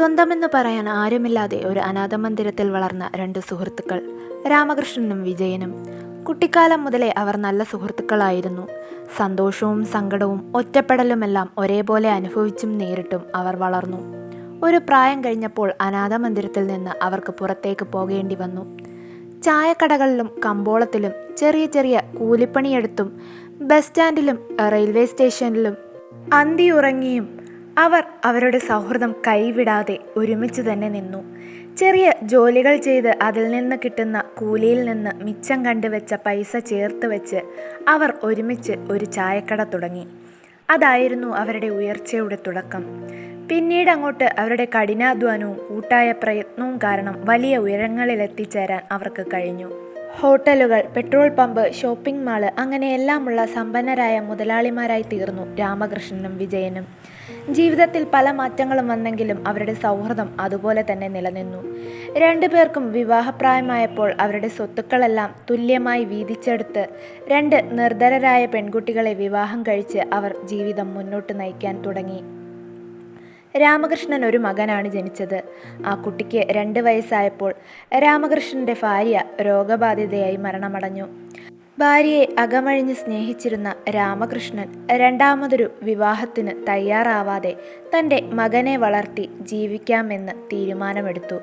സ്വന്തമെന്ന് പറയാൻ ആരുമില്ലാതെ ഒരു അനാഥമന്ദിരത്തിൽ വളർന്ന രണ്ട് സുഹൃത്തുക്കൾ, രാമകൃഷ്ണനും വിജയനും. കുട്ടിക്കാലം മുതലേ അവർ നല്ല സുഹൃത്തുക്കളായിരുന്നു. സന്തോഷവും സങ്കടവും ഒറ്റപ്പെടലുമെല്ലാം ഒരേപോലെ അനുഭവിച്ചും നേരിട്ടും അവർ വളർന്നു. ഒരു പ്രായം കഴിഞ്ഞപ്പോൾ അനാഥമന്ദിരത്തിൽ നിന്ന് അവർക്ക് പുറത്തേക്ക് പോകേണ്ടി വന്നു. ചായക്കടകളിലും കമ്പോളത്തിലും ചെറിയ ചെറിയ കൂലിപ്പണിയെടുത്തും ബസ് സ്റ്റാൻഡിലും റെയിൽവേ സ്റ്റേഷനിലും അന്തിയുറങ്ങിയും അവർ അവരുടെ സൗഹൃദം കൈവിടാതെ ഒരുമിച്ച് തന്നെ നിന്നു. ചെറിയ ജോലികൾ ചെയ്ത് അതിൽ നിന്ന് കിട്ടുന്ന കൂലിയിൽ നിന്ന് മിച്ചം കണ്ടുവെച്ച പൈസ ചേർത്ത് വെച്ച് അവർ ഒരുമിച്ച് ഒരു ചായക്കട തുടങ്ങി. അതായിരുന്നു അവരുടെ ഉയർച്ചയുടെ തുടക്കം. പിന്നീട് അങ്ങോട്ട് അവരുടെ കഠിനാധ്വാനവും കൂട്ടായ പ്രയത്നവും കാരണം വലിയ ഉയരങ്ങളിലെത്തിച്ചേരാൻ അവർക്ക് കഴിഞ്ഞു. ഹോട്ടലുകൾ, പെട്രോൾ പമ്പ്, ഷോപ്പിംഗ് മാള്, അങ്ങനെ എല്ലാമുള്ള സമ്പന്നരായ മുതലാളിമാരായി തീർന്നു രാമകൃഷ്ണനും വിജയനും. ജീവിതത്തിൽ പല മാറ്റങ്ങളും വന്നെങ്കിലും അവരുടെ സൗഹൃദം അതുപോലെ തന്നെ നിലനിന്നു. രണ്ടുപേർക്കും വിവാഹപ്രായമായപ്പോൾ അവരുടെ സ്വത്തുക്കളെല്ലാം തുല്യമായി വീതിച്ചെടുത്ത് രണ്ട് നിർധരരായ പെൺകുട്ടികളെ വിവാഹം കഴിച്ച് അവർ ജീവിതം മുന്നോട്ട് നയിക്കാൻ തുടങ്ങി. രാമകൃഷ്ണൻ ഒരു മകനാണ് ജനിച്ചത്. ആ കുട്ടിക്ക് 2 വയസ്സായപ്പോൾ രാമകൃഷ്ണന്റെ ഭാര്യ രോഗബാധിതയായി മരണമടഞ്ഞു. ഭാര്യയെ അകമഴിഞ്ഞ് സ്നേഹിച്ചിരുന്ന രാമകൃഷ്ണൻ രണ്ടാമതൊരു വിവാഹത്തിന് തയ്യാറാവാതെ തൻ്റെ മകനെ വളർത്തി ജീവിക്കാമെന്ന് തീരുമാനമെടുത്തു.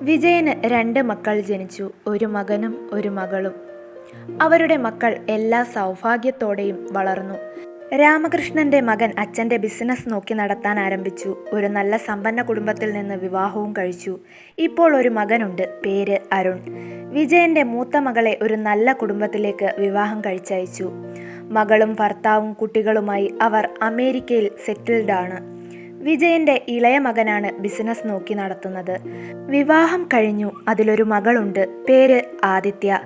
വിജയന് 2 മക്കൾ ജനിച്ചു, ഒരു മകനും ഒരു മകളും. അവരുടെ മക്കൾ എല്ലാ സൗഭാഗ്യത്തോടെയും വളർന്നു. രാമകൃഷ്ണന്റെ മകൻ അച്ഛൻ്റെ ബിസിനസ് നോക്കി നടത്താൻ ആരംഭിച്ചു. ഒരു നല്ല സമ്പന്ന കുടുംബത്തിൽ നിന്ന് വിവാഹവും കഴിച്ചു. ഇപ്പോൾ ഒരു മകനുണ്ട്, പേര് അരുൺ. വിജയന്റെ മൂത്ത മകളെ ഒരു നല്ല കുടുംബത്തിലേക്ക് വിവാഹം കഴിച്ചയച്ചു. മകളും ഭർത്താവും കുട്ടികളുമായി അവർ അമേരിക്കയിൽ സെറ്റിൽഡ് ആണ്. വിജയന്റെ ഇളയ മകനാണ് ബിസിനസ് നോക്കി നടത്തുന്നത്. വിവാഹം കഴിഞ്ഞു. അതിലൊരു മകളുണ്ട്, പേര് ആദിത്യ.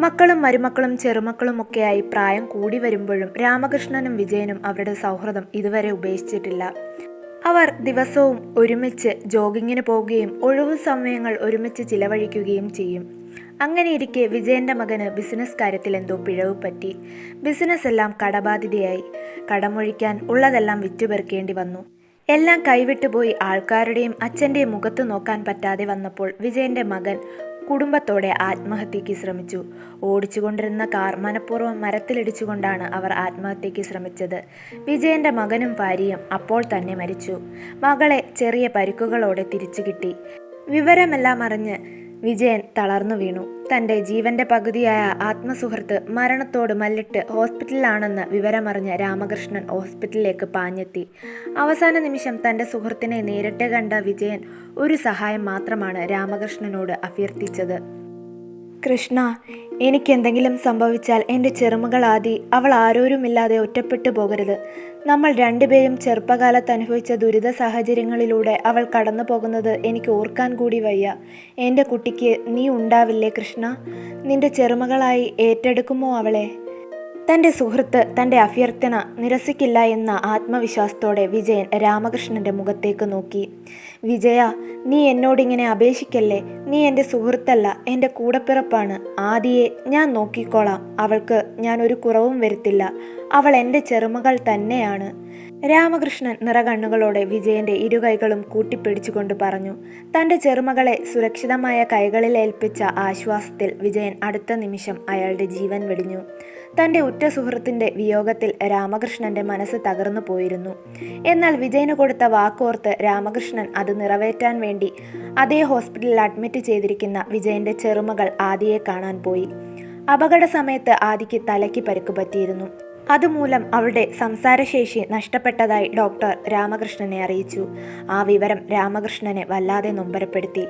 മക്കളും മരുമക്കളും ചെറുമക്കളുമൊക്കെയായി പ്രായം കൂടി വരുമ്പോഴും രാമകൃഷ്ണനും വിജയനും അവരുടെ സൗഹൃദം ഇതുവരെ ഉപേക്ഷിച്ചിട്ടില്ല. അവർ ദിവസവും ഒരുമിച്ച് ജോഗിങ്ങിന് പോവുകയും ഒഴിവു സമയങ്ങൾ ഒരുമിച്ച് ചിലവഴിക്കുകയും ചെയ്യും. അങ്ങനെയിരിക്കെ വിജയന്റെ മകന് ബിസിനസ് കാര്യത്തിൽ എന്തോ പിഴവ് പറ്റി. ബിസിനസ് എല്ലാം കടബാധിതയായി. കടമൊഴിക്കാൻ ഉള്ളതെല്ലാം വിറ്റുപെറുക്കേണ്ടി വന്നു. എല്ലാം കൈവിട്ടുപോയി. ആൾക്കാരുടെയും അച്ഛൻ്റെയും മുഖത്ത് നോക്കാൻ പറ്റാതെ വന്നപ്പോൾ വിജയന്റെ മകൻ കുടുംബത്തോടെ ആത്മഹത്യയ്ക്ക് ശ്രമിച്ചു. ഓടിച്ചുകൊണ്ടിരുന്ന കാർ മനഃപൂർവ്വം മരത്തിലിടിച്ചുകൊണ്ടാണ് അവർ ആത്മഹത്യയ്ക്ക് ശ്രമിച്ചത്. വിജയന്റെ മകനും ഭാര്യയും അപ്പോൾ തന്നെ മരിച്ചു. മകളെ ചെറിയ പരിക്കുകളോടെ തിരിച്ചു കിട്ടി. വിവരമെല്ലാം അറിഞ്ഞ് വിജയൻ തളർന്നു വീണു. തൻ്റെ ജീവന്റെ പകുതിയായ ആത്മസുഹൃത്ത് മരണത്തോട് മല്ലിട്ട് ഹോസ്പിറ്റലിലാണെന്ന് വിവരമറിഞ്ഞ രാമകൃഷ്ണൻ ഹോസ്പിറ്റലിലേക്ക് പാഞ്ഞെത്തി. അവസാന നിമിഷം തൻ്റെ സുഹൃത്തിനെ നേരിട്ട് കണ്ട വിജയൻ ഒരു സഹായം മാത്രമാണ് രാമകൃഷ്ണനോട് അഭ്യർത്ഥിച്ചത്. കൃഷ്ണ, എനിക്കെന്തെങ്കിലും സംഭവിച്ചാൽ എൻ്റെ ചെറുമകൾ ആദി അവൾ ആരോരുമില്ലാതെ ഒറ്റപ്പെട്ടു പോകരുത്. നമ്മൾ രണ്ടുപേരും ചെറുപ്പകാലത്ത് അനുഭവിച്ച ദുരിത സാഹചര്യങ്ങളിലൂടെ അവൾ കടന്നു പോകുന്നത് എനിക്ക് ഓർക്കാൻ കൂടി വയ്യ. എൻ്റെ കുട്ടിക്ക് നീ ഉണ്ടാവില്ലേ കൃഷ്ണ? നിന്റെ ചെറുമകളായി ഏറ്റെടുക്കുമോ അവളെ? തൻ്റെ സുഹൃത്ത് തൻ്റെ അഭ്യർത്ഥന നിരസിക്കില്ല എന്ന ആത്മവിശ്വാസത്തോടെ വിജയൻ രാമകൃഷ്ണൻ്റെ മുഖത്തേക്ക് നോക്കി. വിജയ, നീ എന്നോടിങ്ങനെ അപേക്ഷിക്കല്ലേ. നീ എൻ്റെ സുഹൃത്തല്ല, എൻ്റെ കൂടപ്പിറപ്പാണ്. ആദിയെ ഞാൻ നോക്കിക്കോളാം. അവൾക്ക് ഞാൻ ഒരു കുറവും വരുത്തില്ല. അവൾ എൻ്റെ ചെറുമകൾ തന്നെയാണ്. രാമകൃഷ്ണൻ നിറകണ്ണുകളോടെ വിജയന്റെ ഇരുകൈകളും കൂട്ടിപ്പിടിച്ചുകൊണ്ട് പറഞ്ഞു. തൻ്റെ ചെറുമകളെ സുരക്ഷിതമായ കൈകളിൽ ഏൽപ്പിച്ച ആശ്വാസത്തിൽ വിജയൻ അടുത്ത നിമിഷം അയാളുടെ ജീവൻ വെടിഞ്ഞു. തൻ്റെ ഉറ്റ സുഹൃത്തിൻ്റെ വിയോഗത്തിൽ രാമകൃഷ്ണന്റെ മനസ്സ് തകർന്നു പോയിരുന്നു. എന്നാൽ വിജയന് കൊടുത്ത വാക്കോർത്ത് രാമകൃഷ്ണൻ അത് നിറവേറ്റാൻ വേണ്ടി അതേ ഹോസ്പിറ്റലിൽ അഡ്മിറ്റ് ചെയ്തിരിക്കുന്ന വിജയന്റെ ചെറുമകൾ ആദിയെ കാണാൻ പോയി. അപകട സമയത്ത് ആദിക്ക് തലയ്ക്ക് പരിക്ക് പറ്റിയിരുന്നു. അതുമൂലം അവളുടെ സംസാരശേഷി നഷ്ടപ്പെട്ടതായി ഡോക്ടർ രാമകൃഷ്ണനെ അറിയിച്ചു. ആ വിവരം രാമകൃഷ്ണനെ വല്ലാതെ നൊമ്പരപ്പെടുത്തി.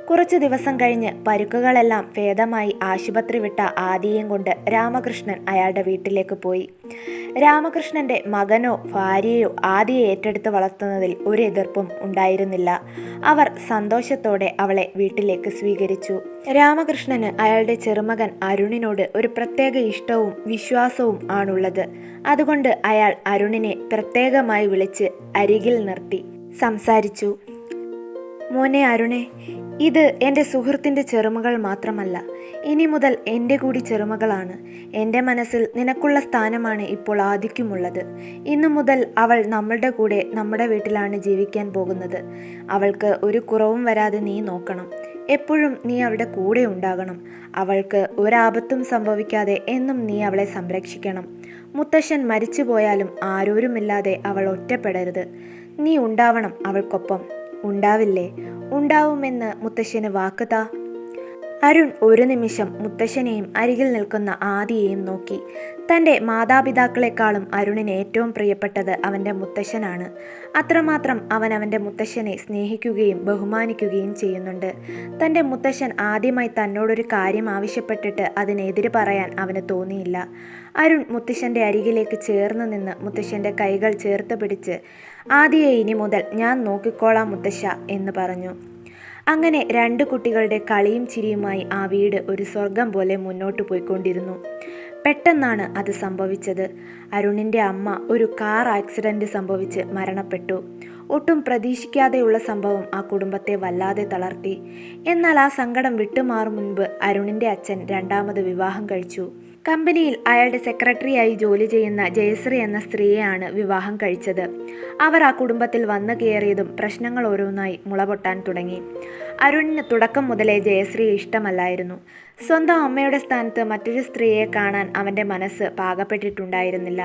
കുറച്ചു ദിവസം കഴിഞ്ഞ് പരുക്കുകളെല്ലാം ഭേദമായി ആശുപത്രി വിട്ട ആദിയെയും കൊണ്ട് രാമകൃഷ്ണൻ അയാളുടെ വീട്ടിലേക്ക് പോയി. രാമകൃഷ്ണന്റെ മകനോ ഭാര്യയോ ആദിയെ ഏറ്റെടുത്ത് വളർത്തുന്നതിൽ ഒരു എതിർപ്പും ഉണ്ടായിരുന്നില്ല. അവർ സന്തോഷത്തോടെ അവളെ വീട്ടിലേക്ക് സ്വീകരിച്ചു. രാമകൃഷ്ണന് അയാളുടെ ചെറുമകൻ അരുണിനോട് ഒരു പ്രത്യേക ഇഷ്ടവും വിശ്വാസവും ആണുള്ളത്. അതുകൊണ്ട് അയാൾ അരുണിനെ പ്രത്യേകമായി വിളിച്ച് അരികിൽ നിർത്തി സംസാരിച്ചു. മോനെ അരുണെ, ഇത് എൻ്റെ സുഹൃത്തിൻ്റെ ചെറുമകൾ മാത്രമല്ല, ഇനി മുതൽ എൻ്റെ കൂടി ചെറുമകളാണ്. എൻ്റെ മനസ്സിൽ നിനക്കുള്ള സ്ഥാനമാണ് ഇപ്പോൾ ആദിക്കുമുള്ളത്. ഇന്നു മുതൽ അവൾ നമ്മളുടെ കൂടെ നമ്മുടെ വീട്ടിലാണ് ജീവിക്കാൻ പോകുന്നത്. അവൾക്ക് ഒരു കുറവും വരാതെ നീ നോക്കണം. എപ്പോഴും നീ അവളുടെ കൂടെ ഉണ്ടാകണം. അവൾക്ക് ഒരാപത്തും സംഭവിക്കാതെ എന്നും നീ അവളെ സംരക്ഷിക്കണം. മുത്തശ്ശൻ മരിച്ചു പോയാലും ആരോരുമില്ലാതെ അവൾ ഒറ്റപ്പെടരുത്. നീ ഉണ്ടാവണം അവൾക്കൊപ്പം. ഉണ്ടാവില്ലേ? ഉണ്ടാവുമെന്ന് മുത്തശ്ശന് വാക്ക് താ. അരുൺ ഒരു നിമിഷം മുത്തശ്ശനെയും അരികിൽ നിൽക്കുന്ന ആദിയെയും നോക്കി. തൻ്റെ മാതാപിതാക്കളെക്കാളും അരുണിന് ഏറ്റവും പ്രിയപ്പെട്ടത് അവൻ്റെ മുത്തശ്ശനാണ്. അത്രമാത്രം അവൻ അവൻ്റെ മുത്തശ്ശനെ സ്നേഹിക്കുകയും ബഹുമാനിക്കുകയും ചെയ്യുന്നുണ്ട്. തൻ്റെ മുത്തശ്ശൻ ആദ്യമായി തന്നോടൊരു കാര്യം ആവശ്യപ്പെട്ടിട്ട് അതിനെതിര് പറയാൻ അവന് തോന്നിയില്ല. അരുൺ മുത്തശ്ശൻ്റെ അരികിലേക്ക് ചേർന്ന് നിന്ന് മുത്തശ്ശൻ്റെ കൈകൾ ചേർത്ത് പിടിച്ച്, ആദിയെ ഇനി മുതൽ ഞാൻ നോക്കിക്കോളാം മുത്തശ്ശ എന്ന് പറഞ്ഞു. അങ്ങനെ രണ്ട് കുട്ടികളുടെ കളിയും ചിരിയുമായി ആ വീട് ഒരു സ്വർഗം പോലെ മുന്നോട്ട് പോയിക്കൊണ്ടിരുന്നു. പെട്ടെന്നാണ് അത് സംഭവിച്ചത്. അരുണിൻ്റെ അമ്മ ഒരു കാർ ആക്സിഡൻറ്റ് സംഭവിച്ച് മരണപ്പെട്ടു. ഒട്ടും പ്രതീക്ഷിക്കാതെയുള്ള സംഭവം ആ കുടുംബത്തെ വല്ലാതെ തളർത്തി. എന്നാൽ ആ സങ്കടം വിട്ടുമാറും മുൻപ് അരുണിൻ്റെ അച്ഛൻ രണ്ടാമത് വിവാഹം കഴിച്ചു. കമ്പനിയിൽ അയാളുടെ സെക്രട്ടറിയായി ജോലി ചെയ്യുന്ന ജയശ്രീ എന്ന സ്ത്രീയെയാണ് വിവാഹം കഴിച്ചത്. അവർ ആ കുടുംബത്തിൽ വന്നു കയറിയതും പ്രശ്നങ്ങൾ ഓരോന്നായി മുളപൊട്ടാൻ തുടങ്ങി. അരുണിന് തുടക്കം മുതലേ ജയശ്രീയെ ഇഷ്ടമല്ലായിരുന്നു. സ്വന്തം അമ്മയുടെ സ്ഥാനത്ത് മറ്റൊരു സ്ത്രീയെ കാണാൻ അവൻ്റെ മനസ്സ് പാകപ്പെട്ടിട്ടുണ്ടായിരുന്നില്ല.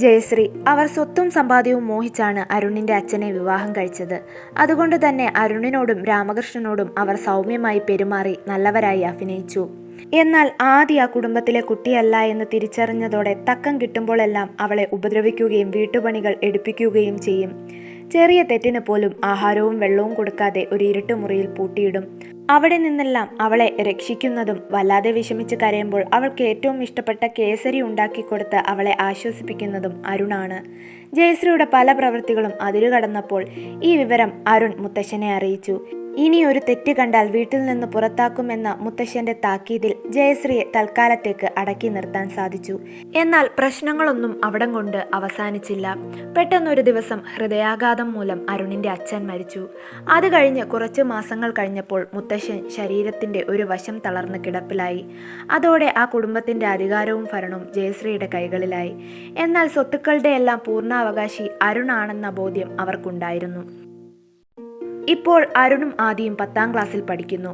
ജയശ്രീ അവർ സ്വത്തും സമ്പാദ്യവും മോഹിച്ചാണ് അരുണിൻ്റെ അച്ഛനെ വിവാഹം കഴിച്ചത്. അതുകൊണ്ട് തന്നെ അരുണിനോടും രാമകൃഷ്ണനോടും അവർ സൗമ്യമായി പെരുമാറി നല്ലവരായി അഭിനയിച്ചു. എന്നാൽ ആദി ആ കുടുംബത്തിലെ കുട്ടിയല്ല എന്ന് തിരിച്ചറിഞ്ഞതോടെ തക്കം കിട്ടുമ്പോഴെല്ലാം അവളെ ഉപദ്രവിക്കുകയും വീട്ടുപണികൾ എടുപ്പിക്കുകയും ചെയ്യും. ചെറിയ തെറ്റിന് പോലും ആഹാരവും വെള്ളവും കൊടുക്കാതെ ഒരു ഇരുട്ടുമുറിയിൽ പൂട്ടിയിടും. അവിടെ നിന്നെല്ലാം അവളെ രക്ഷിക്കുന്നതും വല്ലാതെ വിഷമിച്ച് കരയുമ്പോൾ അവൾക്ക് ഏറ്റവും ഇഷ്ടപ്പെട്ട കേസരി ഉണ്ടാക്കിക്കൊടുത്ത് അവളെ ആശ്വസിപ്പിക്കുന്നതും അരുണാണ്. ജയശ്രീയുടെ പല പ്രവൃത്തികളും അതിരുകടന്നപ്പോൾ ഈ വിവരം അരുൺ മുത്തശ്ശനെ അറിയിച്ചു. ഇനി ഒരു തെറ്റ് കണ്ടാൽ വീട്ടിൽ നിന്ന് പുറത്താക്കുമെന്ന മുത്തശ്ശന്റെ താക്കീതിൽ ജയശ്രീയെ തൽക്കാലത്തേക്ക് അടക്കി നിർത്താൻ സാധിച്ചു. എന്നാൽ പ്രശ്നങ്ങളൊന്നും അവിടം കൊണ്ട് അവസാനിച്ചില്ല. പെട്ടെന്നൊരു ദിവസം ഹൃദയാഘാതം മൂലം അരുണിന്റെ അച്ഛൻ മരിച്ചു. അത് കഴിഞ്ഞ് കുറച്ച് മാസങ്ങൾ കഴിഞ്ഞപ്പോൾ മുത്തശ്ശൻ ശരീരത്തിന്റെ ഒരു വശം തളർന്ന് കിടപ്പിലായി. അതോടെ ആ കുടുംബത്തിന്റെ അധികാരവും ഭരണവും ജയശ്രീയുടെ കൈകളിലായി. എന്നാൽ സ്വത്തുക്കളുടെ എല്ലാം പൂർണ്ണാവകാശി അരുണാണെന്ന ബോധ്യം അവർക്കുണ്ടായിരുന്നു. ഇപ്പോൾ അരുണും ആദിയും 10ാം ക്ലാസ്സിൽ പഠിക്കുന്നു.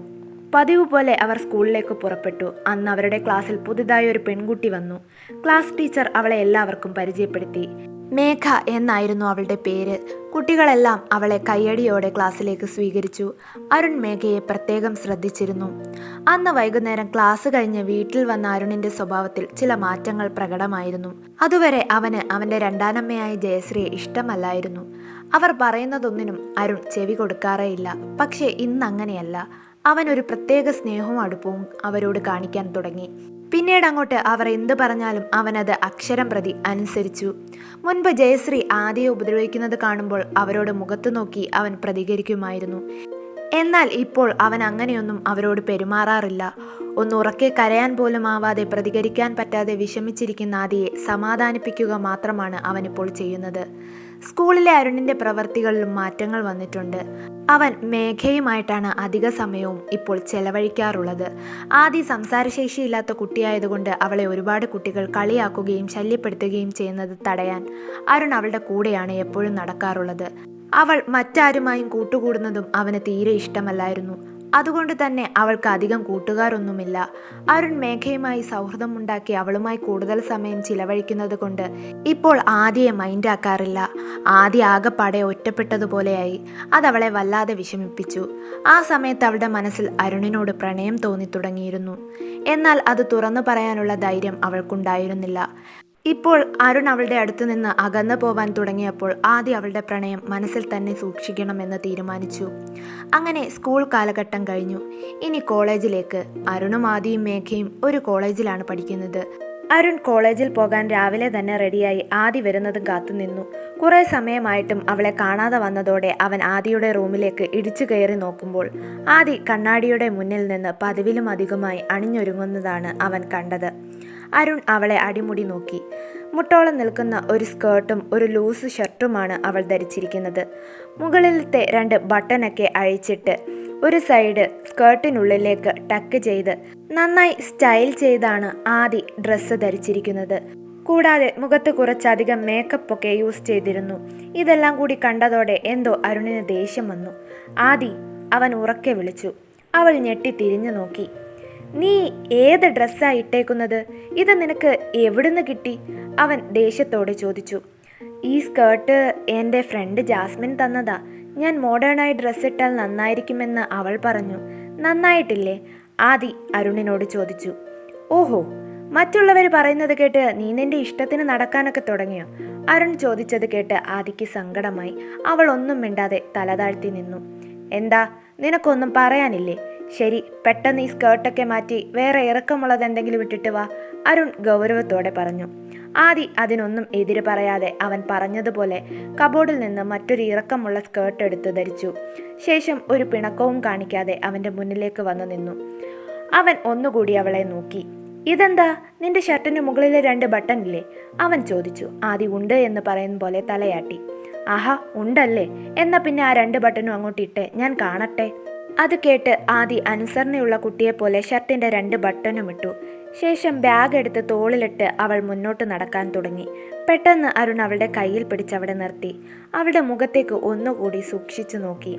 പതിവ് പോലെ അവർ സ്കൂളിലേക്ക് പുറപ്പെട്ടു. അന്ന് അവരുടെ ക്ലാസ്സിൽ പുതുതായി ഒരു പെൺകുട്ടി വന്നു. ക്ലാസ് ടീച്ചർ അവളെ എല്ലാവർക്കും പരിചയപ്പെടുത്തി. മേഘ എന്നായിരുന്നു അവളുടെ പേര്. കുട്ടികളെല്ലാം അവളെ കയ്യടിയോടെ ക്ലാസ്സിലേക്ക് സ്വീകരിച്ചു. അരുൺ മേഘയെ പ്രത്യേകം ശ്രദ്ധിച്ചിരുന്നു. അന്ന് വൈകുന്നേരം ക്ലാസ് കഴിഞ്ഞ് വീട്ടിൽ വന്ന അരുണിന്റെ സ്വഭാവത്തിൽ ചില മാറ്റങ്ങൾ പ്രകടമായിരുന്നു. അതുവരെ അവന് അവൻ്റെ രണ്ടാനമ്മയായ ജയശ്രീയെ ഇഷ്ടമല്ലായിരുന്നു. അവർ പറയുന്നതൊന്നിനും അരുൺ ചെവി കൊടുക്കാറേയില്ല. പക്ഷേ ഇന്നങ്ങനെയല്ല. അവൻ ഒരു പ്രത്യേക സ്നേഹവും അടുപ്പവും അവരോട് കാണിക്കാൻ തുടങ്ങി. പിന്നീട് അങ്ങോട്ട് അവർ എന്ത് പറഞ്ഞാലും അവനത് അക്ഷരം പ്രതി അനുസരിച്ചു. മുൻപ് ജയശ്രീ ആദിയെ ഉപദ്രവിക്കുന്നത് കാണുമ്പോൾ അവരോട് മുഖത്തു നോക്കി അവൻ പ്രതികരിക്കുമായിരുന്നു. എന്നാൽ ഇപ്പോൾ അവൻ അങ്ങനെയൊന്നും അവരോട് പെരുമാറാറില്ല. ഒന്ന് ഉറക്കെ കരയാൻ പോലും ആവാതെ പ്രതികരിക്കാൻ പറ്റാതെ വിഷമിച്ചിരിക്കുന്ന ആദിയെ സമാധാനിപ്പിക്കുക മാത്രമാണ് അവനിപ്പോൾ ചെയ്യുന്നത്. സ്കൂളിലെ അരുണിന്റെ പ്രവർത്തികളിലും മാറ്റങ്ങൾ വന്നിട്ടുണ്ട്. അവൻ മേഘയുമായിട്ടാണ് അധിക സമയവും ഇപ്പോൾ ചെലവഴിക്കാറുള്ളത്. ആദി സംസാരശേഷിയില്ലാത്ത കുട്ടിയായതുകൊണ്ട് അവളെ ഒരുപാട് കുട്ടികൾ കളിയാക്കുകയും ശല്യപ്പെടുത്തുകയും ചെയ്യുന്നത് തടയാൻ അരുൺ അവളുടെ കൂടെയാണ് എപ്പോഴും നടക്കാറുള്ളത്. അവൾ മറ്റാരുമായും കൂട്ടുകൂടുന്നതും അവന് തീരെ ഇഷ്ടമല്ലായിരുന്നു. അതുകൊണ്ട് തന്നെ അവൾക്ക് അധികം കൂട്ടുകാരൊന്നുമില്ല. അരുൺ മേഘയുമായി സൗഹൃദമുണ്ടാക്കി അവളുമായി കൂടുതൽ സമയം ചിലവഴിക്കുന്നത് കൊണ്ട് ഇപ്പോൾ ആദിയെ മൈൻഡാക്കാറില്ല. ആദി ആകെപ്പാടെ ഒറ്റപ്പെട്ടതുപോലെയായി. അതവളെ വല്ലാതെ വിഷമിപ്പിച്ചു. ആ സമയത്ത് അവളുടെ മനസ്സിൽ അരുണിനോട് പ്രണയം തോന്നി തുടങ്ങിയിരുന്നു. എന്നാൽ അത് തുറന്നു പറയാനുള്ള ധൈര്യം അവൾക്കുണ്ടായിരുന്നില്ല. ഇപ്പോൾ അരുൺ അവളുടെ അടുത്തു നിന്ന് അകന്നു പോവാൻ തുടങ്ങിയപ്പോൾ ആദ്യം അവളുടെ പ്രണയം മനസ്സിൽ തന്നെ സൂക്ഷിക്കണമെന്ന് തീരുമാനിച്ചു. അങ്ങനെ സ്കൂൾ കാലഘട്ടം കഴിഞ്ഞു. ഇനി കോളേജിലേക്ക്. അരുണും ആദിയും മേഘയും ഒരു കോളേജിലാണ് പഠിക്കുന്നത്. അരുൺ കോളേജിൽ പോകാൻ രാവിലെ തന്നെ റെഡിയായി ആദി വരുന്നതും കാത്തുനിന്നു. കുറേ സമയമായിട്ടും അവളെ കാണാതെ വന്നതോടെ അവൻ ആദിയുടെ റൂമിലേക്ക് ഇടിച്ചു കയറി നോക്കുമ്പോൾ ആദി കണ്ണാടിയുടെ മുന്നിൽ നിന്ന് പതിവിലും അധികമായി അണിഞ്ഞൊരുങ്ങുന്നതാണ് അവൻ കണ്ടത്. അരുൺ അവളെ അടിമുടി നോക്കി. മുട്ടോളം നിൽക്കുന്ന ഒരു സ്കേർട്ടും ഒരു ലൂസ് ഷർട്ടുമാണ് അവൾ ധരിച്ചിരിക്കുന്നത്. മുകളിലത്തെ 2 ബട്ടണൊക്കെ അഴിച്ചിട്ട് ഒരു സൈഡ് സ്കേർട്ടിനുള്ളിലേക്ക് ടക്ക് ചെയ്ത് നന്നായി സ്റ്റൈൽ ചെയ്താണ് ആദി ഡ്രസ്സ് ധരിച്ചിരിക്കുന്നത്. കൂടാതെ മുഖത്ത് കുറച്ചധികം മേക്കപ്പ് ഒക്കെ യൂസ് ചെയ്തിരുന്നു. ഇതെല്ലാം കൂടി കണ്ടതോടെ എന്തോ അരുണിന് ദേഷ്യം വന്നു. ആദി, അവൻ ഉറക്കെ വിളിച്ചു. അവൾ ഞെട്ടി തിരിഞ്ഞു നോക്കി. നീ ഏത് ഡ്രസ്സാ ഇട്ടേക്കുന്നത്? ഇത് നിനക്ക് എവിടുന്ന് കിട്ടി? അവൻ ദേഷ്യത്തോടെ ചോദിച്ചു. ഈ സ്കേർട്ട് എൻ്റെ ഫ്രണ്ട് ജാസ്മിൻ തന്നതാ. ഞാൻ മോഡേണായി ഡ്രസ്സ് ഇട്ടാൽ നന്നായിരിക്കുമെന്ന് അവൾ പറഞ്ഞു. നന്നായിട്ടില്ലേ? ആദി അരുണിനോട് ചോദിച്ചു. ഓഹോ, മറ്റുള്ളവർ പറയുന്നത് കേട്ട് നീ നിന്റെ ഇഷ്ടത്തിന് നടക്കാനൊക്കെ തുടങ്ങിയോ? അരുൺ ചോദിച്ചത് കേട്ട് ആദിക്ക് സങ്കടമായി. അവൾ ഒന്നും മിണ്ടാതെ തലതാഴ്ത്തി നിന്നു. എന്താ, നിനക്കൊന്നും പറയാനില്ലേ? ശരി, പെട്ടെന്ന് ഈ സ്കേർട്ടൊക്കെ മാറ്റി വേറെ ഇറക്കമുള്ളത് എന്തെങ്കിലും ഇട്ടിട്ട് വാ, അരുൺ ഗൗരവത്തോടെ പറഞ്ഞു. ആദി അതിനൊന്നും എതിര് പറയാതെ അവൻ പറഞ്ഞതുപോലെ കബോർഡിൽ നിന്ന് മറ്റൊരു ഇറക്കമുള്ള സ്കേർട്ട് എടുത്ത് ധരിച്ചു. ശേഷം ഒരു പിണക്കവും കാണിക്കാതെ അവൻ്റെ മുന്നിലേക്ക് വന്നു നിന്നു. അവൻ ഒന്നുകൂടി അവളെ നോക്കി. ഇതെന്താ, നിന്റെ ഷർട്ടിന് മുകളിലെ 2 ബട്ടൺ ഇല്ലേ? അവൻ ചോദിച്ചു. ആദി ഉണ്ട് എന്ന് പറയുന്ന പോലെ തലയാട്ടി. ആഹാ, ഉണ്ടല്ലേ? എന്നാ പിന്നെ ആ 2 ബട്ടണും അങ്ങോട്ട് ഇട്ടേ, ഞാൻ കാണട്ടെ. അത് കേട്ട് ആദി അനുസരണയുള്ള കുട്ടിയെപ്പോലെ ഷർട്ടിൻ്റെ 2 ബട്ടണും ഇട്ടു. ശേഷം ബാഗ് എടുത്ത് തോളിലിട്ട് അവൾ മുന്നോട്ട് നടക്കാൻ തുടങ്ങി. പെട്ടെന്ന് അരുൺ അവളുടെ കയ്യിൽ പിടിച്ചവിടെ നിർത്തി. അവളുടെ മുഖത്തേക്ക് ഒന്നുകൂടി സൂക്ഷിച്ചു നോക്കി.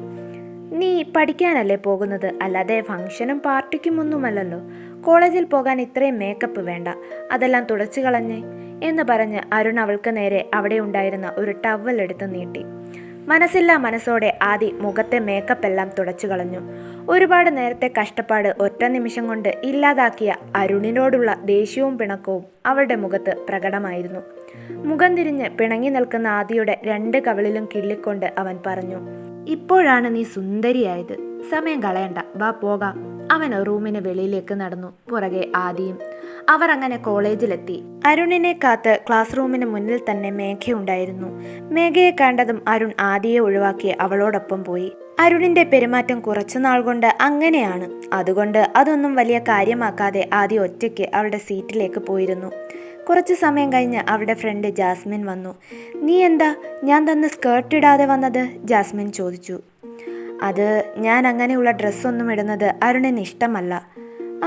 നീ പഠിക്കാനല്ലേ പോകുന്നത്, അല്ലാതെ ഫംഗ്ഷനും പാർട്ടിക്കും ഒന്നുമല്ലല്ലോ. കോളേജിൽ പോകാൻ ഇത്രയും മേക്കപ്പ് വേണ്ട, അതെല്ലാം തുടച്ചു കളഞ്ഞേ എന്ന് പറഞ്ഞ് അരുൺ അവൾക്ക് നേരെ അവിടെ ഉണ്ടായിരുന്ന ഒരു ടവൽ എടുത്ത് നീട്ടി. മനസ്സില്ലാ മനസ്സോടെ ആദി മുഖത്തെ മേക്കപ്പ് എല്ലാം തുടച്ചു കളഞ്ഞു. ഒരുപാട് നേരത്തെ കഷ്ടപ്പാട് ഒറ്റ നിമിഷം കൊണ്ട് ഇല്ലാതാക്കിയ അരുണിനോടുള്ള ദേഷ്യവും പിണക്കവും അവളുടെ മുഖത്ത് പ്രകടമായിരുന്നു. മുഖം തിരിഞ്ഞ് പിണങ്ങി നിൽക്കുന്ന ആദിയുടെ 2 കവിളിലും കിള്ളിക്കൊണ്ട് അവൻ പറഞ്ഞു. ഇപ്പോഴാണ് നീ സുന്ദരിയായത്, സമയം കളയണ്ട, വാ പോകാം. അവൻ റൂമിന് വെളിയിലേക്ക് നടന്നു. പുറകെ ആദിയും. അവർ അങ്ങനെ കോളേജിലെത്തി. അരുണിനെ കാത്ത് ക്ലാസ് റൂമിന് മുന്നിൽ തന്നെ മേഘയുണ്ടായിരുന്നു. മേഘയെ കണ്ടതും അരുൺ ആദിയെ ഒഴിവാക്കി അവളോടൊപ്പം പോയി. അരുണിന്റെ പെരുമാറ്റം കുറച്ചുനാൾ കൊണ്ട് അങ്ങനെയാണ്. അതുകൊണ്ട് അതൊന്നും വലിയ കാര്യമാക്കാതെ ആദി ഒറ്റയ്ക്ക് അവളുടെ സീറ്റിലേക്ക് പോയിരുന്നു. കുറച്ചു സമയം കഴിഞ്ഞ് അവളുടെ ഫ്രണ്ട് ജാസ്മിൻ വന്നു. നീ എന്താ ഞാൻ തന്ന സ്കേർട്ട് ഇടാതെ വന്നത്? ജാസ്മിൻ ചോദിച്ചു. അത് ഞാൻ അങ്ങനെയുള്ള ഡ്രസ്സൊന്നും ഇടുന്നത് അരുണിന് ഇഷ്ടമല്ല.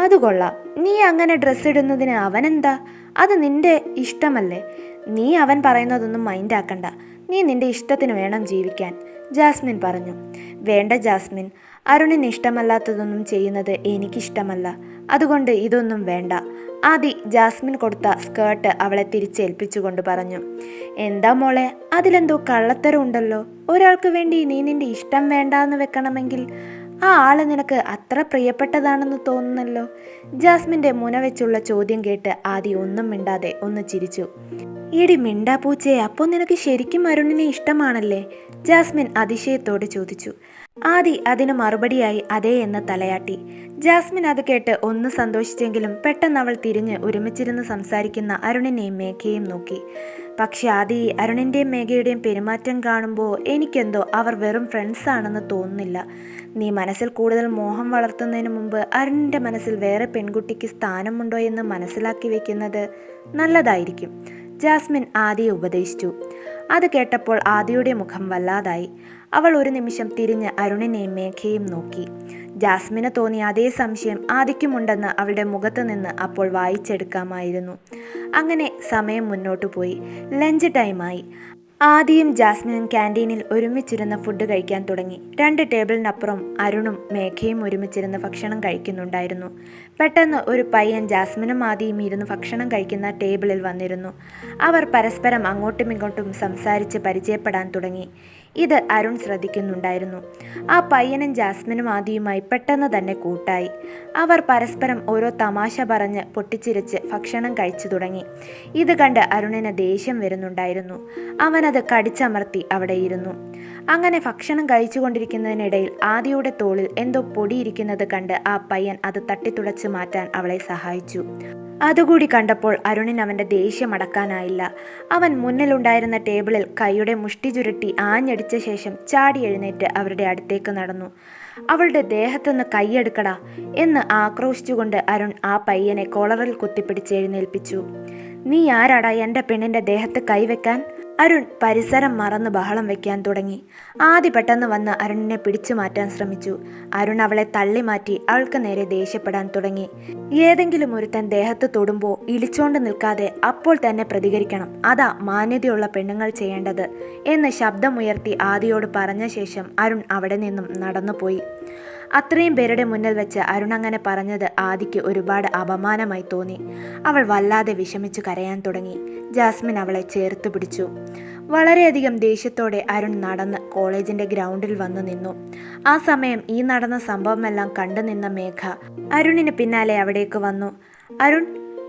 അത് കൊള്ളാം, നീ അങ്ങനെ ഡ്രസ്സ് ഇടുന്നതിന് അവനെന്താ? അത് നിന്റെ ഇഷ്ടമല്ലേ? നീ അവൻ പറയുന്നതൊന്നും മൈൻഡാക്കണ്ട. നീ നിന്റെ ഇഷ്ടത്തിന് വേണം ജീവിക്കാൻ, ജാസ്മിൻ പറഞ്ഞു. വേണ്ട ജാസ്മിൻ, അരുണിന് ഇഷ്ടമല്ലാത്തതൊന്നും ചെയ്യുന്നത് എനിക്കിഷ്ടമല്ല. അതുകൊണ്ട് ഇതൊന്നും വേണ്ട. ആദി ജാസ്മിൻ കൊടുത്ത സ്കേർട്ട് അവളെ തിരിച്ചേൽപ്പിച്ചുകൊണ്ട് പറഞ്ഞു. എന്താ മോളെ, അതിലെന്തോ കള്ളത്തരം ഉണ്ടല്ലോ. ഒരാൾക്ക് വേണ്ടി നീ നിന്റെ ഇഷ്ടം വേണ്ടാന്ന് വെക്കണമെങ്കിൽ ആ ആള് നിനക്ക് അത്ര പ്രിയപ്പെട്ടതാണെന്ന് തോന്നുന്നല്ലോ. ജാസ്മിൻ്റെ മുന വെച്ചുള്ള ചോദ്യം കേട്ട് ആദി ഒന്നും മിണ്ടാതെ ഒന്ന് ചിരിച്ചു. ഈടി മിണ്ടാ പൂച്ചയെ, അപ്പോൾ നിനക്ക് ശരിക്കും അരുണിനെ ഇഷ്ടമാണല്ലേ? ജാസ്മിൻ അതിശയത്തോടെ ചോദിച്ചു. ആദി അതിന് മറുപടിയായി അതേ എന്ന് തലയാട്ടി. ജാസ്മിൻ അത് കേട്ട് ഒന്ന് സന്തോഷിച്ചെങ്കിലും പെട്ടെന്ന് അവൾ തിരിഞ്ഞ് ഒരുമിച്ചിരുന്ന് സംസാരിക്കുന്ന അരുണിനെയും മേഘയെയും നോക്കി. പക്ഷെ ആദി, അരുണിൻ്റെയും മേഘയുടെയും പെരുമാറ്റം കാണുമ്പോൾ എനിക്കെന്തോ അവർ വെറും ഫ്രണ്ട്സ് ആണെന്ന് തോന്നുന്നില്ല. നീ മനസ്സിൽ കൂടുതൽ മോഹം വളർത്തുന്നതിന് മുമ്പ് അരുണിൻ്റെ മനസ്സിൽ വേറെ പെൺകുട്ടിക്ക് സ്ഥാനമുണ്ടോ എന്ന് മനസ്സിലാക്കി വെക്കുന്നത് നല്ലതായിരിക്കും, ജാസ്മിൻ ആദിയെ ഉപദേശിച്ചു. അത് കേട്ടപ്പോൾ ആദിയുടെ മുഖം വല്ലാതായി. അവൾ ഒരു നിമിഷം തിരിഞ്ഞ് അരുണിനെയും മേഘയെയും നോക്കി. ജാസ്മിന് തോന്നിയ അതേ സംശയം ആദിക്കുമുണ്ടെന്ന് അവളുടെ മുഖത്ത് നിന്ന് അപ്പോൾ വായിച്ചെടുക്കാമായിരുന്നു. അങ്ങനെ സമയം മുന്നോട്ടു പോയി. ലഞ്ച് ടൈമായി. ആദിയും ജാസ്മിനും ക്യാൻറ്റീനിൽ ഒരുമിച്ചിരുന്ന് ഫുഡ് കഴിക്കാൻ തുടങ്ങി. 2 ടേബിളിനപ്പുറം അരുണും മേഘയും ഒരുമിച്ചിരുന്ന് ഭക്ഷണം കഴിക്കുന്നുണ്ടായിരുന്നു. പെട്ടെന്ന് ഒരു പയ്യൻ ജാസ്മിനും ആദിയും ഇരുന്ന് ഭക്ഷണം കഴിക്കുന്ന ടേബിളിൽ വന്നിരുന്നു. അവർ പരസ്പരം അങ്ങോട്ടും ഇങ്ങോട്ടും സംസാരിച്ച് പരിചയപ്പെടാൻ തുടങ്ങി. ഇത് അരുൺ ശ്രദ്ധിക്കുന്നുണ്ടായിരുന്നു. ആ പയ്യനും ജാസ്മിനും ആദിയുമായി പെട്ടെന്ന് തന്നെ കൂട്ടായി. അവർ പരസ്പരം ഓരോ തമാശ പറഞ്ഞ് പൊട്ടിച്ചിരിച്ച് ഭക്ഷണം കഴിച്ചു തുടങ്ങി. ഇത് കണ്ട് അരുണിന് ദേഷ്യം വരുന്നുണ്ടായിരുന്നു. അവനത് കടിച്ചമർത്തി അവിടെ ഇരുന്നു. അങ്ങനെ ഭക്ഷണം കഴിച്ചുകൊണ്ടിരിക്കുന്നതിനിടയിൽ ആദിയുടെ തോളിൽ എന്തോ പൊടിയിരിക്കുന്നത് കണ്ട് ആ പയ്യൻ അത് തട്ടിത്തുടച്ച് മാറ്റാൻ അവളെ സഹായിച്ചു. അതുകൂടി കണ്ടപ്പോൾ അരുണിന് അവൻ്റെ ദേഷ്യം അടക്കാനായില്ല. അവൻ മുന്നിലുണ്ടായിരുന്ന ടേബിളിൽ കൈയുടെ മുഷ്ടി ചുരുട്ടി ആഞ്ഞടിച്ച ശേഷം ചാടി എഴുന്നേറ്റ് അവരുടെ അടുത്തേക്ക് നടന്നു. അവളുടെ ദേഹത്തുനിന്ന് കൈയെടുക്കടാ എന്ന് ആക്രോശിച്ചുകൊണ്ട് അരുൺ ആ പയ്യനെ കോളറിൽ കുത്തിപ്പിടിച്ച് എഴുന്നേൽപ്പിച്ചു. നീ ആരാടാ എൻ്റെ പെണ്ണിൻ്റെ ദേഹത്ത് കൈവെക്കാൻ? അരുൺ പരിസരം മറന്ന് ബഹളം വെക്കാൻ തുടങ്ങി. ആദി പെട്ടെന്ന് വന്ന് അരുണിനെ പിടിച്ചു മാറ്റാൻ ശ്രമിച്ചു. അരുൺ അവളെ തള്ളി മാറ്റി അവൾക്ക് നേരെ ദേഷ്യപ്പെടാൻ തുടങ്ങി. ഏതെങ്കിലും ഒരുത്തൻ ദേഹത്ത് തൊടുമ്പോൾ ഇളിച്ചോണ്ട് നിൽക്കാതെ അപ്പോൾ തന്നെ പ്രതികരിക്കണം, അതാ മാന്യതയുള്ള പെണ്ണുങ്ങൾ ചെയ്യേണ്ടത് എന്ന് ശബ്ദമുയർത്തി ആദിയോട് പറഞ്ഞ ശേഷം അരുൺ അവിടെ നിന്നും നടന്നുപോയി. അത്രയും പേരുടെ മുന്നിൽ വെച്ച് അരുൺ അങ്ങനെ പറഞ്ഞത് ആദിക്ക് ഒരുപാട് അപമാനമായി തോന്നി. അവൾ വല്ലാതെ വിഷമിച്ചു കരയാൻ തുടങ്ങി. ജാസ്മിൻ അവളെ ചേർത്ത് പിടിച്ചു. വളരെയധികം ദേഷ്യത്തോടെ അരുൺ നടന്ന് കോളേജിന്റെ ഗ്രൗണ്ടിൽ വന്നു നിന്നു. ആ സമയം ഈ നടന്ന സംഭവമെല്ലാം കണ്ടു നിന്ന മേഘ അരുണിന് പിന്നാലെ അവിടേക്ക് വന്നു. അരുൺ,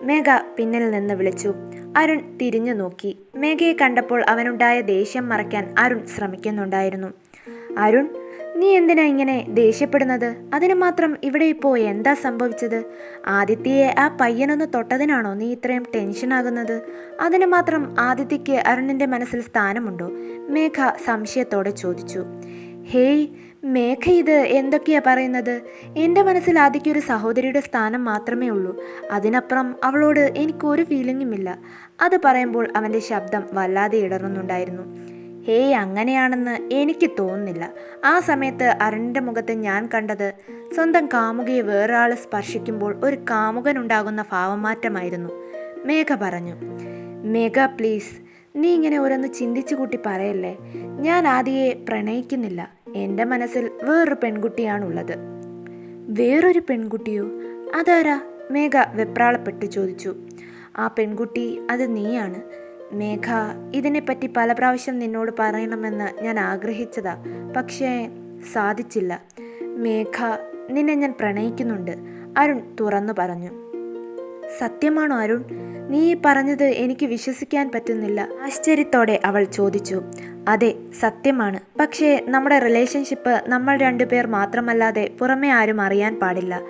മേഘ പിന്നിൽ നിന്ന് വിളിച്ചു. അരുൺ തിരിഞ്ഞു നോക്കി. മേഘയെ കണ്ടപ്പോൾ അവനുണ്ടായ ദേഷ്യം മറയ്ക്കാൻ അരുൺ ശ്രമിക്കുന്നുണ്ടായിരുന്നു. അരുൺ, നീ എന്തിനാ ഇങ്ങനെ ദേഷ്യപ്പെടുന്നത്? അതിന് മാത്രം ഇവിടെ ഇപ്പോൾ എന്താ സംഭവിച്ചത്? ആദിത്യയെ ആ പയ്യനൊന്ന് തൊട്ടതിനാണോ നീ ഇത്രയും ടെൻഷനാകുന്നത്? അതിന് മാത്രം ആദിത്യയ്ക്ക് അരുണിൻ്റെ മനസ്സിൽ സ്ഥാനമുണ്ടോ? മേഘ സംശയത്തോടെ ചോദിച്ചു. ഹേയ് മേഘ, ഇത് എന്തൊക്കെയാ പറയുന്നത്? എൻ്റെ മനസ്സിൽ ആദിക്കൊരു സഹോദരിയുടെ സ്ഥാനം മാത്രമേ ഉള്ളൂ. അതിനപ്പുറം അവളോട് എനിക്കൊരു ഫീലിംഗുമില്ല. അത് പറയുമ്പോൾ അവൻ്റെ ശബ്ദം വല്ലാതെ ഇടറുന്നുണ്ടായിരുന്നു. ഹേയ്, അങ്ങനെയാണെന്ന് എനിക്ക് തോന്നുന്നില്ല. ആ സമയത്ത് അരുണിൻ്റെ മുഖത്ത് ഞാൻ കണ്ടത് സ്വന്തം കാമുകയെ വേറൊരാൾ സ്പർശിക്കുമ്പോൾ ഒരു കാമുകനുണ്ടാകുന്ന ഭാവമാറ്റമായിരുന്നു, മേഘ പറഞ്ഞു. മേഘ പ്ലീസ്, നീ ഇങ്ങനെ ഓരോന്ന് ചിന്തിച്ചു കൂട്ടി പറയല്ലേ. ഞാൻ ആദിയെ പ്രണയിക്കുന്നില്ല. എൻ്റെ മനസ്സിൽ വേറൊരു പെൺകുട്ടിയാണുള്ളത്. വേറൊരു പെൺകുട്ടിയോ? അതാരാ? മേഘ വെപ്രാളപ്പെട്ട് ചോദിച്ചു. ആ പെൺകുട്ടി അത് നീയാണ് മേഘ. ഇതിനെപ്പറ്റി പല പ്രാവശ്യം നിന്നോട് പറയണമെന്ന് ഞാൻ ആഗ്രഹിച്ചതാ, പക്ഷേ സാധിച്ചില്ല. മേഘ, നിന്നെ ഞാൻ പ്രണയിക്കുന്നുണ്ട്, അരുൺ തുറന്നു പറഞ്ഞു. സത്യമാണോ അരുൺ? നീ പറഞ്ഞത് എനിക്ക് വിശ്വസിക്കാൻ പറ്റുന്നില്ല, ആശ്ചര്യത്തോടെ അവൾ ചോദിച്ചു. അതെ, സത്യമാണ്. പക്ഷേ നമ്മുടെ റിലേഷൻഷിപ്പ് നമ്മൾ രണ്ടുപേർ മാത്രമല്ലാതെ പുറമെ ആരും അറിയാൻ പാടില്ല,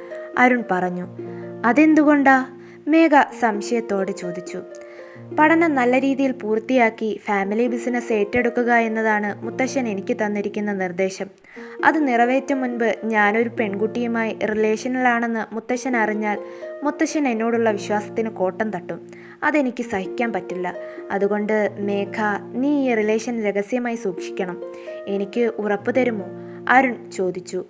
അരുൺ പറഞ്ഞു. അതെന്തുകൊണ്ടാ? മേഘ സംശയത്തോടെ ചോദിച്ചു. പഠനം നല്ല രീതിയിൽ പൂർത്തിയാക്കി ഫാമിലി ബിസിനസ് ഏറ്റെടുക്കുക എന്നതാണ് മുത്തശ്ശൻ എനിക്ക് തന്നിരിക്കുന്ന നിർദ്ദേശം. അത് നിറവേറ്റും മുൻപ് ഞാനൊരു പെൺകുട്ടിയുമായി റിലേഷനിലാണെന്ന് മുത്തശ്ശൻ അറിഞ്ഞാൽ മുത്തശ്ശൻ എന്നോടുള്ള വിശ്വാസത്തിന് കോട്ടം തട്ടും. അതെനിക്ക് സഹിക്കാൻ പറ്റില്ല. അതുകൊണ്ട് മേഘ, നീ ഈ റിലേഷൻ രഹസ്യമായി സൂക്ഷിക്കണം. എനിക്ക് ഉറപ്പ് തരുമോ? അരുൺ ചോദിച്ചു.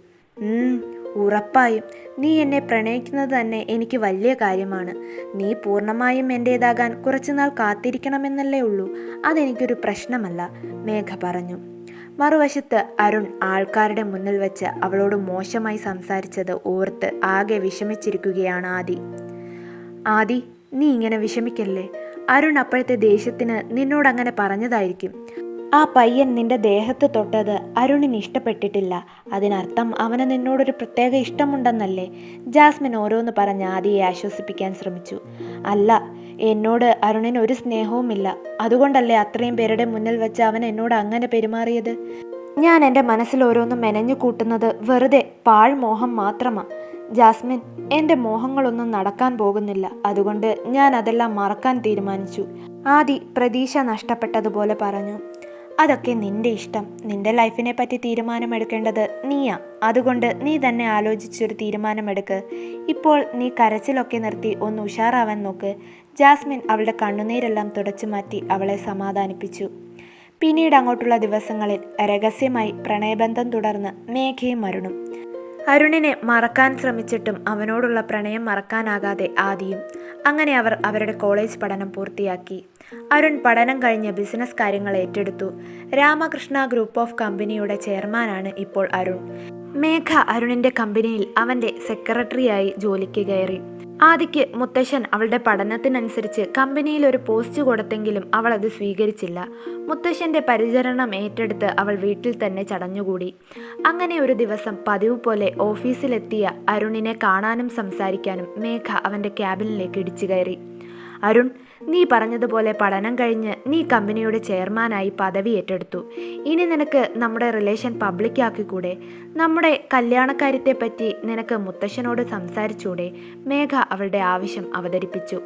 ഉറപ്പായും. നീ എന്നെ പ്രണയിക്കുന്നത് തന്നെ എനിക്ക് വലിയ കാര്യമാണ്. നീ പൂർണ്ണമായും എൻ്റേതാകാൻ കുറച്ചുനാൾ കാത്തിരിക്കണമെന്നല്ലേ ഉള്ളൂ. അതെനിക്കൊരു പ്രശ്നമല്ല, മേഘ പറഞ്ഞു. മറുവശത്ത് അരുൺ ആൾക്കാരുടെ മുന്നിൽ വെച്ച് അവളോട് മോശമായി സംസാരിച്ചത് ഓർത്ത് ആകെ വിഷമിച്ചിരിക്കുകയാണ് ആദി. ആദി, നീ ഇങ്ങനെ വിഷമിക്കല്ലേ. അരുൺ അപ്പോഴത്തെ ദേഷ്യത്തിന് നിന്നോടങ്ങനെ പറഞ്ഞതായിരിക്കും. ആ പയ്യൻ നിന്റെ ദേഹത്ത് തൊട്ടത് അരുണിന് ഇഷ്ടപ്പെട്ടിട്ടില്ല. അതിനർത്ഥം അവന് നിന്നോടൊരു പ്രത്യേക ഇഷ്ടമുണ്ടെന്നല്ലേ? ജാസ്മിൻ ഓരോന്ന് പറഞ്ഞ് ആദിയെ ആശ്വസിപ്പിക്കാൻ ശ്രമിച്ചു. അല്ല, എന്നോട് അരുണിന് ഒരു സ്നേഹവുമില്ല. അതുകൊണ്ടല്ലേ അത്രയും പേരുടെ മുന്നിൽ വെച്ച് അവൻ എന്നോട് അങ്ങനെ പെരുമാറിയത്. ഞാൻ എൻ്റെ മനസ്സിൽ ഓരോന്നും മെനഞ്ഞു കൂട്ടുന്നത് വെറുതെ പാഴ്മോഹം മാത്രമാണ്. ജാസ്മിൻ, എൻ്റെ മോഹങ്ങളൊന്നും നടക്കാൻ പോകുന്നില്ല. അതുകൊണ്ട് ഞാൻ അതെല്ലാം മറക്കാൻ തീരുമാനിച്ചു, ആദി പ്രതീക്ഷ നഷ്ടപ്പെട്ടതുപോലെ പറഞ്ഞു. അതൊക്കെ നിന്റെ ഇഷ്ടം. നിന്റെ ലൈഫിനെ പറ്റി തീരുമാനമെടുക്കേണ്ടത് നീയാ. അതുകൊണ്ട് നീ തന്നെ ആലോചിച്ചൊരു തീരുമാനമെടുക്ക്. ഇപ്പോൾ നീ കരച്ചിലൊക്കെ നിർത്തി ഒന്ന് ഉഷാറാവാൻ നോക്ക്. ജാസ്മിൻ അവളുടെ കണ്ണുനീരെല്ലാം തുടച്ചു മാറ്റി അവളെ സമാധാനിപ്പിച്ചു. പിന്നീട് അങ്ങോട്ടുള്ള ദിവസങ്ങളിൽ രഹസ്യമായി പ്രണയബന്ധം തുടർന്ന് മേഘയും അരുണും. അരുണിനെ മറക്കാൻ ശ്രമിച്ചിട്ടും അവനോടുള്ള പ്രണയം മറക്കാനാകാതെ ആദിയും. അങ്ങനെ അവർ അവരുടെ കോളേജ് പഠനം പൂർത്തിയാക്കി. അരുൺ പഠനം കഴിഞ്ഞ് ബിസിനസ് കാര്യങ്ങൾ ഏറ്റെടുത്തു. രാമകൃഷ്ണ ഗ്രൂപ്പ് ഓഫ് കമ്പനിയുടെ ചെയർമാനാണ് ഇപ്പോൾ അരുൺ. മേഘ അരുണിൻ്റെ കമ്പനിയിൽ അവൻ്റെ സെക്രട്ടറിയായി ജോലിക്ക് കയറി. ആദിക്ക് മുത്തശ്ശൻ അവളുടെ പഠനത്തിനനുസരിച്ച് കമ്പനിയിൽ ഒരു പോസ്റ്റ് കൊടുത്തെങ്കിലും അവൾ അത് സ്വീകരിച്ചില്ല. മുത്തശ്ശൻ്റെ പരിചരണം ഏറ്റെടുത്ത് അവൾ വീട്ടിൽ തന്നെ ചടഞ്ഞുകൂടി. അങ്ങനെ ഒരു ദിവസം പതിവ് പോലെ ഓഫീസിലെത്തിയ അരുണിനെ കാണാനും സംസാരിക്കാനും മേഘ അവൻ്റെ ക്യാബിനിലേക്ക് ഇടിച്ചു കയറി. അരുൺ, നീ പറഞ്ഞതുപോലെ പഠനം കഴിഞ്ഞ് നീ കമ്പനിയുടെ ചെയർമാനായി പദവി ഏറ്റെടുത്തു. ഇനി നിനക്ക് നമ്മുടെ റിലേഷൻ പബ്ലിക്കാക്കിക്കൂടെ? നമ്മുടെ കല്യാണക്കാര്യത്തെപ്പറ്റി നിനക്ക് മുത്തശ്ശനോട് സംസാരിച്ചൂടെ? മേഘ അവളുടെ ആവശ്യം അവതരിപ്പിച്ചു.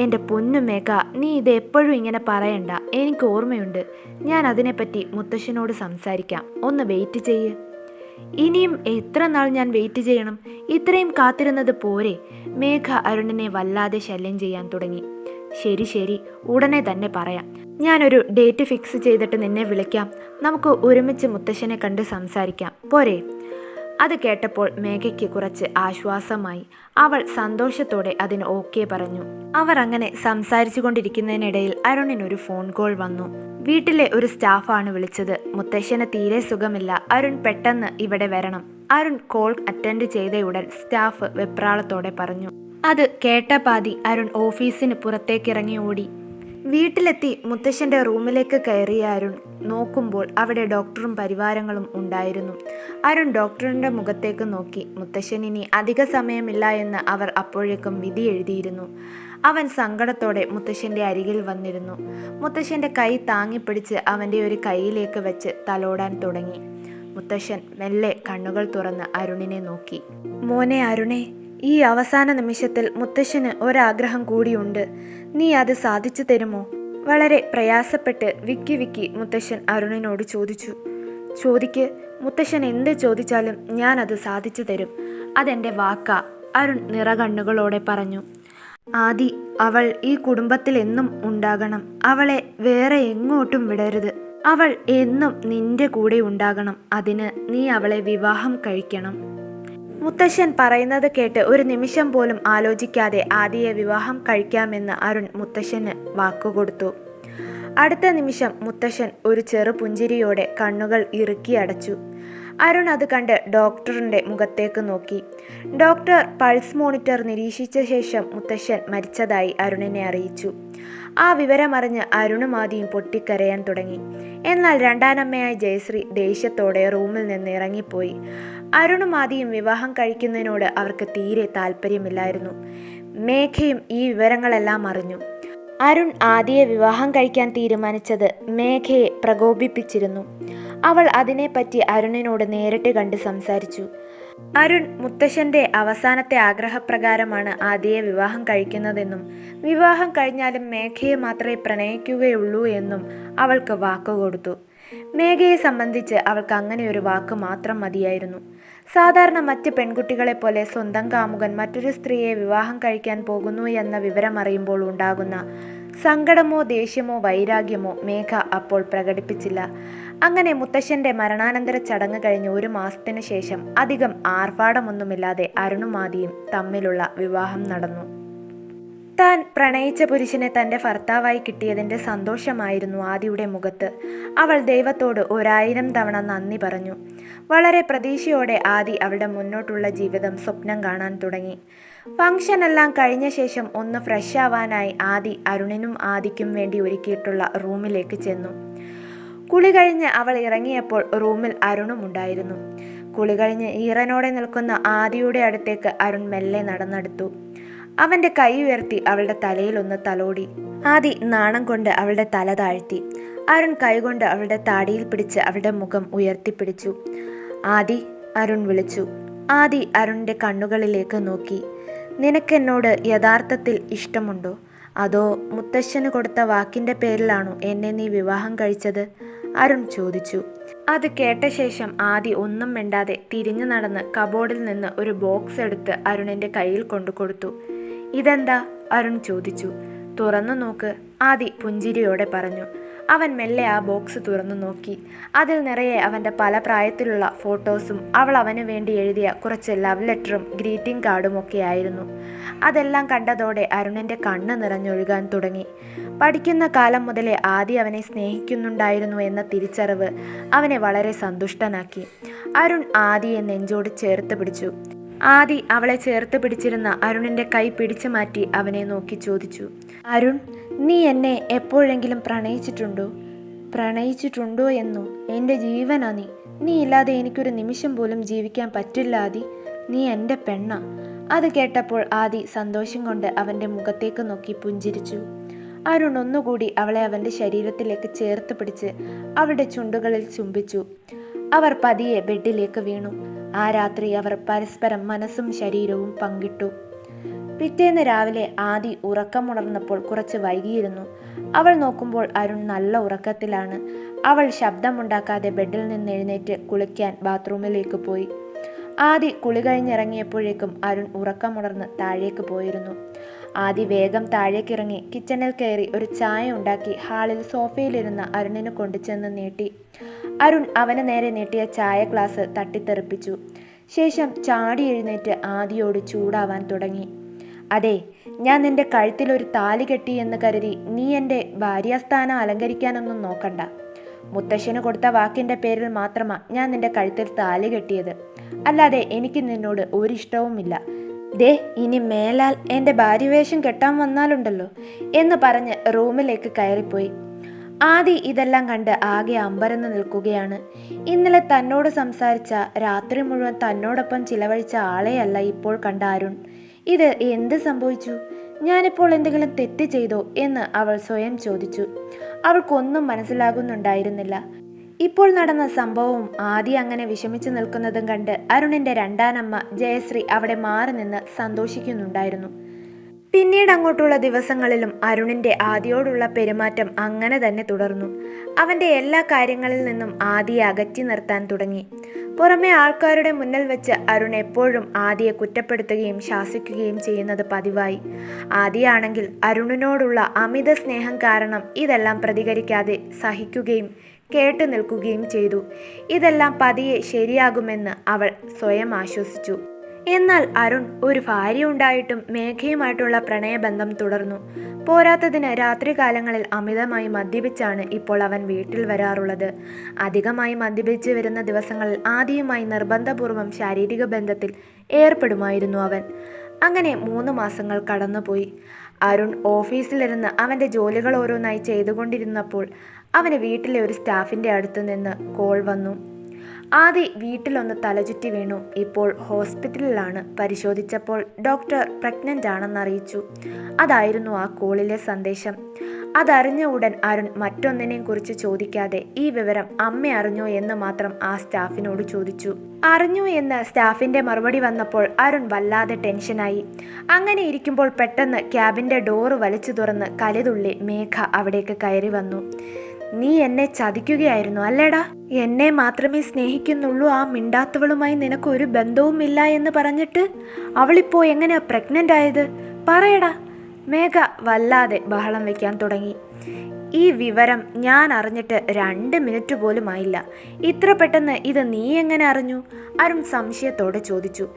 എൻ്റെ പൊന്നു മേഘ, നീ ഇത് എപ്പോഴും ഇങ്ങനെ പറയണ്ട. എനിക്ക് ഓർമ്മയുണ്ട്. ഞാൻ അതിനെപ്പറ്റി മുത്തശ്ശനോട് സംസാരിക്കാം. ഒന്ന് വെയിറ്റ് ചെയ്യ്. ഇനിയും എത്ര നാൾ ഞാൻ വെയിറ്റ് ചെയ്യണം? ഇത്രയും കാത്തിരുന്നത് പോരെ? മേഘ അരുണിനെ വല്ലാതെ ശല്യം ചെയ്യാൻ തുടങ്ങി. ശരി ശരി, ഉടനെ തന്നെ പറയാം. ഞാനൊരു ഡേറ്റ് ഫിക്സ് ചെയ്തിട്ട് നിന്നെ വിളിക്കാം. നമുക്ക് ഒരുമിച്ച് മുത്തശ്ശനെ കണ്ട് സംസാരിക്കാം, പോരെ? അത് കേട്ടപ്പോൾ മേഘയ്ക്ക് കുറച്ച് ആശ്വാസമായി. അവൾ സന്തോഷത്തോടെ അതിന് ഓക്കെ പറഞ്ഞു. അവർ അങ്ങനെ സംസാരിച്ചു കൊണ്ടിരിക്കുന്നതിനിടയിൽ അരുണിനൊരു ഫോൺ കോൾ വന്നു. വീട്ടിലെ ഒരു സ്റ്റാഫാണ് വിളിച്ചത്. മുത്തശ്ശന് തീരെ സുഖമില്ല, അരുൺ പെട്ടെന്ന് ഇവിടെ വരണം. അരുൺ കോൾ അറ്റൻഡ് ചെയ്തയുടൻ സ്റ്റാഫ് വെപ്രാളത്തോടെ പറഞ്ഞു. അത് കേട്ട പാതി അരുൺ ഓഫീസിന് പുറത്തേക്കിറങ്ങി ഓടി. വീട്ടിലെത്തി മുത്തശ്ശൻ്റെ റൂമിലേക്ക് കയറിയ അരുൺ നോക്കുമ്പോൾ അവിടെ ഡോക്ടറും പരിവാരങ്ങളും ഉണ്ടായിരുന്നു. അരുൺ ഡോക്ടറിൻ്റെ മുഖത്തേക്ക് നോക്കി. മുത്തശ്ശൻ ഇനി അധിക സമയമില്ല എന്ന് അവർ അപ്പോഴേക്കും വിധി എഴുതിയിരുന്നു. അവൻ സങ്കടത്തോടെ മുത്തശ്ശൻ്റെ അരികിൽ വന്നിരുന്നു. മുത്തശ്ശൻ്റെ കൈ താങ്ങിപ്പിടിച്ച് അവൻ്റെ ഒരു കൈയിലേക്ക് വെച്ച് തലോടാൻ തുടങ്ങി. മുത്തശ്ശൻ മെല്ലെ കണ്ണുകൾ തുറന്ന് അരുണിനെ നോക്കി. മോനെ അരുണേ, ഈ അവസാന നിമിഷത്തിൽ മുത്തശ്ശന് ഒരാഗ്രഹം കൂടിയുണ്ട്. നീ അത് സാധിച്ചു തരുമോ? വളരെ പ്രയാസപ്പെട്ട് വിക്കി മുത്തശ്ശൻ അരുണിനോട് ചോദിച്ചു. ചോദിക്ക്, മുത്തശ്ശൻ എന്ത് ചോദിച്ചാലും ഞാൻ അത് സാധിച്ചു തരും. അതെൻ്റെ വാക്കാ, അരുൺ നിറകണ്ണുകളോടെ പറഞ്ഞു. ആദി, അവൾ ഈ കുടുംബത്തിൽ എന്നും ഉണ്ടാകണം. അവളെ വേറെ എങ്ങോട്ടും വിടരുത്. അവൾ എന്നും നിന്റെ കൂടെ ഉണ്ടാകണം. അതിന് നീ അവളെ വിവാഹം കഴിക്കണം. മുത്തശ്ശൻ പറയുന്നത് കേട്ട് ഒരു നിമിഷം പോലും ആലോചിക്കാതെ ആദിയെ വിവാഹം കഴിക്കാമെന്ന് അരുൺ മുത്തശ്ശന് വാക്കുകൊടുത്തു. അടുത്ത നിമിഷം മുത്തശ്ശൻ ഒരു ചെറു പുഞ്ചിരിയോടെ കണ്ണുകൾ ഇറുക്കി അടച്ചു. അരുൺ അത് കണ്ട് ഡോക്ടറിൻ്റെ മുഖത്തേക്ക് നോക്കി. ഡോക്ടർ പൾസ് മോണിറ്റർ നിരീക്ഷിച്ച ശേഷം മുത്തശ്ശൻ മരിച്ചതായി അരുണിനെ അറിയിച്ചു. ആ വിവരമറിഞ്ഞ് അരുണും ആദിയും പൊട്ടിക്കരയാൻ തുടങ്ങി. എന്നാൽ രണ്ടാനമ്മയായ ജയശ്രീ ദേഷ്യത്തോടെ റൂമിൽ നിന്ന് ഇറങ്ങിപ്പോയി. അരുണും ആദിയും വിവാഹം കഴിക്കുന്നതിനോട് അവർക്ക് തീരെ താല്പര്യമില്ലായിരുന്നു. മേഘയും ഈ വിവരങ്ങളെല്ലാം അറിഞ്ഞു. അരുൺ ആദിയെ വിവാഹം കഴിക്കാൻ തീരുമാനിച്ചത് മേഘയെ പ്രകോപിപ്പിച്ചിരുന്നു. അവൾ അതിനെപ്പറ്റി അരുണിനോട് നേരിട്ട് കണ്ട് സംസാരിച്ചു. അരുൺ മുത്തശ്ശൻ്റെ അവസാനത്തെ ആഗ്രഹപ്രകാരമാണ് ആദിയെ വിവാഹം കഴിക്കുന്നതെന്നും വിവാഹം കഴിഞ്ഞാലും മേഘയെ മാത്രമേ പ്രണയിക്കുകയുള്ളൂ എന്നും അവൾക്ക് വാക്കുകൊടുത്തു. മേഘയെ സംബന്ധിച്ച് അവൾക്ക് അങ്ങനെ ഒരു വാക്ക് മാത്രം മതിയായിരുന്നു. സാധാരണ മറ്റ് പെൺകുട്ടികളെപ്പോലെ സ്വന്തം കാമുകൻ മറ്റൊരു സ്ത്രീയെ വിവാഹം കഴിക്കാൻ പോകുന്നു എന്ന വിവരമറിയുമ്പോൾ ഉണ്ടാകുന്ന സങ്കടമോ ദേഷ്യമോ വൈരാഗ്യമോ മേഘ അപ്പോൾ പ്രകടിപ്പിച്ചില്ല. അങ്ങനെ മുത്തശ്ശൻ്റെ മരണാനന്തര ചടങ്ങ് കഴിഞ്ഞ് 1 മാസത്തിനു ശേഷം അധികം ആർഭാടമൊന്നുമില്ലാതെ അരുണും ആദിയും തമ്മിലുള്ള വിവാഹം നടന്നു. താൻ പ്രണയിച്ച പുരുഷനെ തൻ്റെ ഭർത്താവായി കിട്ടിയതിൻ്റെ സന്തോഷമായിരുന്നു ആദിയുടെ മുഖത്ത്. അവൾ ദൈവത്തോട് 1000 തവണ നന്ദി പറഞ്ഞു. വളരെ പ്രതീക്ഷയോടെ ആദി അവളുടെ മുന്നോട്ടുള്ള ജീവിതം സ്വപ്നം കാണാൻ തുടങ്ങി. ഫംഗ്ഷനെല്ലാം കഴിഞ്ഞ ശേഷം ഒന്ന് ഫ്രഷ് ആവാനായി ആദി അരുണിനും ആദിക്കും വേണ്ടി ഒരുക്കിയിട്ടുള്ള റൂമിലേക്ക് ചെന്നു. കുളി കഴിഞ്ഞ് അവൾ ഇറങ്ങിയപ്പോൾ റൂമിൽ അരുണും ഉണ്ടായിരുന്നു. കുളി കഴിഞ്ഞ് ഈറനോടെ നിൽക്കുന്ന ആദിയുടെ അടുത്തേക്ക് അരുൺ മെല്ലെ നടന്നെടുത്തു. അവൻ്റെ കൈ ഉയർത്തി അവളുടെ തലയിൽ ഒന്ന് തലോടി. ആദി നാണം കൊണ്ട് അവളുടെ തല താഴ്ത്തി. അരുൺ കൈകൊണ്ട് അവളുടെ താടിയിൽ പിടിച്ച് അവളുടെ മുഖം ഉയർത്തിപ്പിടിച്ചു. ആദി, അരുൺ വിളിച്ചു. ആദി അരുണിൻ്റെ കണ്ണുകളിലേക്ക് നോക്കി. നിനക്കെന്നോട് യഥാർത്ഥത്തിൽ ഇഷ്ടമുണ്ടോ? അതോ മുത്തശ്ശന് കൊടുത്ത വാക്കിൻ്റെ പേരിലാണോ എന്നെ നീ വിവാഹം കഴിച്ചത്? അരുൺ ചോദിച്ചു. അത് കേട്ട ശേഷം ആദി ഒന്നും മിണ്ടാതെ തിരിഞ്ഞു നടന്ന് കബോർഡിൽ നിന്ന് ഒരു ബോക്സ് എടുത്ത് അരുണിൻ്റെ കയ്യിൽ കൊണ്ടു കൊടുത്തു. ഇതെന്താ? അരുൺ ചോദിച്ചു. തുറന്നു നോക്ക്, ആദി പുഞ്ചിരിയോടെ പറഞ്ഞു. അവൻ മെല്ലെ ആ ബോക്സ് തുറന്നു നോക്കി. അതിൽ നിറയെ അവൻ്റെ പല പ്രായത്തിലുള്ള ഫോട്ടോസും അവൾ അവന് വേണ്ടി എഴുതിയ കുറച്ച് ലവ് ലെറ്ററും ഗ്രീറ്റിംഗ് കാർഡും ഒക്കെ ആയിരുന്നു. അതെല്ലാം കണ്ടതോടെ അരുണിൻ്റെ കണ്ണ് നിറഞ്ഞൊഴുകാൻ തുടങ്ങി. പഠിക്കുന്ന കാലം മുതലേ ആദി അവനെ സ്നേഹിക്കുന്നുണ്ടായിരുന്നു എന്ന തിരിച്ചറിവ് അവനെ വളരെ സന്തുഷ്ടനാക്കി. അരുൺ ആദിയെ നെഞ്ചോട് ചേർത്ത് പിടിച്ചു. ആദി അവളെ ചേർത്ത് പിടിച്ചിരുന്ന അരുണിൻ്റെ കൈ പിടിച്ചു മാറ്റി അവനെ നോക്കി ചോദിച്ചു. അരുൺ, നീ എന്നെ എപ്പോഴെങ്കിലും പ്രണയിച്ചിട്ടുണ്ടോ? പ്രണയിച്ചിട്ടുണ്ടോ എന്നോ? എൻ്റെ ജീവനാ നീ. നീ ഇല്ലാതെ എനിക്കൊരു നിമിഷം പോലും ജീവിക്കാൻ പറ്റില്ല ആദി. നീ എൻ്റെ പെണ്ണാ. അത് കേട്ടപ്പോൾ ആദി സന്തോഷം കൊണ്ട് അവൻ്റെ മുഖത്തേക്ക് നോക്കി പുഞ്ചിരിച്ചു. അരുൺ ഒന്നുകൂടി അവളെ അവൻ്റെ ശരീരത്തിലേക്ക് ചേർത്ത് പിടിച്ച് അവളുടെ ചുണ്ടുകളിൽ ചുംബിച്ചു. അവർ പതിയെ ബെഡിലേക്ക് വീണു. ആ രാത്രി അവർ പരസ്പരം മനസ്സും ശരീരവും പങ്കിട്ടു. പിറ്റേന്ന് രാവിലെ ആദി ഉറക്കമുണർന്നപ്പോൾ കുറച്ച് വൈകിയിരുന്നു. അവൾ നോക്കുമ്പോൾ അരുൺ നല്ല ഉറക്കത്തിലാണ്. അവൾ ശബ്ദമുണ്ടാക്കാതെ ബെഡിൽ നിന്ന് എഴുന്നേറ്റ് കുളിക്കാൻ ബാത്റൂമിലേക്ക് പോയി. ആദി കുളി കഴിഞ്ഞിറങ്ങിയപ്പോഴേക്കും അരുൺ ഉറക്കമുണർന്ന് താഴേക്ക് പോയിരുന്നു. ആദി വേഗം താഴേക്കിറങ്ങി കിച്ചണിൽ കയറി ഒരു ചായ ഉണ്ടാക്കി ഹാളിൽ സോഫയിലിരുന്ന് അരുണിന് കൊണ്ടുചെന്ന് നീട്ടി. അരുൺ അവന് നേരെ നീട്ടിയ ചായ ഗ്ലാസ് തട്ടിത്തെറിപ്പിച്ചു. ശേഷം ചാടി എഴുന്നേറ്റ് ആദിയോട് ചൂടാവാൻ തുടങ്ങി. അതെ, ഞാൻ നിന്റെ കഴുത്തിലൊരു താലി കെട്ടി എന്ന് കരുതി നീ എൻ്റെ ഭാര്യാസ്ഥാനം അലങ്കരിക്കാനൊന്നും നോക്കണ്ട. മുത്തശ്ശന് കൊടുത്ത വാക്കിൻ്റെ പേരിൽ മാത്രമാണ് ഞാൻ നിന്റെ കഴുത്തിൽ താലി കെട്ടിയത്. അല്ലാതെ എനിക്ക് നിന്നോട് ഒരിഷ്ടവുമില്ല. ദേ, ഇനി മേലാൽ എൻ്റെ ഭാര്യവേഷം കെട്ടാൻ വന്നാലുണ്ടല്ലോ എന്ന് പറഞ്ഞ് റൂമിലേക്ക് കയറിപ്പോയി. ആദി ഇതെല്ലാം കണ്ട് ആകെ അമ്പരന്ന് നിൽക്കുകയാണ്. ഇന്നലെ തന്നോട് സംസാരിച്ച, രാത്രി മുഴുവൻ തന്നോടൊപ്പം ചിലവഴിച്ച ആളെയല്ല ഇപ്പോൾ കണ്ട അരുൺ. ഇത് എന്ത് സംഭവിച്ചു? ഞാനിപ്പോൾ എന്തെങ്കിലും തെറ്റ് ചെയ്തോ എന്ന് അവൾ സ്വയം ചോദിച്ചു. അവൾക്കൊന്നും മനസ്സിലാകുന്നുണ്ടായിരുന്നില്ല. ഇപ്പോൾ നടന്ന സംഭവവും ആദി അങ്ങനെ വിഷമിച്ചു നിൽക്കുന്നതും കണ്ട് അരുണിൻ്റെ രണ്ടാനമ്മ ജയശ്രീ അവിടെ മാറി നിന്ന് സന്തോഷിക്കുന്നുണ്ടായിരുന്നു. പിന്നീട് അങ്ങോട്ടുള്ള ദിവസങ്ങളിലും അരുണിൻ്റെ ആദിയോടുള്ള പെരുമാറ്റം അങ്ങനെ തന്നെ തുടർന്നു. അവൻ്റെ എല്ലാ കാര്യങ്ങളിൽ നിന്നും ആദിയെ അകറ്റി നിർത്താൻ തുടങ്ങി. പുറമെ ആൾക്കാരുടെ മുന്നിൽ വെച്ച് അരുൺ എപ്പോഴും ആദിയെ കുറ്റപ്പെടുത്തുകയും ശാസിക്കുകയും ചെയ്യുന്നത് പതിവായി. ആദിയാണെങ്കിൽ അരുണിനോടുള്ള അമിത സ്നേഹം കാരണം ഇതെല്ലാം പ്രതികരിക്കാതെ സഹിക്കുകയും കേട്ടു നിൽക്കുകയും ചെയ്തു. ഇതെല്ലാം പതിയെ ശരിയാകുമെന്ന് അവൾ സ്വയം ആശ്വസിച്ചു. എന്നാൽ അരുൺ ഒരു ഭാര്യ ഉണ്ടായിട്ടും മേഘയുമായിട്ടുള്ള പ്രണയബന്ധം തുടർന്നു. പോരാത്തതിന് രാത്രികാലങ്ങളിൽ അമിതമായി മദ്യപിച്ചാണ് ഇപ്പോൾ അവൻ വീട്ടിൽ വരാറുള്ളത്. അധികമായി മദ്യപിച്ച് വരുന്ന ദിവസങ്ങളിൽ ആദിയുമായി നിർബന്ധപൂർവം ശാരീരിക ബന്ധത്തിൽ ഏർപ്പെടുമായിരുന്നു അവൻ. അങ്ങനെ 3 മാസങ്ങൾ കടന്നുപോയി. അരുൺ ഓഫീസിലിരുന്ന് അവൻ്റെ ജോലികൾ ഓരോന്നായി ചെയ്തുകൊണ്ടിരുന്നപ്പോൾ അവന് വീട്ടിലെ ഒരു സ്റ്റാഫിൻ്റെ അടുത്ത് നിന്ന് കോൾ വന്നു. ആദി വീട്ടിലൊന്ന് തലചുറ്റി വീണു. ഇപ്പോൾ ഹോസ്പിറ്റലിലാണ്. പരിശോധിച്ചപ്പോൾ ഡോക്ടർ പ്രഗ്നൻ്റ് ആണെന്നറിയിച്ചു. അതായിരുന്നു ആ കോളിലെ സന്ദേശം. അതറിഞ്ഞ ഉടൻ അരുൺ മറ്റൊന്നിനെയും കുറിച്ച് ചോദിക്കാതെ ഈ വിവരം അമ്മ അറിഞ്ഞോ എന്ന് മാത്രം ആ സ്റ്റാഫിനോട് ചോദിച്ചു. അറിഞ്ഞു എന്ന് സ്റ്റാഫിൻ്റെ മറുപടി വന്നപ്പോൾ അരുൺ വല്ലാതെ ടെൻഷനായി. അങ്ങനെ ഇരിക്കുമ്പോൾ പെട്ടെന്ന് ക്യാബിൻ്റെ ഡോറ് വലിച്ചു തുറന്ന് കലിതുള്ളി മേഘ അവിടേക്ക് കയറി വന്നു. നീ എന്നെ ചതിക്കുകയായിരുന്നു അല്ലേടാ? എന്നെ മാത്രമേ സ്നേഹിക്കുന്നുള്ളൂ, ആ മിണ്ടാത്തവളുമായി നിനക്കൊരു ബന്ധവുമില്ല എന്ന് പറഞ്ഞിട്ട് അവളിപ്പോൾ എങ്ങനെയാ പ്രഗ്നൻ്റ് ആയത്? പറയടാ. മേഘ വല്ലാതെ ബഹളം വയ്ക്കാൻ തുടങ്ങി. ഈ വിവരം ഞാൻ അറിഞ്ഞിട്ട് 2 മിനിറ്റ് പോലും ആയില്ല. ഇത്ര പെട്ടെന്ന് ഇത് നീ എങ്ങനെ അറിഞ്ഞു? അരുൺ സംശയത്തോടെ ചോദിച്ചു.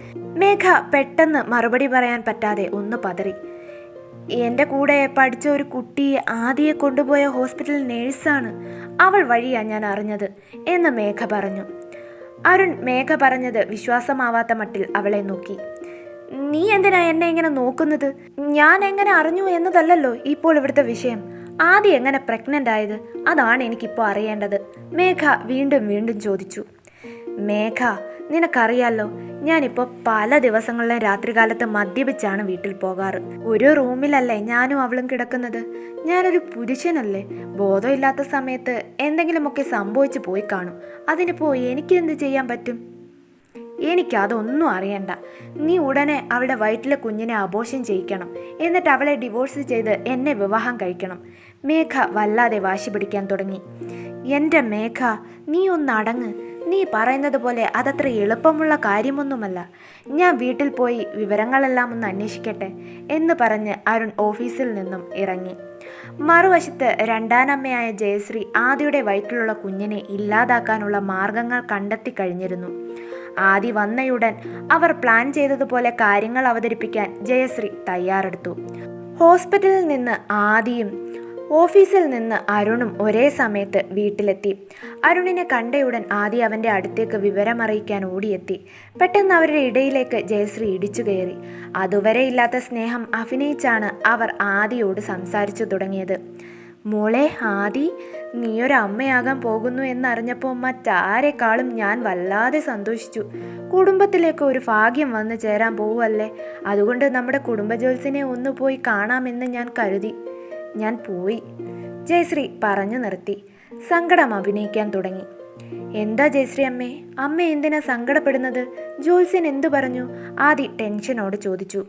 മേഘ പെട്ടെന്ന് മറുപടി പറയാൻ പറ്റാതെ ഒന്ന് പതറി. എൻ്റെ കൂടെ പഠിച്ച ഒരു കുട്ടി ആദിയെ കൊണ്ടുപോയ ഹോസ്പിറ്റൽ നേഴ്സാണ്. അവൾ വഴിയാണ് ഞാൻ അറിഞ്ഞത് എന്ന് മേഘ പറഞ്ഞു. അരുൺ മേഘ പറഞ്ഞത് വിശ്വാസമാവാത്ത മട്ടിൽ അവളെ നോക്കി. നീ എന്തിനാ എന്നെ ഇങ്ങനെ നോക്കുന്നത്? ഞാൻ എങ്ങനെ അറിഞ്ഞു എന്നതല്ലല്ലോ ഇപ്പോൾ ഇവിടുത്തെ വിഷയം. ആദി എങ്ങനെ പ്രഗ്നൻ്റ് ആയത്? അതാണ് എനിക്കിപ്പോൾ അറിയേണ്ടത്. മേഘ വീണ്ടും വീണ്ടും ചോദിച്ചു. മേഘ, നിനക്കറിയാലോ, ഞാനിപ്പോൾ പല ദിവസങ്ങളിലും രാത്രികാലത്ത് മദ്യപിച്ചാണ് വീട്ടിൽ പോകാറ്. ഒരു റൂമിലല്ലേ ഞാനും അവളും കിടക്കുന്നത്. ഞാനൊരു പുരുഷനല്ലേ. ബോധമില്ലാത്ത സമയത്ത് എന്തെങ്കിലുമൊക്കെ സംഭവിച്ചു പോയി കാണും. അതിനിപ്പോൾ എനിക്കെന്ത് ചെയ്യാൻ പറ്റും? എനിക്കതൊന്നും അറിയണ്ട. നീ ഉടനെ അവളുടെ വയറ്റിലെ കുഞ്ഞിനെ അബോർഷൻ ചെയ്യിക്കണം. എന്നിട്ട് അവളെ ഡിവോഴ്സ് ചെയ്ത് എന്നെ വിവാഹം കഴിക്കണം. മേഘ വല്ലാതെ വാശി പിടിക്കാൻ തുടങ്ങി. എൻ്റെ മേഘ, നീ ഒന്ന് അടങ്ങ്. നീ പറയുന്നത് പോലെ അതത്ര എളുപ്പമുള്ള കാര്യമൊന്നുമല്ല. ഞാൻ വീട്ടിൽ പോയി വിവരങ്ങളെല്ലാം ഒന്ന് അന്വേഷിക്കട്ടെ എന്ന് പറഞ്ഞ് അരുൺ ഓഫീസിൽ നിന്നും ഇറങ്ങി. മറുവശത്ത് രണ്ടാനമ്മയായ ജയശ്രീ ആദിയുടെ വയറ്റിലുള്ള കുഞ്ഞിനെ ഇല്ലാതാക്കാനുള്ള മാർഗങ്ങൾ കണ്ടെത്തി കഴിഞ്ഞിരുന്നു. ആദി വന്നയുടൻ അവർ പ്ലാൻ ചെയ്തതുപോലെ കാര്യങ്ങൾ അവതരിപ്പിക്കാൻ ജയശ്രീ തയ്യാറെടുത്തു. ഹോസ്പിറ്റലിൽ നിന്ന് ആദിയും ഓഫീസിൽ നിന്ന് അരുണും ഒരേ സമയത്ത് വീട്ടിലെത്തി. അരുണിനെ കണ്ടയുടൻ ആദി അവൻ്റെ അടുത്തേക്ക് വിവരമറിയിക്കാൻ ഓടിയെത്തി. പെട്ടെന്ന് അവരുടെ ഇടയിലേക്ക് ജയശ്രീ ഇടിച്ചു കയറി. അതുവരെ ഇല്ലാത്ത സ്നേഹം അഭിനയിച്ചാണ് അവർ ആദിയോട് സംസാരിച്ചു തുടങ്ങിയത്. മോളെ ആദി, നീയൊരമ്മയാകാൻ പോകുന്നു എന്നറിഞ്ഞപ്പോൾ മറ്റാരെക്കാളും ഞാൻ വല്ലാതെ സന്തോഷിച്ചു. കുടുംബത്തിലേക്ക് ഒരു ഭാഗ്യം വന്നു ചേരാൻ പോവുമല്ലേ. അതുകൊണ്ട് നമ്മുടെ കുടുംബജോത്സ്യനെ ഒന്ന് പോയി കാണാമെന്ന് ഞാൻ കരുതി. ഞാൻ പോയി. ജയശ്രീ പറഞ്ഞു നിർത്തി. സങ്കടം അഭിനയിക്കാൻ തുടങ്ങി. എന്താ ജയശ്രീ അമ്മേ, അമ്മ എന്തിനാ സങ്കടപ്പെടുന്നത്? ജ്യോത്സ്യൻ എന്തു പറഞ്ഞു? ആദി ടെൻഷനോട് ചോദിച്ചു.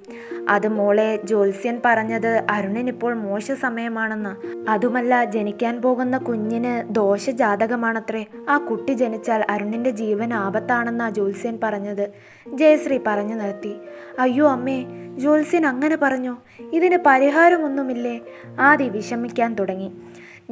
അത് മോളെ, ജ്യോത്സ്യൻ പറഞ്ഞത് അരുണിനിപ്പോൾ മോശ സമയമാണെന്ന്. അതുമല്ല, ജനിക്കാൻ പോകുന്ന കുഞ്ഞിന് ദോഷജാതകമാണത്രേ. ആ കുട്ടി ജനിച്ചാൽ അരുണിന്റെ ജീവൻ ആപത്താണെന്നാ ജ്യോത്സ്യൻ പറഞ്ഞത്. ജയശ്രീ പറഞ്ഞു നിർത്തി. അയ്യോ അമ്മേ, ജ്യോത്സ്യൻ അങ്ങനെ പറഞ്ഞോ? ഇതിന് പരിഹാരമൊന്നുമില്ലേ? ആദി വിഷമിക്കാൻ തുടങ്ങി.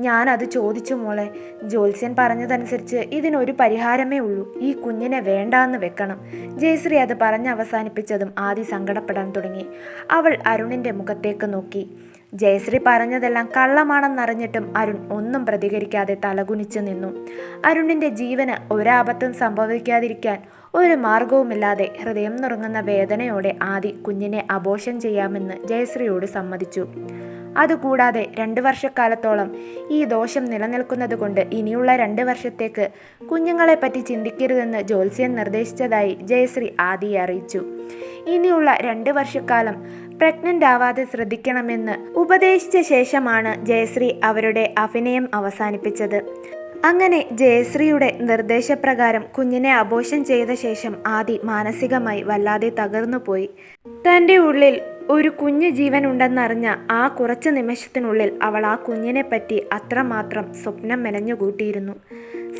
ഞാനത് ചോദിച്ചു മോളെ. ജ്യോത്സ്യൻ പറഞ്ഞതനുസരിച്ച് ഇതിനൊരു പരിഹാരമേ ഉള്ളൂ. ഈ കുഞ്ഞിനെ വേണ്ടാന്ന് വെക്കണം. ജയശ്രീ അത് പറഞ്ഞ് അവസാനിപ്പിച്ചതും ആദി സങ്കടപ്പെടാൻ തുടങ്ങി. അവൾ അരുണിന്റെ മുഖത്തേക്ക് നോക്കി. ജയശ്രീ പറഞ്ഞതെല്ലാം കള്ളമാണെന്നറിഞ്ഞിട്ടും അരുൺ ഒന്നും പ്രതികരിക്കാതെ തലകുനിച്ചു നിന്നു. അരുണിന്റെ ജീവന് ഒരാപത്തും സംഭവിക്കാതിരിക്കാൻ ഒരു മാർഗവുമില്ലാതെ ഹൃദയം നുറുങ്ങുന്ന വേദനയോടെ ആദി കുഞ്ഞിനെ അബോർഷൻ ചെയ്യാമെന്ന് ജയശ്രീയോട് സമ്മതിച്ചു. അതുകൂടാതെ 2 വർഷക്കാലത്തോളം ഈ ദോഷം നിലനിൽക്കുന്നത് കൊണ്ട് ഇനിയുള്ള 2 വർഷത്തേക്ക് കുഞ്ഞുങ്ങളെപ്പറ്റി ചിന്തിക്കരുതെന്ന് ജ്യോത്സ്യൻ നിർദ്ദേശിച്ചതായി ജയശ്രീ ആദിയെ അറിയിച്ചു. ഇനിയുള്ള 2 വർഷക്കാലം പ്രഗ്നന്റ് ആവാതെ ശ്രദ്ധിക്കണമെന്ന് ഉപദേശിച്ച ശേഷമാണ് ജയശ്രീ അവരുടെ അഭിനയം അവസാനിപ്പിച്ചത്. അങ്ങനെ ജയശ്രീയുടെ നിർദ്ദേശപ്രകാരം കുഞ്ഞിനെ അബോർഷൻ ചെയ്ത ശേഷം ആദി മാനസികമായി വല്ലാതെ തകർന്നുപോയി. തൻ്റെ ഉള്ളിൽ ഒരു കുഞ്ഞു ജീവൻ ഉണ്ടെന്നറിഞ്ഞ ആ കുറച്ച് നിമിഷത്തിനുള്ളിൽ അവൾ ആ കുഞ്ഞിനെ പറ്റി അത്രമാത്രം സ്വപ്നം മെനഞ്ഞുകൂട്ടിയിരുന്നു.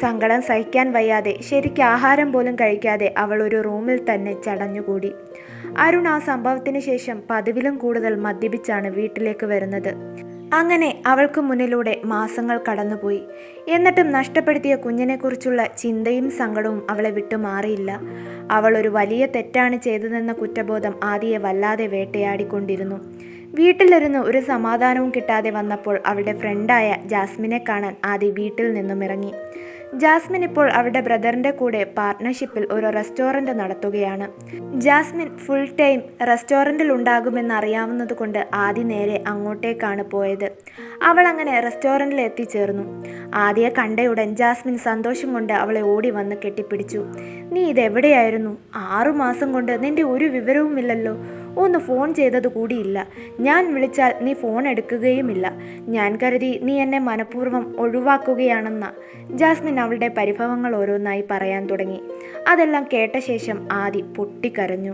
സങ്കടം സഹിക്കാൻ വയ്യാതെ ശരിക്ക് ആഹാരം പോലും കഴിക്കാതെ അവൾ ഒരു റൂമിൽ തന്നെ ചടഞ്ഞുകൂടി. അരുൺ ആ സംഭവത്തിന് ശേഷം പതിവിലും കൂടുതൽ മദ്യപിച്ചാണ് വീട്ടിലേക്ക് വരുന്നത്. അങ്ങനെ അവൾക്ക് മുന്നിലൂടെ മാസങ്ങൾ കടന്നുപോയി. എന്നിട്ടും നഷ്ടപ്പെടുത്തിയ കുഞ്ഞിനെക്കുറിച്ചുള്ള ചിന്തയും സങ്കടവും അവളെ വിട്ടു മാറിയില്ല. അവൾ ഒരു വലിയ തെറ്റാണ് ചെയ്തതെന്ന കുറ്റബോധം ആദിയെ വല്ലാതെ വേട്ടയാടിക്കൊണ്ടിരുന്നു. വീട്ടിലിരുന്ന് ഒരു സമാധാനവും കിട്ടാതെ വന്നപ്പോൾ അവളുടെ ഫ്രണ്ടായ ജാസ്മിനെ കാണാൻ ആദി വീട്ടിൽ നിന്നും ഇറങ്ങി. ജാസ്മിൻ ഇപ്പോൾ അവളുടെ ബ്രദറിൻ്റെ കൂടെ പാർട്ട്ണർഷിപ്പിൽ ഒരു റെസ്റ്റോറൻറ്റ് നടത്തുകയാണ്. ജാസ്മിൻ ഫുൾ ടൈം റെസ്റ്റോറൻറ്റിൽ ഉണ്ടാകുമെന്ന് അറിയാവുന്നത് കൊണ്ട് ആദി നേരെ അങ്ങോട്ടേക്കാണ് പോയത്. അവൾ അങ്ങനെ റെസ്റ്റോറൻറ്റിൽ എത്തിച്ചേർന്നു. ആദിയെ കണ്ടയുടൻ ജാസ്മിൻ സന്തോഷം കൊണ്ട് അവളെ ഓടി വന്ന് കെട്ടിപ്പിടിച്ചു. നീ ഇതെവിടെയായിരുന്നു? 6 മാസം കൊണ്ട് നിന്റെ ഒരു വിവരവുമില്ലല്ലോ. ഒന്ന് ഫോൺ ചെയ്തത് കൂടിയില്ല. ഞാൻ വിളിച്ചാൽ നീ ഫോൺ എടുക്കുകയുമില്ല. ഞാൻ കരുതി നീ എന്നെ മനഃപൂർവ്വം ഒഴിവാക്കുകയാണെന്ന. ജാസ്മിൻ അവളുടെ പരിഭവങ്ങൾ ഓരോന്നായി പറയാൻ തുടങ്ങി. അതെല്ലാം കേട്ട ശേഷം ആദി പൊട്ടിക്കരഞ്ഞു.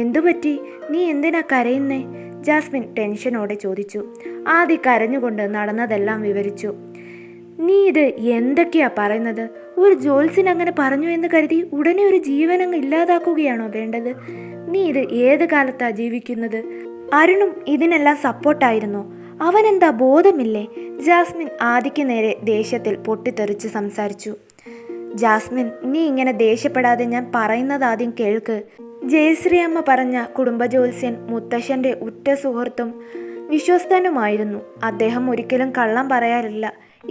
എന്തുപറ്റി? നീ എന്തിനാ കരയുന്നേ? ജാസ്മിൻ ടെൻഷനോടെ ചോദിച്ചു. ആദി കരഞ്ഞുകൊണ്ട് നടന്നതെല്ലാം വിവരിച്ചു. നീ ഇത് എന്തൊക്കെയാ പറയുന്നത്? ഒരു ജ്യോത്സ്യൻ അങ്ങനെ പറഞ്ഞു എന്ന് കരുതി ഉടനെ ഒരു ജീവനങ്ങ് ഇല്ലാതാക്കുകയാണോ വേണ്ടത്? നീ ഇത് ഏത് കാലത്താ ജീവിക്കുന്നത്? അരുണും ഇതിനെല്ലാം സപ്പോർട്ടായിരുന്നോ? അവനെന്താ ബോധമില്ലേ? ജാസ്മിൻ ആദിക്ക് നേരെ ദേഷ്യത്തിൽ പൊട്ടിത്തെറിച്ച് സംസാരിച്ചു. ജാസ്മിൻ, നീ ഇങ്ങനെ ദേഷ്യപ്പെടാതെ ഞാൻ പറയുന്നത് ആദ്യം കേൾക്ക്. ജയശ്രീ അമ്മ പറഞ്ഞ കുടുംബജ്യോത്സ്യൻ മുത്തശ്ശൻ്റെ ഉറ്റ സുഹൃത്തും വിശ്വസ്തനുമായിരുന്നു. അദ്ദേഹം ഒരിക്കലും കള്ളം പറയാറില്ല.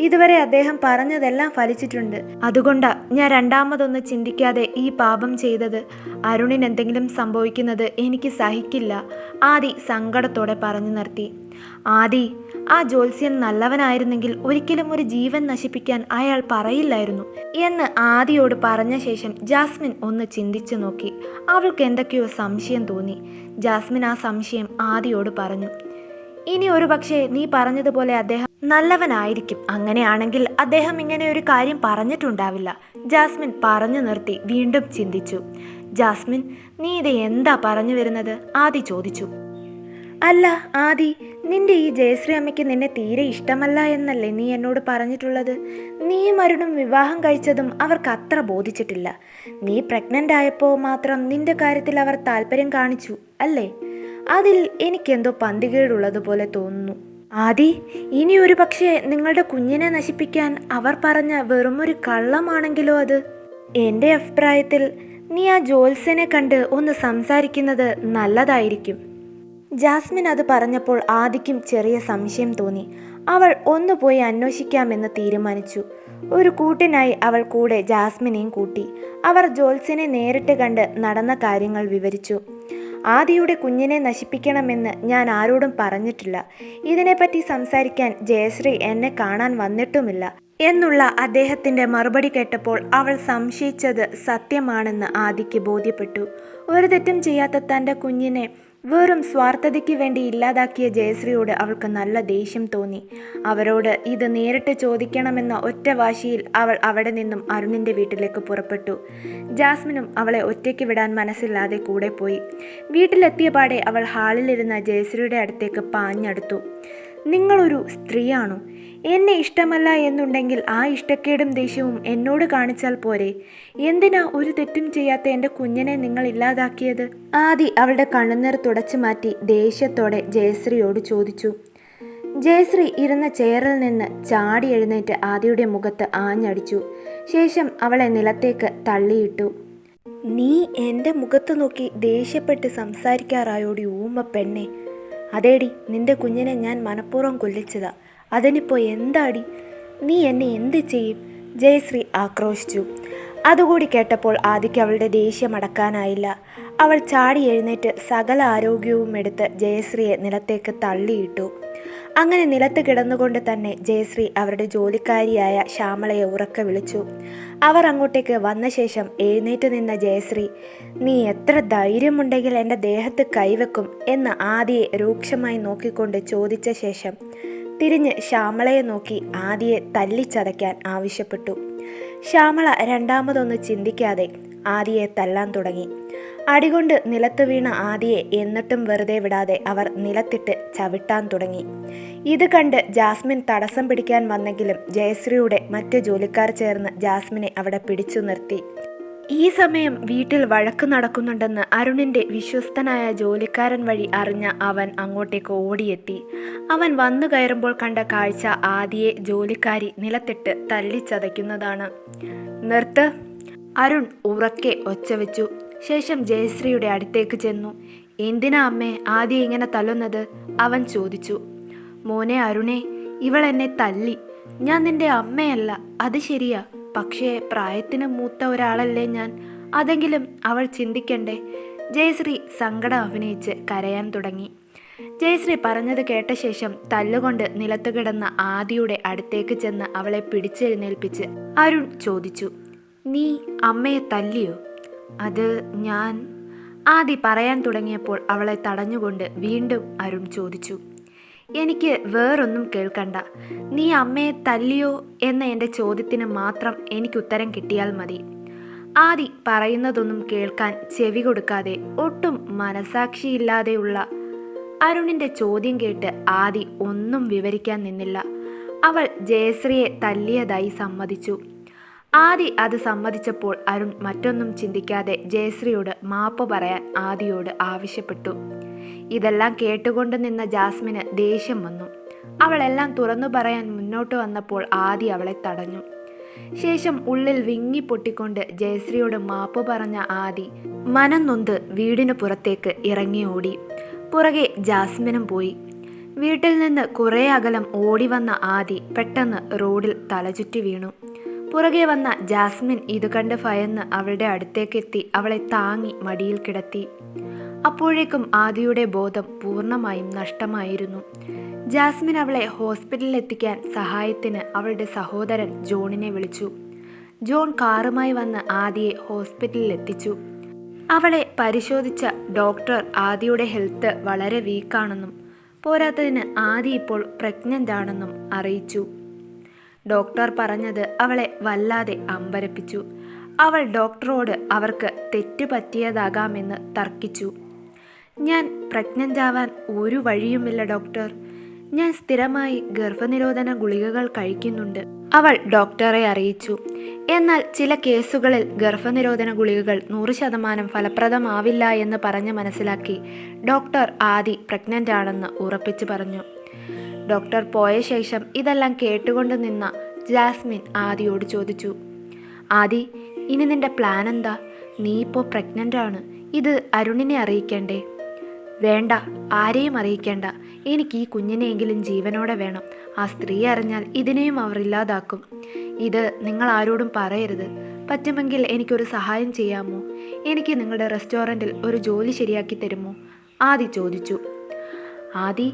ഇതുവരെ അദ്ദേഹം പറഞ്ഞതെല്ലാം ഫലിച്ചിട്ടുണ്ട്. അതുകൊണ്ടാ ഞാൻ രണ്ടാമതൊന്ന് ചിന്തിക്കാതെ ഈ പാപം ചെയ്തത്. അരുണിന് എന്തെങ്കിലും സംഭവിക്കുന്നത് എനിക്ക് സഹിക്കില്ല. ആദി സങ്കടത്തോടെ പറഞ്ഞു നിർത്തി. ആദി, ആ ജ്യോത്സ്യൻ നല്ലവനായിരുന്നെങ്കിൽ ഒരിക്കലും ഒരു ജീവൻ നശിപ്പിക്കാൻ അയാൾ പറയില്ലായിരുന്നു എന്ന് ആദിയോട് പറഞ്ഞ ശേഷം ജാസ്മിൻ ഒന്ന് ചിന്തിച്ചു നോക്കി. അവൾക്ക് എന്തൊക്കെയോ സംശയം തോന്നി. ജാസ്മിൻ ആ സംശയം ആദിയോട് പറഞ്ഞു. ഇനി ഒരു പക്ഷേ നീ പറഞ്ഞതുപോലെ അദ്ദേഹം നല്ലവനായിരിക്കും. അങ്ങനെയാണെങ്കിൽ അദ്ദേഹം ഇങ്ങനെ ഒരു കാര്യം പറഞ്ഞിട്ടുണ്ടാവില്ല. ജാസ്മിൻ പറഞ്ഞു നിർത്തി വീണ്ടും ചിന്തിച്ചു. ജാസ്മിൻ, നീ ഇത് എന്താ പറഞ്ഞു വരുന്നത്? ആദി ചോദിച്ചു. അല്ല ആദി, നിന്റെ ഈ ജയശ്രീ അമ്മയ്ക്ക് നിന്നെ തീരെ ഇഷ്ടമല്ല എന്നല്ലേ നീ എന്നോട് പറഞ്ഞിട്ടുള്ളത്? നീയും അരുണും വിവാഹം കഴിച്ചതും അവർക്ക് അത്ര ബോധിച്ചിട്ടില്ല. നീ പ്രഗ്നൻ്റ് ആയപ്പോൾ മാത്രം നിന്റെ കാര്യത്തിൽ അവർ താല്പര്യം കാണിച്ചു അല്ലേ? അതിൽ എനിക്കെന്തോ പന്തികേടുള്ളതുപോലെ തോന്നുന്നു. ആദി, ഇനി ഒരു പക്ഷേ നിങ്ങളുടെ കുഞ്ഞിനെ നശിപ്പിക്കാൻ അവർ പറഞ്ഞ വെറുമൊരു കള്ളമാണെങ്കിലോ അത്? എൻ്റെ അഭിപ്രായത്തിൽ നീ ആ ജ്യോത്സ്യനെ കണ്ട് ഒന്ന് സംസാരിക്കുന്നത് നല്ലതായിരിക്കും. ജാസ്മിൻ അത് പറഞ്ഞപ്പോൾ ആദിക്കും ചെറിയ സംശയം തോന്നി. അവൾ ഒന്ന് പോയി അന്വേഷിക്കാമെന്ന് തീരുമാനിച്ചു. ഒരു കൂട്ടിനായി അവൾ കൂടെ ജാസ്മിനെയും കൂട്ടി. അവർ ജ്യോത്സ്യനെ നേരിട്ട് കണ്ട് നടന്ന കാര്യങ്ങൾ വിവരിച്ചു. ആദിയുടെ കുഞ്ഞിനെ നശിപ്പിക്കണമെന്ന് ഞാൻ ആരോടും പറഞ്ഞിട്ടില്ല. ഇതിനെപ്പറ്റി സംസാരിക്കാൻ ജയശ്രീ എന്നെ കാണാൻ വന്നിട്ടുമില്ല എന്നുള്ള അദ്ദേഹത്തിൻ്റെ മറുപടി കേട്ടപ്പോൾ അവൾ സംശയിച്ചത് സത്യമാണെന്ന് ആദിക്ക് ബോധ്യപ്പെട്ടു. ഒരു തെറ്റും ചെയ്യാത്ത തൻ്റെ കുഞ്ഞിനെ വെറും സ്വാർത്ഥതയ്ക്ക് വേണ്ടി ഇല്ലാതാക്കിയ ജയശ്രീയോട് അവൾക്ക് നല്ല ദേഷ്യം തോന്നി. അവരോട് ഇത് നേരിട്ട് ചോദിക്കണമെന്ന ഒറ്റ വാശിയിൽ അവൾ അവിടെ നിന്നും അരുണിൻ്റെ വീട്ടിലേക്ക് പുറപ്പെട്ടു. ജാസ്മിനും അവളെ ഒറ്റയ്ക്ക് വിടാൻ മനസ്സില്ലാതെ കൂടെ പോയി. വീട്ടിലെത്തിയ പാടെ അവൾ ഹാളിലിരുന്ന ജയശ്രീയുടെ അടുത്തേക്ക് പാഞ്ഞടുത്തു. നിങ്ങളൊരു സ്ത്രീയാണോ? എന്നെ ഇഷ്ടമല്ല എന്നുണ്ടെങ്കിൽ ആ ഇഷ്ടക്കേടും ദേഷ്യവും എന്നോട് കാണിച്ചാൽ പോരെ? എന്തിനാ ഒരു തെറ്റും ചെയ്യാത്ത എൻ്റെ കുഞ്ഞിനെ നിങ്ങൾ ഇല്ലാതാക്കിയത്? ആദി അവളുടെ കണ്ണുനീർ തുടച്ചു മാറ്റി ദേഷ്യത്തോടെ ജയശ്രീയോട് ചോദിച്ചു. ജയശ്രീ ഇരുന്ന ചെയറിൽ നിന്ന് ചാടി എഴുന്നേറ്റ് ആദിയുടെ മുഖത്ത് ആഞ്ഞടിച്ചു. ശേഷം അവളെ നിലത്തേക്ക് തള്ളിയിട്ടു. നീ എൻ്റെ മുഖത്ത് നോക്കി ദേഷ്യപ്പെട്ട് സംസാരിക്കാറായോടി ഊമ പെണ്ണെ? അതേടി, നിന്റെ കുഞ്ഞിനെ ഞാൻ മനഃപൂർവ്വം കൊല്ലിച്ചതാ. അതിനിപ്പോൾ എന്താടി? നീ എന്നെ എന്ത് ചെയ്യും? ജയശ്രീ ആക്രോശിച്ചു. അതുകൂടി കേട്ടപ്പോൾ ആദിക്ക് അവളുടെ ദേഷ്യം അടക്കാനായില്ല. അവൾ ചാടി എഴുന്നേറ്റ് സകല ആരോഗ്യവും എടുത്ത് ജയശ്രീയെ നിലത്തേക്ക് തള്ളിയിട്ടു. അങ്ങനെ നിലത്ത് കിടന്നുകൊണ്ട് തന്നെ ജയശ്രീ അവരുടെ ജോലിക്കാരിയായ ശ്യാമളയെ ഉറക്കെ വിളിച്ചു. അവർ അങ്ങോട്ടേക്ക് വന്ന ശേഷം എഴുന്നേറ്റ് നിന്ന ജയശ്രീ, നീ എത്ര ധൈര്യമുണ്ടെങ്കിൽ എൻ്റെ ദേഹത്ത് കൈവെക്കും എന്ന് ആദിയെ രൂക്ഷമായി നോക്കിക്കൊണ്ട് ചോദിച്ച ശേഷം തിരിഞ്ഞ് ശ്യാമളയെ നോക്കി ആദിയെ തല്ലിച്ചതയ്ക്കാൻ ആവശ്യപ്പെട്ടു. ശ്യാമള രണ്ടാമതൊന്ന് ചിന്തിക്കാതെ ആദിയെ തല്ലാൻ തുടങ്ങി. അടികൊണ്ട് നിലത്ത് വീണ ആദിയെ എന്നിട്ടും വെറുതെ വിടാതെ അവർ നിലത്തിട്ട് ചവിട്ടാൻ തുടങ്ങി. ഇത് കണ്ട് ജാസ്മിൻ തടസ്സം പിടിക്കാൻ വന്നെങ്കിലും ജയശ്രീയുടെ മറ്റു ജോലിക്കാർ ചേർന്ന് ജാസ്മിനെ അവിടെ പിടിച്ചു നിർത്തി. ഈ സമയം വീട്ടിൽ വഴക്ക് നടക്കുന്നുണ്ടെന്ന് അരുണിൻ്റെ വിശ്വസ്തനായ ജോലിക്കാരൻ വഴി അറിഞ്ഞ അവൻ അങ്ങോട്ടേക്ക് ഓടിയെത്തി. അവൻ വന്നു കയറുമ്പോൾ കണ്ട കാഴ്ച ആദിയെ ജോലിക്കാരി നിലത്തിട്ട് തല്ലിച്ചതയ്ക്കുന്നതാണ്. നിർത്ത്! അരുൺ ഉറക്കെ ഒച്ച വെച്ചു. ശേഷം ജയശ്രീയുടെ അടുത്തേക്ക് ചെന്നു. എന്തിനാ അമ്മേ ആദിയെ ഇങ്ങനെ തല്ലുന്നത്? അവൻ ചോദിച്ചു. മോനെ അരുണേ, ഇവൾ എന്നെ തല്ലി. ഞാൻ നിന്റെ അമ്മയല്ല, അത് ശരിയാ. പക്ഷേ പ്രായത്തിന് മൂത്ത ഒരാളല്ലേ ഞാൻ. അതെങ്കിലും അവൾ ചിന്തിക്കണ്ടേ? ജയശ്രീ സങ്കടം അഭിനയിച്ച് കരയാൻ തുടങ്ങി. ജയശ്രീ പറഞ്ഞത് കേട്ട ശേഷം തല്ലുകൊണ്ട് നിലത്തു കിടന്ന ആദിയുടെ അടുത്തേക്ക് ചെന്ന് അവളെ പിടിച്ചെഴുന്നേൽപ്പിച്ച് അരുൺ ചോദിച്ചു. നീ അമ്മയെ തല്ലിയോ? അത് ഞാൻ... ആദി പറയാൻ തുടങ്ങിയപ്പോൾ അവളെ തടഞ്ഞുകൊണ്ട് വീണ്ടും അരുൺ ചോദിച്ചു. എനിക്ക് വേറൊന്നും കേൾക്കണ്ട. നീ അമ്മയെ തല്ലിയോ എന്ന എൻ്റെ ചോദ്യത്തിന് മാത്രം എനിക്ക് ഉത്തരം കിട്ടിയാൽ മതി. ആദി പറയുന്നതൊന്നും കേൾക്കാൻ ചെവി കൊടുക്കാതെ ഒട്ടും മനസാക്ഷിയില്ലാതെയുള്ള അരുണിൻ്റെ ചോദ്യം കേട്ട് ആദി ഒന്നും വിവരിക്കാൻ നിന്നില്ല. അവൾ ജയശ്രീയെ തല്ലിയതായി സമ്മതിച്ചു. ആദി അത് സമ്മതിച്ചപ്പോൾ അരുൺ മറ്റൊന്നും ചിന്തിക്കാതെ ജയശ്രീയോട് മാപ്പ് പറയാൻ ആദിയോട് ആവശ്യപ്പെട്ടു. ഇതെല്ലാം കേട്ടുകൊണ്ട് നിന്ന ജാസ്മിന് ദേഷ്യം വന്നു. അവളെല്ലാം തുറന്നു പറയാൻ മുന്നോട്ട് വന്നപ്പോൾ ആദി അവളെ തടഞ്ഞു. ശേഷം ഉള്ളിൽ വിങ്ങി പൊട്ടിക്കൊണ്ട് ജയശ്രീയോട് മാപ്പ് പറഞ്ഞ ആദി മനം നൊന്ത് വീടിനു പുറത്തേക്ക് ഇറങ്ങി ഓടി. പുറകെ ജാസ്മിനും പോയി. വീട്ടിൽ നിന്ന് കുറേ അകലം ഓടി വന്ന ആദി പെട്ടെന്ന് റോഡിൽ തലചുറ്റി വീണു. പുറകെ വന്ന ജാസ്മിൻ ഇത് കണ്ട് ഭയന്ന് അവളുടെ അടുത്തേക്കെത്തി അവളെ താങ്ങി മടിയിൽ കിടത്തി. അപ്പോഴേക്കും ആദിയുടെ ബോധം പൂർണ്ണമായും നഷ്ടമായിരുന്നു. ജാസ്മിൻ അവളെ ഹോസ്പിറ്റലിൽ എത്തിക്കാൻ സഹായത്തിന് അവളുടെ സഹോദരൻ ജോണിനെ വിളിച്ചു. ജോൺ കാറുമായി വന്ന് ആദിയെ ഹോസ്പിറ്റലിൽ എത്തിച്ചു. അവളെ പരിശോധിച്ച ഡോക്ടർ ആദിയുടെ ഹെൽത്ത് വളരെ വീക്കാണെന്നും പോരാത്തതിന് ആദി ഇപ്പോൾ പ്രഗ്നൻ്റ് ആണെന്നും അറിയിച്ചു. ഡോക്ടർ പറഞ്ഞത് അവളെ വല്ലാതെ അമ്പരപ്പിച്ചു. അവൾ ഡോക്ടറോട് അവർക്ക് തെറ്റ് പറ്റിയതാകാമെന്ന് തർക്കിച്ചു. ഞാൻ പ്രഗ്നൻ്റ് ആവാൻ ഒരു വഴിയുമില്ല ഡോക്ടർ. ഞാൻ സ്ഥിരമായി ഗർഭനിരോധന ഗുളികകൾ കഴിക്കുന്നുണ്ട്, അവൾ ഡോക്ടറെ അറിയിച്ചു. എന്നാൽ ചില കേസുകളിൽ ഗർഭനിരോധന ഗുളികകൾ 100% ഫലപ്രദമാവില്ല എന്ന് പറഞ്ഞ് മനസ്സിലാക്കി ഡോക്ടർ ആദി പ്രഗ്നൻ്റ് ആണെന്ന് ഉറപ്പിച്ചു പറഞ്ഞു. ഡോക്ടർ പോയ ശേഷം ഇതെല്ലാം കേട്ടുകൊണ്ട് നിന്ന ജാസ്മിൻ ആദിയോട് ചോദിച്ചു. ആദി, ഇനി നിന്റെ പ്ലാൻ എന്താ? നീ ഇപ്പോൾ പ്രഗ്നൻ്റ് ആണ്. ഇത് അരുണിനെ അറിയിക്കണ്ടേ? വേണ്ട, ആരെയും അറിയിക്കേണ്ട. എനിക്ക് ഈ കുഞ്ഞിനെയെങ്കിലും ജീവനോടെ വേണം. ആ സ്ത്രീ അറിഞ്ഞാൽ ഇതിനെയും അവർ ഇല്ലാതാക്കും. ഇത് നിങ്ങൾ ആരോടും പറയരുത്. പറ്റുമെങ്കിൽ എനിക്കൊരു സഹായം ചെയ്യാമോ? എനിക്ക് നിങ്ങളുടെ റെസ്റ്റോറൻറ്റിൽ ഒരു ജോലി ശരിയാക്കി തരുമോ? ആദി ചോദിച്ചു. ആദി,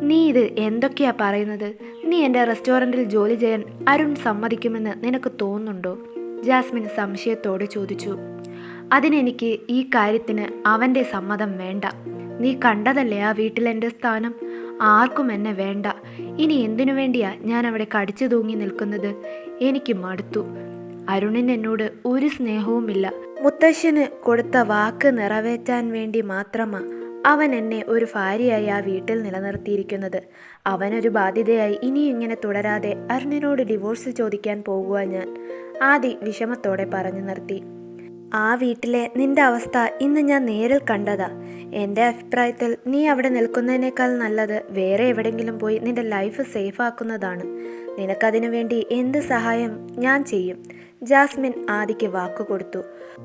നീ ഇത് എന്തൊക്കെയാ പറയുന്നത്? നീ എൻ്റെ റെസ്റ്റോറൻറ്റിൽ ജോലി ചെയ്യാൻ അരുൺ സമ്മതിക്കുമെന്ന് നിനക്ക് തോന്നുന്നുണ്ടോ? ജാസ്മിൻ സംശയത്തോടെ ചോദിച്ചു. അതിനെനിക്ക് ഈ കാര്യത്തിന് അവൻ്റെ സമ്മതം വേണ്ട. നീ കണ്ടതല്ലേ ആ വീട്ടിലെൻ്റെ സ്ഥാനം. ആർക്കും എന്നെ വേണ്ട. ഇനി എന്തിനു വേണ്ടിയാ ഞാൻ അവിടെ കടിച്ചു തൂങ്ങി നിൽക്കുന്നത്? എനിക്ക് മടുത്തു. അരുണിന് എന്നോട് ഒരു സ്നേഹവുമില്ല. മുത്തശ്ശന് കൊടുത്ത വാക്ക് നിറവേറ്റാൻ വേണ്ടി മാത്രമാ അവൻ എന്നെ ഒരു ഭാര്യയായി ആ വീട്ടിൽ നിലനിർത്തിയിരിക്കുന്നത്. അവനൊരു ബാധ്യതയായി ഇനിയും ഇങ്ങനെ തുടരാതെ അരുണിനോട് ഡിവോഴ്സ് ചോദിക്കാൻ പോകുക ഞാൻ, ആദി വിഷമത്തോടെ പറഞ്ഞു നിർത്തി. ആ വീട്ടിലെ നിന്റെ അവസ്ഥ ഇന്ന് ഞാൻ നേരിൽ കണ്ടതാ. എൻ്റെ അഭിപ്രായത്തിൽ നീ അവിടെ നിൽക്കുന്നതിനേക്കാൾ നല്ലത് വേറെ എവിടെയെങ്കിലും പോയി നിന്റെ ലൈഫ് സേഫ് ആക്കുന്നതാണ്. നിനക്കതിനു വേണ്ടി എന്ത് സഹായം ഞാൻ ചെയ്യും. ജാസ്മിൻ ആദിക്ക് വാക്കുകൊടുത്തു.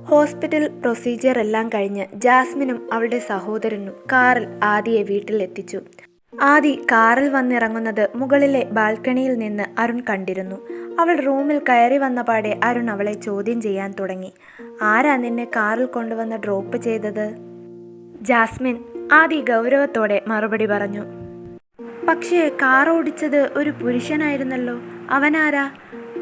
ഹോസ്പിറ്റൽ പ്രൊസീജിയർ എല്ലാം കഴിഞ്ഞ് ജാസ്മിനും അവളുടെ സഹോദരനും കാറിൽ ആദിയെ വീട്ടിലെത്തിച്ചു. ആദി കാറിൽ വന്നിറങ്ങുന്നത് മുകളിലെ ബാൽക്കണിയിൽ നിന്ന് അരുൺ കണ്ടിരുന്നു. അവൾ റൂമിൽ കയറി വന്ന പാടെ അരുൺ അവളെ ചോദ്യം ചെയ്യാൻ തുടങ്ങി. ആരാ നിന്നെ കാറിൽ കൊണ്ടുവന്ന് ഡ്രോപ്പ് ചെയ്തത്? ജാസ്മിൻ, ആദി ഗൗരവത്തോടെ മറുപടി പറഞ്ഞു. പക്ഷേ കാർ ഓടിച്ചത് ഒരു പുരുഷനായിരുന്നല്ലോ, അവനാരാ?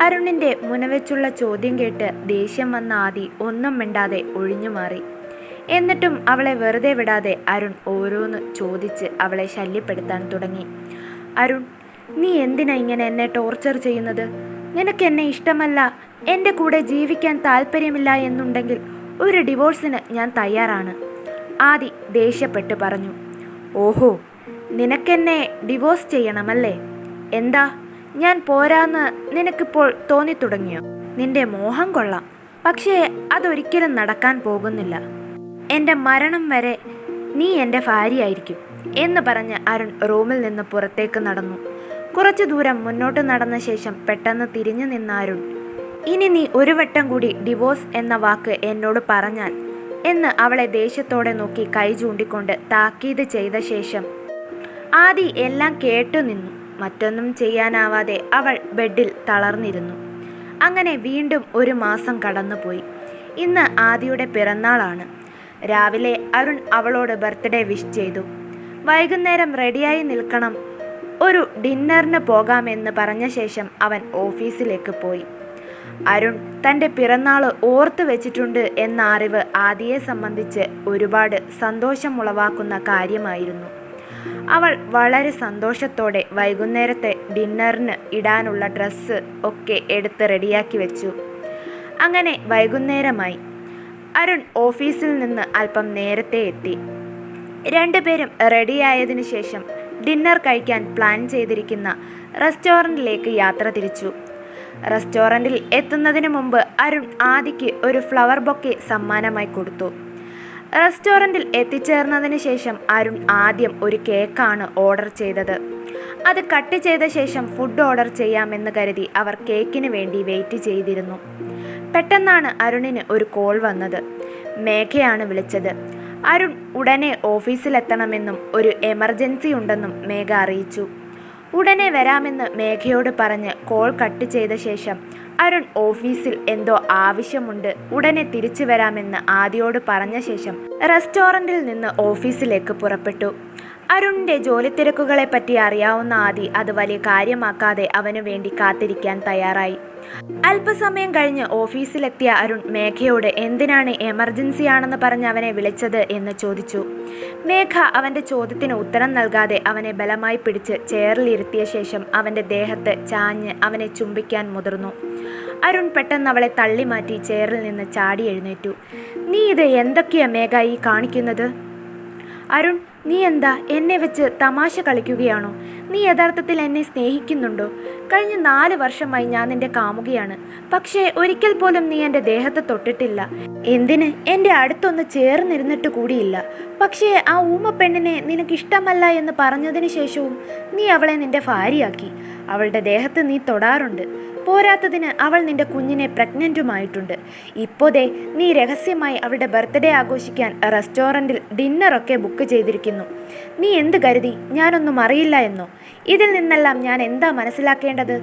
അരുണിന്റെ മുനവെച്ചുള്ള ചോദ്യം കേട്ട് ദേഷ്യം വന്ന ആദി ഒന്നും മിണ്ടാതെ ഒഴിഞ്ഞുമാറി. എന്നിട്ടും അവളെ വെറുതെ വിടാതെ അരുൺ ഓരോന്ന് ചോദിച്ച് അവളെ ശല്യപ്പെടുത്താൻ തുടങ്ങി. അരുൺ, നീ എന്തിനാ ഇങ്ങനെ എന്നെ ടോർച്ചർ ചെയ്യുന്നത്? നിനക്ക് എന്നെ ഇഷ്ടമല്ല, എൻ്റെ കൂടെ ജീവിക്കാൻ താല്പര്യമില്ല എന്നുണ്ടെങ്കിൽ ഒരു ഡിവോഴ്സിന് ഞാൻ തയ്യാറാണ്, ആദി ദേഷ്യപ്പെട്ട് പറഞ്ഞു. ഓഹോ, നിനക്കെന്നെ ഡിവോഴ്സ് ചെയ്യണമല്ലേ? എന്താ, ഞാൻ പോരാന്ന് നിനക്കിപ്പോൾ തോന്നിത്തുടങ്ങിയോ? നിന്റെ മോഹം കൊള്ളാം, പക്ഷേ അതൊരിക്കലും നടക്കാൻ പോകുന്നില്ല. എൻ്റെ മരണം വരെ നീ എൻ്റെ ഭാര്യയായിരിക്കും എന്ന് പറഞ്ഞ് അരുൺ റൂമിൽ നിന്ന് പുറത്തേക്ക് നടന്നു. കുറച്ചു ദൂരം മുന്നോട്ട് നടന്ന ശേഷം പെട്ടെന്ന് തിരിഞ്ഞു നിന്ന അരുൺ, ഇനി നീ ഒരു വട്ടം കൂടി ഡിവോഴ്സ് എന്ന വാക്ക് എന്നോട് പറഞ്ഞാൽ എന്ന് അവളെ ദേഷ്യത്തോടെ നോക്കി കൈ ചൂണ്ടിക്കൊണ്ട് താക്കീത് ചെയ്ത ശേഷം ആദി എല്ലാം കേട്ടു നിന്നു. മറ്റൊന്നും ചെയ്യാനാവാതെ അവൾ ബെഡിൽ തളർന്നിരുന്നു. അങ്ങനെ വീണ്ടും ഒരു മാസം കടന്നുപോയി. ഇന്ന് ആദിയുടെ പിറന്നാളാണ്. രാവിലെ അരുൺ അവളോട് ബർത്ത്ഡേ വിഷ് ചെയ്തു. വൈകുന്നേരം റെഡിയായി നിൽക്കണം, ഒരു ഡിന്നറിന് പോകാമെന്ന് പറഞ്ഞ ശേഷം അവൻ ഓഫീസിലേക്ക് പോയി. അരുൺ തൻ്റെ പിറന്നാൾ ഓർത്തു വെച്ചിട്ടുണ്ട് എന്ന അറിവ് ആദിയെ സംബന്ധിച്ച് ഒരുപാട് സന്തോഷമുളവാക്കുന്ന കാര്യമായിരുന്നു. അവൾ വളരെ സന്തോഷത്തോടെ വൈകുന്നേരത്തെ ഡിന്നറിന് ഇടാനുള്ള ഡ്രസ്സ് ഒക്കെ എടുത്ത് റെഡിയാക്കി വെച്ചു. അങ്ങനെ വൈകുന്നേരമായി. അരുൺ ഓഫീസിൽ നിന്ന് അല്പം നേരത്തെ എത്തി. രണ്ടുപേരും റെഡിയായതിനു ശേഷം ഡിന്നർ കഴിക്കാൻ പ്ലാൻ ചെയ്തിരിക്കുന്ന റെസ്റ്റോറൻറ്റിലേക്ക് യാത്ര തിരിച്ചു. റെസ്റ്റോറൻറ്റിൽ എത്തുന്നതിന് മുമ്പ് അരുൺ ആദിക്ക് ഒരു ഫ്ലവർ ബൊക്കെ സമ്മാനമായി കൊടുത്തു. റെസ്റ്റോറൻറ്റിൽ എത്തിച്ചേർന്നതിന് ശേഷം അരുൺ ആദ്യം ഒരു കേക്കാണ് ഓർഡർ ചെയ്തത്. അത് കട്ട് ചെയ്ത ശേഷം ഫുഡ് ഓർഡർ ചെയ്യാമെന്ന് കരുതി അവർ കേക്കിന് വേണ്ടി വെയിറ്റ് ചെയ്തിരുന്നു. പെട്ടെന്നാണ് അരുണിന് ഒരു കോൾ വന്നത്. മേഘയാണ് വിളിച്ചത്. അരുൺ ഉടനെ ഓഫീസിലെത്തണമെന്നും ഒരു എമർജൻസി ഉണ്ടെന്നും മേഘ അറിയിച്ചു. ഉടനെ വരാമെന്ന് മേഘയോട് പറഞ്ഞ് കോൾ കട്ട് ചെയ്ത ശേഷം അരുൺ ഓഫീസിൽ എന്തോ ആവശ്യമുണ്ട്, ഉടനെ തിരിച്ചു വരാമെന്ന് ആദിയോട് പറഞ്ഞ ശേഷം റെസ്റ്റോറൻറ്റിൽ നിന്ന് ഓഫീസിലേക്ക് പുറപ്പെട്ടു. അരുണിൻ്റെ ജോലിത്തിരക്കുകളെ പറ്റി അറിയാവുന്ന ആദി അത് വലിയ കാര്യമാക്കാതെ അവനു വേണ്ടി കാത്തിരിക്കാൻ തയ്യാറായി. അല്പസമയം കഴിഞ്ഞ് ഓഫീസിലെത്തിയ അരുൺ മേഘയോട് എന്തിനാണ് എമർജൻസി ആണെന്ന് പറഞ്ഞ് അവനെ വിളിച്ചത് എന്ന് ചോദിച്ചു. മേഘ അവൻ്റെ ചോദ്യത്തിന് ഉത്തരം നൽകാതെ അവനെ ബലമായി പിടിച്ച് ചെയറിലിരുത്തിയ ശേഷം അവൻ്റെ ദേഹത്ത് ചാഞ്ഞ് അവനെ ചുംബിക്കാൻ മുതിർന്നു. അരുൺ പെട്ടെന്ന് അവളെ തള്ളി മാറ്റി ചെയറിൽ നിന്ന് ചാടി എഴുന്നേറ്റു. നീ ഇത് എന്തൊക്കെയാ മേഘ ഈ കാണിക്കുന്നത്? അരുൺ, നീ എന്താ എന്നെ വെച്ച് തമാശ കളിക്കുകയാണോ? നീ യഥാർത്ഥത്തിൽ എന്നെ സ്നേഹിക്കുന്നുണ്ടോ? കഴിഞ്ഞ 4 വർഷമായി ഞാൻ നിന്റെ കാമുകയാണ്. പക്ഷേ ഒരിക്കൽ പോലും നീ എൻ്റെ ദേഹത്ത് തൊട്ടിട്ടില്ല. എന്തിന് എൻ്റെ അടുത്തൊന്ന് ചേർന്നിരുന്നിട്ട് കൂടിയില്ല. പക്ഷേ ആ ഊമ പെണ്ണിനെ നിനക്കിഷ്ടമല്ല എന്ന് പറഞ്ഞതിന് ശേഷവും നീ അവളെ നിന്റെ ഭാര്യയാക്കി. അവളുടെ ദേഹത്ത് നീ തൊടാറുണ്ട്. പോരാത്തതിന് അവൾ നിന്റെ കുഞ്ഞിനെ പ്രഗ്നൻറ്റുമായിട്ടുണ്ട്. ഇപ്പോഴേ നീ രഹസ്യമായി അവളുടെ ബർത്ത്ഡേ ആഘോഷിക്കാൻ റെസ്റ്റോറൻറ്റിൽ ഡിന്നറൊക്കെ ബുക്ക് ചെയ്തിരിക്കുന്നു. നീ എന്ത് കരുതി ഞാനൊന്നും അറിയില്ല എന്നോ? ഇതിൽ നിന്നെല്ലാം ഞാൻ എന്താ മനസ്സിലാക്കേണ്ടത്?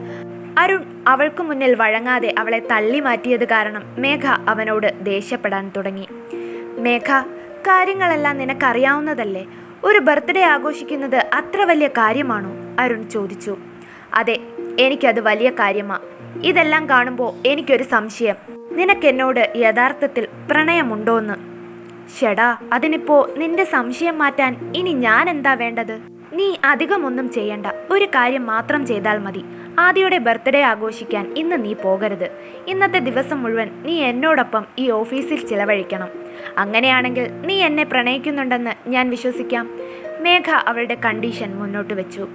അരുൺ അവൾക്ക് മുന്നിൽ വഴങ്ങാതെ അവളെ തള്ളി മാറ്റിയത് കാരണം മേഘ അവനോട് ദേഷ്യപ്പെടാൻ തുടങ്ങി. മേഘ, കാര്യങ്ങളെല്ലാം നിനക്കറിയാവുന്നതല്ലേ? ഒരു ബർത്ത്ഡേ ആഘോഷിക്കുന്നത് അത്ര വലിയ കാര്യമാണോ? അരുൺ ചോദിച്ചു. അതെ, എനിക്കത് വലിയ കാര്യമാണ്. ഇതെല്ലാം കാണുമ്പോൾ എനിക്കൊരു സംശയം, നിനക്കെന്നോട് യഥാർത്ഥത്തിൽ പ്രണയമുണ്ടോന്ന്? ഷെടാ, അതിനിപ്പോ നിന്റെ സംശയം മാറ്റാൻ ഇനി ഞാൻ എന്താ വേണ്ടത്? നീ അധികമൊന്നും ചെയ്യണ്ട, ഒരു കാര്യം മാത്രം ചെയ്താൽ മതി. ആദിയുടെ ബർത്ത്ഡേ ആഘോഷിക്കാൻ ഇന്ന് നീ പോകരുത്. ഇന്നത്തെ ദിവസം മുഴുവൻ നീ എന്നോടൊപ്പം ഈ ഓഫീസിൽ ചിലവഴിക്കണം. അങ്ങനെയാണെങ്കിൽ നീ എന്നെ പ്രണയിക്കുന്നുണ്ടെന്ന് ഞാൻ വിശ്വസിക്കാം. മേഘ അവളുടെ കണ്ടീഷൻ മുന്നോട്ട് വെച്ചു.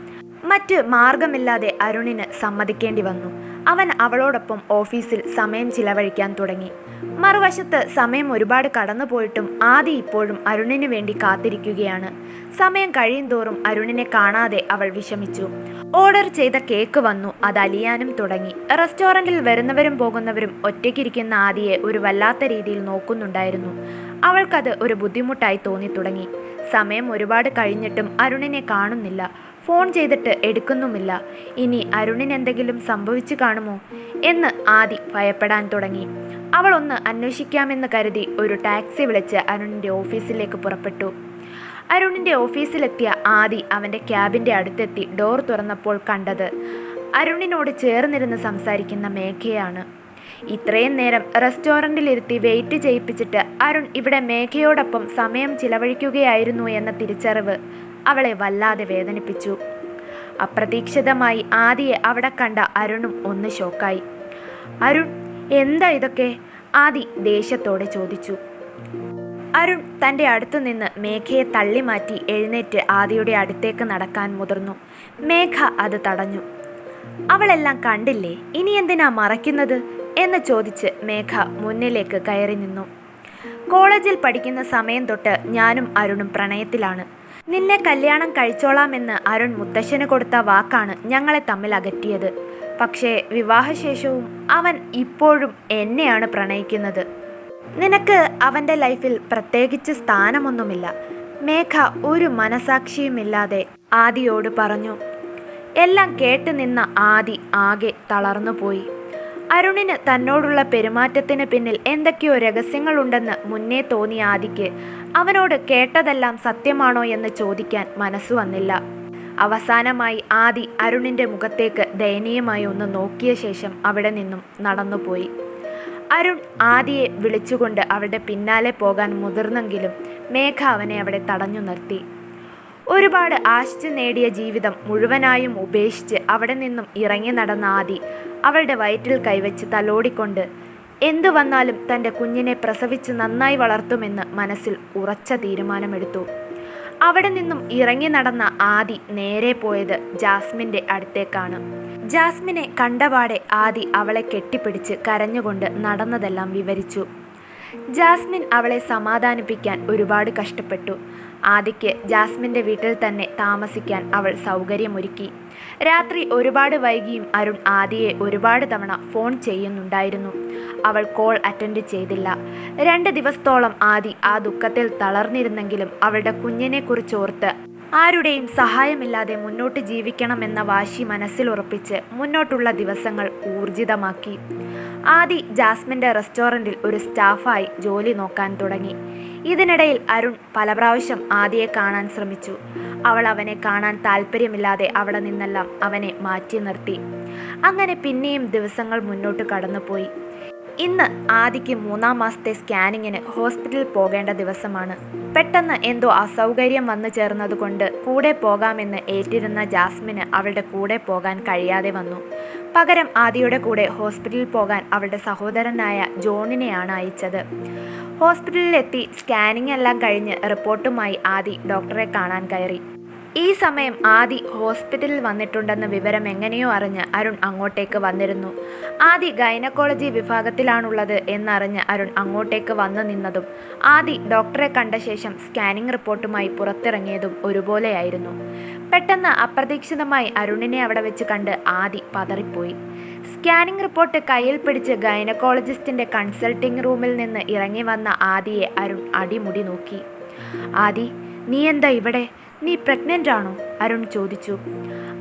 മറ്റ് മാർഗമില്ലാതെ അരുണിന് സമ്മതിക്കേണ്ടി വന്നു. അവൻ അവളോടൊപ്പം ഓഫീസിൽ സമയം ചിലവഴിക്കാൻ തുടങ്ങി. മറുവശത്ത് സമയം ഒരുപാട് കടന്നുപോയിട്ടും ആദി ഇപ്പോഴും അരുണിനു വേണ്ടി കാത്തിരിക്കുകയാണ്. സമയം കഴിയുന്തോറും അരുണിനെ കാണാതെ അവൾ വിഷമിച്ചു. ഓർഡർ ചെയ്ത കേക്ക് വന്നു. അത് അലിയാനും തുടങ്ങി. റെസ്റ്റോറൻറ്റിൽ വരുന്നവരും പോകുന്നവരും ഒറ്റയ്ക്കിരിക്കുന്ന ആദിയെ ഒരു വല്ലാത്ത രീതിയിൽ നോക്കുന്നുണ്ടായിരുന്നു. അവൾക്കത് ഒരു ബുദ്ധിമുട്ടായി തോന്നി തുടങ്ങി. സമയം ഒരുപാട് കഴിഞ്ഞിട്ടും അരുണിനെ കാണുന്നില്ല. ഫോൺ ചെയ്തിട്ട് എടുക്കുന്നുമില്ല. ഇനി അരുണിന് എന്തെങ്കിലും സംഭവിച്ചു കാണുമോ എന്ന് ആദി ഭയപ്പെടാൻ തുടങ്ങി. അവൾ ഒന്ന് അന്വേഷിക്കാമെന്ന് കരുതി ഒരു ടാക്സി വിളിച്ച് അരുണിൻ്റെ ഓഫീസിലേക്ക് പുറപ്പെട്ടു. അരുണിൻ്റെ ഓഫീസിലെത്തിയ ആദി അവൻ്റെ ക്യാബിൻ്റെ അടുത്തെത്തി ഡോർ തുറന്നപ്പോൾ കണ്ടത് അരുണിനോട് ചേർന്നിരുന്ന് സംസാരിക്കുന്ന മേഘയാണ്. ഇത്രയും നേരം റെസ്റ്റോറൻറ്റിലിരുത്തി വെയിറ്റ് ചെയ്യിപ്പിച്ചിട്ട് അരുൺ ഇവിടെ മേഘയോടൊപ്പം സമയം ചിലവഴിക്കുകയായിരുന്നു എന്ന തിരിച്ചറിവ് അവളെ വല്ലാതെ വേദനിപ്പിച്ചു. അപ്രതീക്ഷിതമായി ആദിയെ അവിടെ കണ്ട അരുണും ഒന്ന് ഷോക്കായി. അരുൺ, എന്താ ഇതൊക്കെ? ആദി ദേഷ്യത്തോടെ ചോദിച്ചു. അരുൺ തൻ്റെ അടുത്തു നിന്ന് മേഘയെ തള്ളി മാറ്റി എഴുന്നേറ്റ് ആദിയുടെ അടുത്തേക്ക് നടക്കാൻ മുതിർന്നു. മേഘ അത് തടഞ്ഞു. അവളെല്ലാം കണ്ടില്ലേ, ഇനി എന്തിനാ മറയ്ക്കുന്നത് എന്ന് ചോദിച്ച് മേഘ മുന്നിലേക്ക് കയറി നിന്നു. കോളേജിൽ പഠിക്കുന്ന സമയം തൊട്ട് ഞാനും അരുണും പ്രണയത്തിലാണ്. നിന്നെ കല്യാണം കഴിച്ചോളാമെന്ന് അരുൺ മുത്തശ്ശന് കൊടുത്ത വാക്കാണ് ഞങ്ങളെ തമ്മിൽ അകറ്റിയത്. പക്ഷേ വിവാഹശേഷവും അവൻ ഇപ്പോഴും എന്നെയാണ് പ്രണയിക്കുന്നത്. നിനക്ക് അവൻ്റെ ലൈഫിൽ പ്രത്യേകിച്ച് സ്ഥാനമൊന്നുമില്ല. മേഘ ഒരു മനസാക്ഷിയുമില്ലാതെ ആദിയോട് പറഞ്ഞു. എല്ലാം കേട്ട് നിന്ന ആദി ആകെ തളർന്നുപോയി. അരുണിന് തന്നോടുള്ള പെരുമാറ്റത്തിന് പിന്നിൽ എന്തൊക്കെയോ രഹസ്യങ്ങളുണ്ടെന്ന് മുന്നേ തോന്നിയ ആദിക്ക് അവനോട് കേട്ടതെല്ലാം സത്യമാണോ എന്ന് ചോദിക്കാൻ മനസ്സു വന്നില്ല. അവസാനമായി ആദി അരുണിൻ്റെ മുഖത്തേക്ക് ദയനീയമായി ഒന്ന് നോക്കിയ ശേഷം അവിടെ നിന്നും നടന്നുപോയി. അരുൺ ആദിയെ വിളിച്ചുകൊണ്ട് അവളുടെ പിന്നാലെ പോകാൻ മുതിർന്നെങ്കിലും മേഘ അവനെ അവിടെ തടഞ്ഞു നിർത്തി. ഒരുപാട് ആശിച്ചു നേടിയ ജീവിതം മുഴുവനായും ഉപേക്ഷിച്ച് അവിടെ നിന്നും ഇറങ്ങി നടന്ന ആദി അവളുടെ വയറ്റിൽ കൈവച്ച് തലോടിക്കൊണ്ട് എന്തു വന്നാലും തൻ്റെ കുഞ്ഞിനെ പ്രസവിച്ച് നന്നായി വളർത്തുമെന്ന് മനസ്സിൽ ഉറച്ച തീരുമാനമെടുത്തു. അവിടെ നിന്നും ഇറങ്ങി നടന്ന ആദി നേരെ പോയത് ജാസ്മിൻ്റെ അടുത്തേക്കാണ്. ജാസ്മിനെ കണ്ടപാടെ ആദി അവളെ കെട്ടിപ്പിടിച്ച് കരഞ്ഞുകൊണ്ട് നടന്നതെല്ലാം വിവരിച്ചു. ജാസ്മിൻ അവളെ സമാധാനിപ്പിക്കാൻ ഒരുപാട് കഷ്ടപ്പെട്ടു. ആദിക്ക് ജാസ്മിൻ്റെ വീട്ടിൽ തന്നെ താമസിക്കാൻ അവൾ സൗകര്യമൊരുക്കി. രാത്രി ഒരുപാട് വൈകിയും അരുൺ ആദിയെ ഒരുപാട് തവണ ഫോൺ ചെയ്യുന്നുണ്ടായിരുന്നു. അവൾ കോൾ അറ്റൻഡ് ചെയ്തില്ല. 2 ദിവസത്തോളം ആദി ആ ദുഃഖത്തിൽ തളർന്നിരുന്നെങ്കിലും അവളുടെ കുഞ്ഞിനെക്കുറിച്ചോർത്ത് ആരുടെയും സഹായമില്ലാതെ മുന്നോട്ട് ജീവിക്കണമെന്ന വാശി മനസ്സിലുറപ്പിച്ച് മുന്നോട്ടുള്ള ദിവസങ്ങൾ ഊർജിതമാക്കി. ആദി ജാസ്മിൻ്റെ റെസ്റ്റോറൻറ്റിൽ ഒരു സ്റ്റാഫായി ജോലി നോക്കാൻ തുടങ്ങി. ഇതിനിടയിൽ അരുൺ പല പ്രാവശ്യം ആദിയെ കാണാൻ ശ്രമിച്ചു. അവൾ അവനെ കാണാൻ താല്പര്യമില്ലാതെ അവിടെ നിന്നെല്ലാം അവനെ മാറ്റി നിർത്തി. അങ്ങനെ പിന്നെയും ദിവസങ്ങൾ മുന്നോട്ട് കടന്നുപോയി. ഇന്ന് ആദിക്ക് 3-ാം മാസത്തെ സ്കാനിങ്ങിന് ഹോസ്പിറ്റലിൽ പോകേണ്ട ദിവസമാണ്. പെട്ടെന്ന് എന്തോ അസൗകര്യം വന്നു ചേർന്നതുകൊണ്ട് കൂടെ പോകാമെന്ന് ഏറ്റിരുന്ന ജാസ്മിന് അവളുടെ കൂടെ പോകാൻ കഴിയാതെ വന്നു. പകരം ആദിയുടെ കൂടെ ഹോസ്പിറ്റലിൽ പോകാൻ അവളുടെ സഹോദരനായ ജോണിനെയാണ് അയച്ചത്. ഹോസ്പിറ്റലിലെത്തി സ്കാനിങ് എല്ലാം കഴിഞ്ഞ് റിപ്പോർട്ടുമായി ആദി ഡോക്ടറെ കാണാൻ കയറി. ഈ സമയം ആദി ഹോസ്പിറ്റലിൽ വന്നിട്ടുണ്ടെന്ന വിവരം എങ്ങനെയോ അറിഞ്ഞ് അരുൺ അങ്ങോട്ടേക്ക് വന്നിരുന്നു. ആദി ഗൈനക്കോളജി വിഭാഗത്തിലാണുള്ളത് എന്നറിഞ്ഞ് അരുൺ അങ്ങോട്ടേക്ക് വന്നു നിന്നതും ആദി ഡോക്ടറെ കണ്ട ശേഷം സ്കാനിങ് റിപ്പോർട്ടുമായി പുറത്തിറങ്ങിയതും ഒരുപോലെയായിരുന്നു. പെട്ടെന്ന് അപ്രതീക്ഷിതമായി അരുണിനെ അവിടെ വെച്ച് കണ്ട് ആദി പതറിപ്പോയി. സ്കാനിങ് റിപ്പോർട്ട് കയ്യിൽ പിടിച്ച് ഗൈനക്കോളജിസ്റ്റിൻ്റെ കൺസൾട്ടിംഗ് റൂമിൽ നിന്ന് ഇറങ്ങി വന്ന ആദിയെ അരുൺ അടിമുടി നോക്കി. ആദി, നീ എന്താ ഇവിടെ? നീ പ്രഗ്നൻ്റ് ആണോ? അരുൺ ചോദിച്ചു.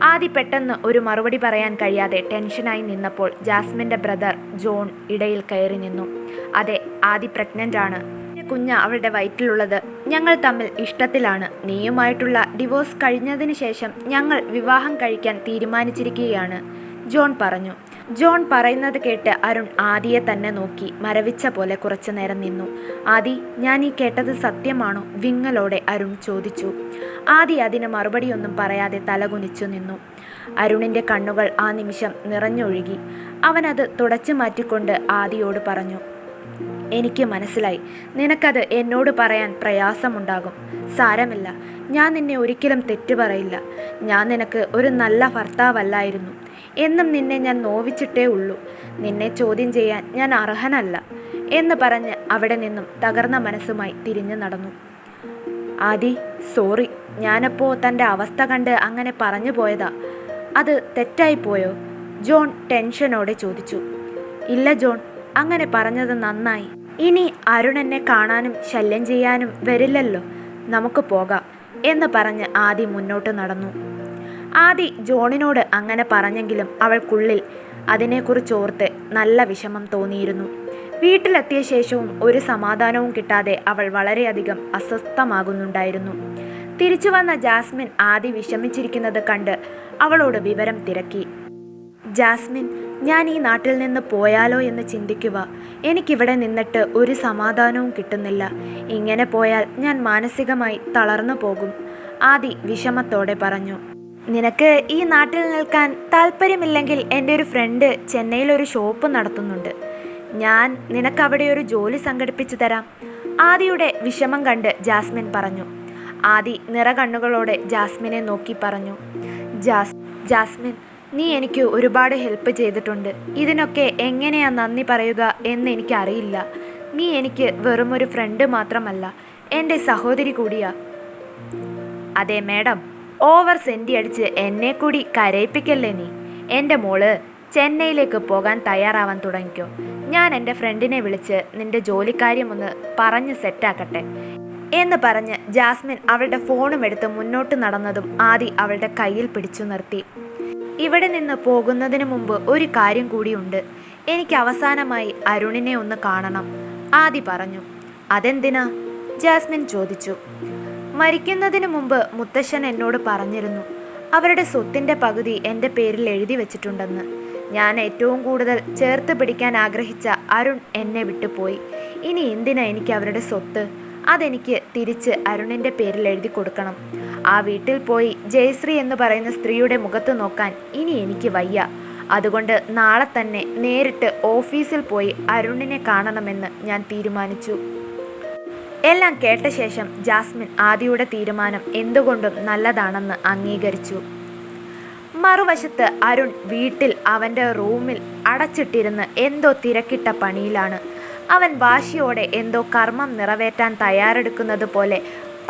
ആദി പെട്ടെന്ന് ഒരു മറുപടി പറയാൻ കഴിയാതെ ടെൻഷനായി നിന്നപ്പോൾ ജാസ്മിൻ്റെ ബ്രദർ ജോൺ ഇടയിൽ കയറി നിന്നു. അതെ, ആദി പ്രഗ്നൻ്റ് ആണ്. കുഞ്ഞ് അവളുടെ വയറ്റിലുള്ളത്. ഞങ്ങൾ തമ്മിൽ ഇഷ്ടത്തിലാണ്. നീയുമായിട്ടുള്ള ഡിവോഴ്സ് കഴിഞ്ഞതിന് ശേഷം ഞങ്ങൾ വിവാഹം കഴിക്കാൻ തീരുമാനിച്ചിരിക്കുകയാണ്, ജോൺ പറഞ്ഞു. ജോൺ പറയുന്നത് കേട്ട് അരുൺ ആദിയെ തന്നെ നോക്കി മരവിച്ച പോലെ കുറച്ചു നേരം നിന്നു. ആദി, ഞാൻ ഈ കേട്ടത് സത്യമാണോ? വിങ്ങലോടെ അരുൺ ചോദിച്ചു. ആദി അതിന് മറുപടിയൊന്നും പറയാതെ തലകുനിച്ചു നിന്നു. അരുണിൻ്റെ കണ്ണുകൾ ആ നിമിഷം നിറഞ്ഞൊഴുകി. അവനത് തുടച്ചു മാറ്റിക്കൊണ്ട് ആദിയോട് പറഞ്ഞു, എനിക്ക് മനസ്സിലായി. നിനക്കത് എന്നോട് പറയാൻ പ്രയാസമുണ്ടാകും. സാരമില്ല, ഞാൻ നിന്നെ ഒരിക്കലും തെറ്റു പറയില്ല. ഞാൻ നിനക്ക് ഒരു നല്ല ഭർത്താവല്ലായിരുന്നു. എന്നും നിന്നെ ഞാൻ നോവിച്ചിട്ടേ ഉള്ളൂ. നിന്നെ ചോദ്യം ചെയ്യാൻ ഞാൻ അർഹനല്ല എന്ന് പറഞ്ഞ് അവിടെ നിന്നും തകർന്ന മനസ്സുമായി തിരിഞ്ഞു നടന്നു. ആദി, സോറി. ഞാനപ്പോൾ തൻ്റെ അവസ്ഥ കണ്ട് അങ്ങനെ പറഞ്ഞു പോയതാ. അത് തെറ്റായിപ്പോയോ? ജോൺ ടെൻഷനോടെ ചോദിച്ചു. ഇല്ല ജോൺ, അങ്ങനെ പറഞ്ഞത് നന്നായി. ഇനി അരുൺ എന്നെ കാണാനും ശല്യം ചെയ്യാനും വരില്ലല്ലോ. നമുക്ക് പോകാം എന്ന് പറഞ്ഞ് ആദി മുന്നോട്ട് നടന്നു. ആദി ജോണിനോട് അങ്ങനെ പറഞ്ഞെങ്കിലും അവൾക്കുള്ളിൽ അതിനെക്കുറിച്ചോർത്ത് നല്ല വിഷമം തോന്നിയിരുന്നു. വീട്ടിലെത്തിയ ശേഷവും ഒരു സമാധാനവും കിട്ടാതെ അവൾ വളരെയധികം അസ്വസ്ഥമാകുന്നുണ്ടായിരുന്നു. തിരിച്ചു വന്ന ജാസ്മിൻ ആദി വിഷമിച്ചിരിക്കുന്നത് കണ്ട് അവളോട് വിവരം തിരക്കി. ജാസ്മിൻ, ഞാൻ ഈ നാട്ടിൽ നിന്ന് പോയാലോ എന്ന് ചിന്തിക്കുക. എനിക്കിവിടെ നിന്നിട്ട് ഒരു സമാധാനവും കിട്ടുന്നില്ല. ഇങ്ങനെ പോയാൽ ഞാൻ മാനസികമായി തളർന്നു പോകും, ആദി വിഷമത്തോടെ പറഞ്ഞു. നിനക്ക് ഈ നാട്ടിൽ നിൽക്കാൻ താല്പര്യമില്ലെങ്കിൽ എൻ്റെ ഒരു ഫ്രണ്ട് ചെന്നൈയിലൊരു ഷോപ്പ് നടത്തുന്നുണ്ട്. ഞാൻ നിനക്കവിടെ ഒരു ജോലി സംഘടിപ്പിച്ചു തരാം, ആദിയുടെ വിഷമം കണ്ട് ജാസ്മിൻ പറഞ്ഞു. ആദി നിറകണ്ണുകളോടെ ജാസ്മിനെ നോക്കി പറഞ്ഞു. ജാസ്മിൻ, നീ എനിക്ക് ഒരുപാട് ഹെൽപ്പ് ചെയ്തിട്ടുണ്ട്. ഇതിനൊക്കെ എങ്ങനെയാ നന്ദി പറയുക എന്ന് എനിക്കറിയില്ല. നീ എനിക്ക് വെറുമൊരു ഫ്രണ്ട് മാത്രമല്ല, എൻ്റെ സഹോദരി കൂടിയാ. അതെ മേഡം, ഓവർ സെൻറ്റി അടിച്ച് എന്നെ കൂടി കരയിപ്പിക്കല്ലേ നീ. എൻ്റെ മോള് ചെന്നൈയിലേക്ക് പോകാൻ തയ്യാറാവാൻ തുടങ്ങിക്കോ. ഞാൻ എൻ്റെ ഫ്രണ്ടിനെ വിളിച്ച് നിൻ്റെ ജോലിക്കാര്യം ഒന്ന് പറഞ്ഞ് സെറ്റാക്കട്ടെ എന്ന് പറഞ്ഞ് ജാസ്മിൻ അവളുടെ ഫോണും എടുത്ത് മുന്നോട്ട് നടന്നതും ആദി അവളുടെ കയ്യിൽ പിടിച്ചു നിർത്തി. ഇവിടെ നിന്ന് പോകുന്നതിന് മുമ്പ് ഒരു കാര്യം കൂടിയുണ്ട്. എനിക്ക് അവസാനമായി അരുണിനെ ഒന്ന് കാണണം, ആദി പറഞ്ഞു. അതെന്തിനാ? ജാസ്മിൻ ചോദിച്ചു. മരിക്കുന്നതിന് മുമ്പ് മുത്തശ്ശൻ എന്നോട് പറഞ്ഞിരുന്നു, അവരുടെ സ്വത്തിൻ്റെ പകുതി എൻ്റെ പേരിൽ എഴുതി വെച്ചിട്ടുണ്ടെന്ന്. ഞാൻ ഏറ്റവും കൂടുതൽ ചേർത്ത് പിടിക്കാൻ ആഗ്രഹിച്ച അരുൺ എന്നെ വിട്ടുപോയി. ഇനി എന്തിനാ എനിക്ക് അവരുടെ സ്വത്ത്? അതെനിക്ക് തിരിച്ച് അരുണിൻ്റെ പേരിൽ എഴുതി കൊടുക്കണം. ആ വീട്ടിൽ പോയി ജയശ്രീ എന്ന് പറയുന്ന സ്ത്രീയുടെ മുഖത്ത് നോക്കാൻ ഇനി എനിക്ക് വയ്യ. അതുകൊണ്ട് നാളെ തന്നെ നേരിട്ട് ഓഫീസിൽ പോയി അരുണിനെ കാണണമെന്ന് ഞാൻ തീരുമാനിച്ചു. എല്ലാം കേട്ട ശേഷം ജാസ്മിൻ ആദിയുടെ തീരുമാനം എന്തുകൊണ്ടും നല്ലതാണെന്ന് അംഗീകരിച്ചു. മറുവശത്ത് അരുൺ വീട്ടിൽ അവൻ്റെ റൂമിൽ അടച്ചിട്ടിരുന്ന് എന്തോ തിരക്കിട്ട പണിയിലാണ്. അവൻ വാശിയോടെ എന്തോ കർമ്മം നിറവേറ്റാൻ തയ്യാറെടുക്കുന്നത് പോലെ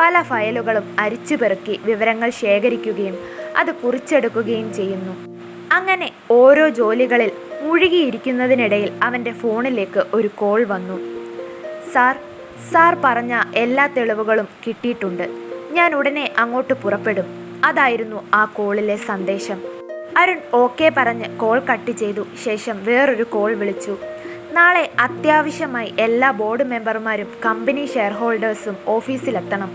പല ഫയലുകളും അരിച്ചുപെറുക്കി വിവരങ്ങൾ ശേഖരിക്കുകയും അത് കുറിച്ചെടുക്കുകയും ചെയ്യുന്നു. അങ്ങനെ ഓരോ ജോലികളിൽ മുഴുകിയിരിക്കുന്നതിനിടയിൽ അവൻ്റെ ഫോണിലേക്ക് ഒരു കോൾ വന്നു. സാർ പറഞ്ഞ എല്ലാ തെളിവുകളും കിട്ടിയിട്ടുണ്ട്. ഞാൻ ഉടനെ അങ്ങോട്ട് പുറപ്പെടും. അതായിരുന്നു ആ കോളിലെ സന്ദേശം. അരുൺ ഓക്കെ പറഞ്ഞ് കോൾ കട്ട് ചെയ്തു. ശേഷം വേറൊരു കോൾ വിളിച്ചു. നാളെ അത്യാവശ്യമായി എല്ലാ ബോർഡ് മെമ്പർമാരും കമ്പനി ഷെയർ ഹോൾഡേഴ്സും ഓഫീസിലെത്തണം.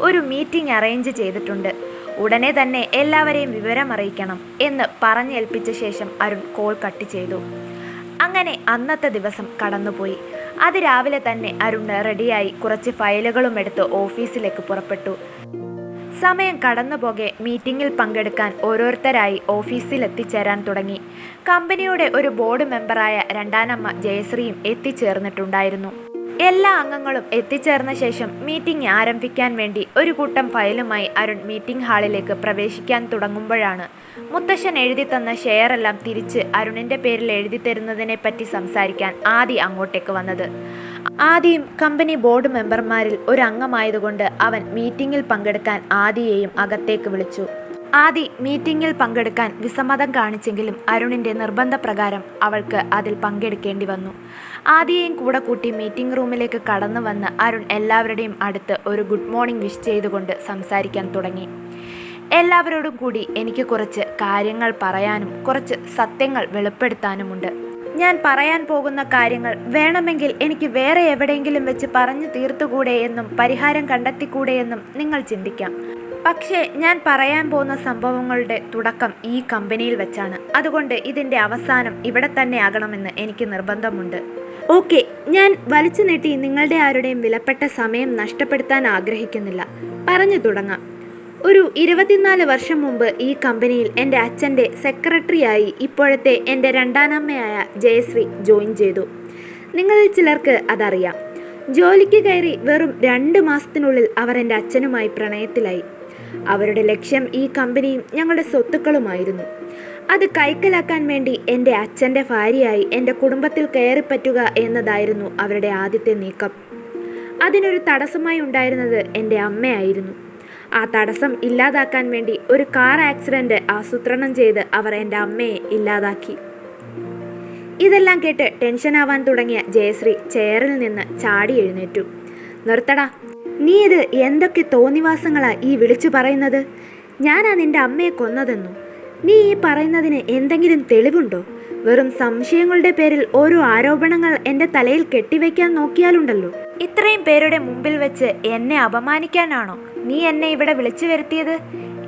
ഒരു മീറ്റിംഗ് അറേഞ്ച് ചെയ്തിട്ടുണ്ട്. ഉടനെ തന്നെ എല്ലാവരെയും വിവരം അറിയിക്കണം എന്ന് പറഞ്ഞേൽപ്പിച്ച ശേഷം അരുൺ കോൾ കട്ട് ചെയ്തു. അങ്ങനെ അന്നത്തെ ദിവസം കടന്നുപോയി. അതിരാവിലെ തന്നെ അരുൺ റെഡിയായി കുറച്ച് ഫയലുകളും എടുത്ത് ഓഫീസിലേക്ക് പുറപ്പെട്ടു. സമയം കടന്നുപോകെ മീറ്റിംഗിൽ പങ്കെടുക്കാൻ ഓരോരുത്തരായി ഓഫീസിൽ എത്തിച്ചേരാൻ തുടങ്ങി. കമ്പനിയുടെ ഒരു ബോർഡ് മെമ്പറായ രണ്ടാനമ്മ ജയശ്രീയും എത്തിച്ചേർന്നിട്ടുണ്ടായിരുന്നു. എല്ലാ അംഗങ്ങളും എത്തിച്ചേർന്ന ശേഷം മീറ്റിംഗ് ആരംഭിക്കാൻ വേണ്ടി ഒരു കൂട്ടം ഫയലുമായി അരുൺ മീറ്റിംഗ് ഹാളിലേക്ക് പ്രവേശിക്കാൻ തുടങ്ങുമ്പോഴാണ് മുത്തശ്ശൻ എഴുതി തന്ന ഷെയറെല്ലാം തിരിച്ച് അരുണിൻ്റെ പേരിൽ എഴുതി തരുന്നതിനെ പറ്റി സംസാരിക്കാൻ ആദി അങ്ങോട്ടേക്ക് വന്നത്. ആദിയും കമ്പനി ബോർഡ് മെമ്പർമാരിൽ ഒരു അംഗമായതുകൊണ്ട് അവൻ മീറ്റിംഗിൽ പങ്കെടുക്കാൻ ആദിയെയും അകത്തേക്ക് വിളിച്ചു. ആദി മീറ്റിംഗിൽ പങ്കെടുക്കാൻ വിസമ്മതം കാണിച്ചെങ്കിലും അരുണിൻ്റെ നിർബന്ധപ്രകാരം അവൾക്ക് അതിൽ പങ്കെടുക്കേണ്ടി വന്നു. ആദിയെയും കൂടെ കൂട്ടി മീറ്റിംഗ് റൂമിലേക്ക് കടന്നു വന്ന് അരുൺ എല്ലാവരുടെയും അടുത്ത് ഒരു ഗുഡ് മോർണിംഗ് വിഷ് ചെയ്തുകൊണ്ട് സംസാരിക്കാൻ തുടങ്ങി. എല്ലാവരോടും കൂടി എനിക്ക് കുറച്ച് കാര്യങ്ങൾ പറയാനും കുറച്ച് സത്യങ്ങൾ വെളിപ്പെടുത്താനുമുണ്ട്. ഞാൻ പറയാൻ പോകുന്ന കാര്യങ്ങൾ വേണമെങ്കിൽ എനിക്ക് വേറെ എവിടെയെങ്കിലും വെച്ച് പറഞ്ഞു തീർത്തുകൂടെ എന്നും പരിഹാരം കണ്ടെത്തിക്കൂടെ എന്നും നിങ്ങൾ ചിന്തിക്കാം. പക്ഷേ ഞാൻ പറയാൻ പോകുന്ന സംഭവങ്ങളുടെ തുടക്കം ഈ കമ്പനിയിൽ വെച്ചാണ്. അതുകൊണ്ട് ഇതിൻ്റെ അവസാനം ഇവിടെ തന്നെ ആകണമെന്ന് എനിക്ക് നിർബന്ധമുണ്ട്. ഓക്കെ, ഞാൻ വലിച്ചു നീട്ടി നിങ്ങളുടെ ആരുടെയും വിലപ്പെട്ട സമയം നഷ്ടപ്പെടുത്താൻ ആഗ്രഹിക്കുന്നില്ല. പറഞ്ഞു തുടങ്ങാം. ഒരു 24 വർഷം മുമ്പ് ഈ കമ്പനിയിൽ എൻ്റെ അച്ഛൻ്റെ സെക്രട്ടറിയായി ഇപ്പോഴത്തെ എൻ്റെ രണ്ടാനമ്മയായ ജയശ്രീ ജോയിൻ ചെയ്തു. നിങ്ങളിൽ ചിലർക്ക് അതറിയാം. ജോലിക്ക് കയറി വെറും 2 മാസത്തിനുള്ളിൽ അവർ എൻ്റെ അച്ഛനുമായി പ്രണയത്തിലായി. അവരുടെ ലക്ഷ്യം ഈ കമ്പനിയും ഞങ്ങളുടെ സ്വത്തുക്കളുമായിരുന്നു. അത് കൈക്കലാക്കാൻ വേണ്ടി എൻ്റെ അച്ഛൻ്റെ ഭാര്യയായി എൻ്റെ കുടുംബത്തിൽ കയറിപ്പറ്റുക എന്നതായിരുന്നു അവരുടെ ആദ്യത്തെ നീക്കം. അതിനൊരു തടസ്സമായി ഉണ്ടായിരുന്നത് എൻ്റെ അമ്മയായിരുന്നു. ആ തടസ്സം ഇല്ലാതാക്കാൻ വേണ്ടി ഒരു കാർ ആക്സിഡൻറ്റ് ആസൂത്രണം ചെയ്ത് അവർ എൻ്റെ അമ്മയെ ഇല്ലാതാക്കി. ഇതെല്ലാം കേട്ട് ടെൻഷനാവാൻ തുടങ്ങിയ ജയശ്രീ ചെയറിൽ നിന്ന് ചാടി എഴുന്നേറ്റു. നിർത്തടാ, നീ ഇത് എന്തൊക്കെ തോന്നിവാസങ്ങളാ ഈ വിളിച്ചു പറയുന്നത്? ഞാനാ നിൻ്റെ അമ്മയെ കൊന്നതെന്നു? നീ ഈ പറയുന്നതിന് എന്തെങ്കിലും തെളിവുണ്ടോ? വെറും സംശയങ്ങളുടെ പേരിൽ ഓരോ ആരോപണങ്ങൾ എൻ്റെ തലയിൽ കെട്ടിവെക്കാൻ നോക്കിയാലുണ്ടല്ലോ. ഇത്രയും പേരുടെ മുമ്പിൽ വെച്ച് എന്നെ അപമാനിക്കാനാണോ നീ എന്നെ ഇവിടെ വിളിച്ചു വരുത്തിയത്?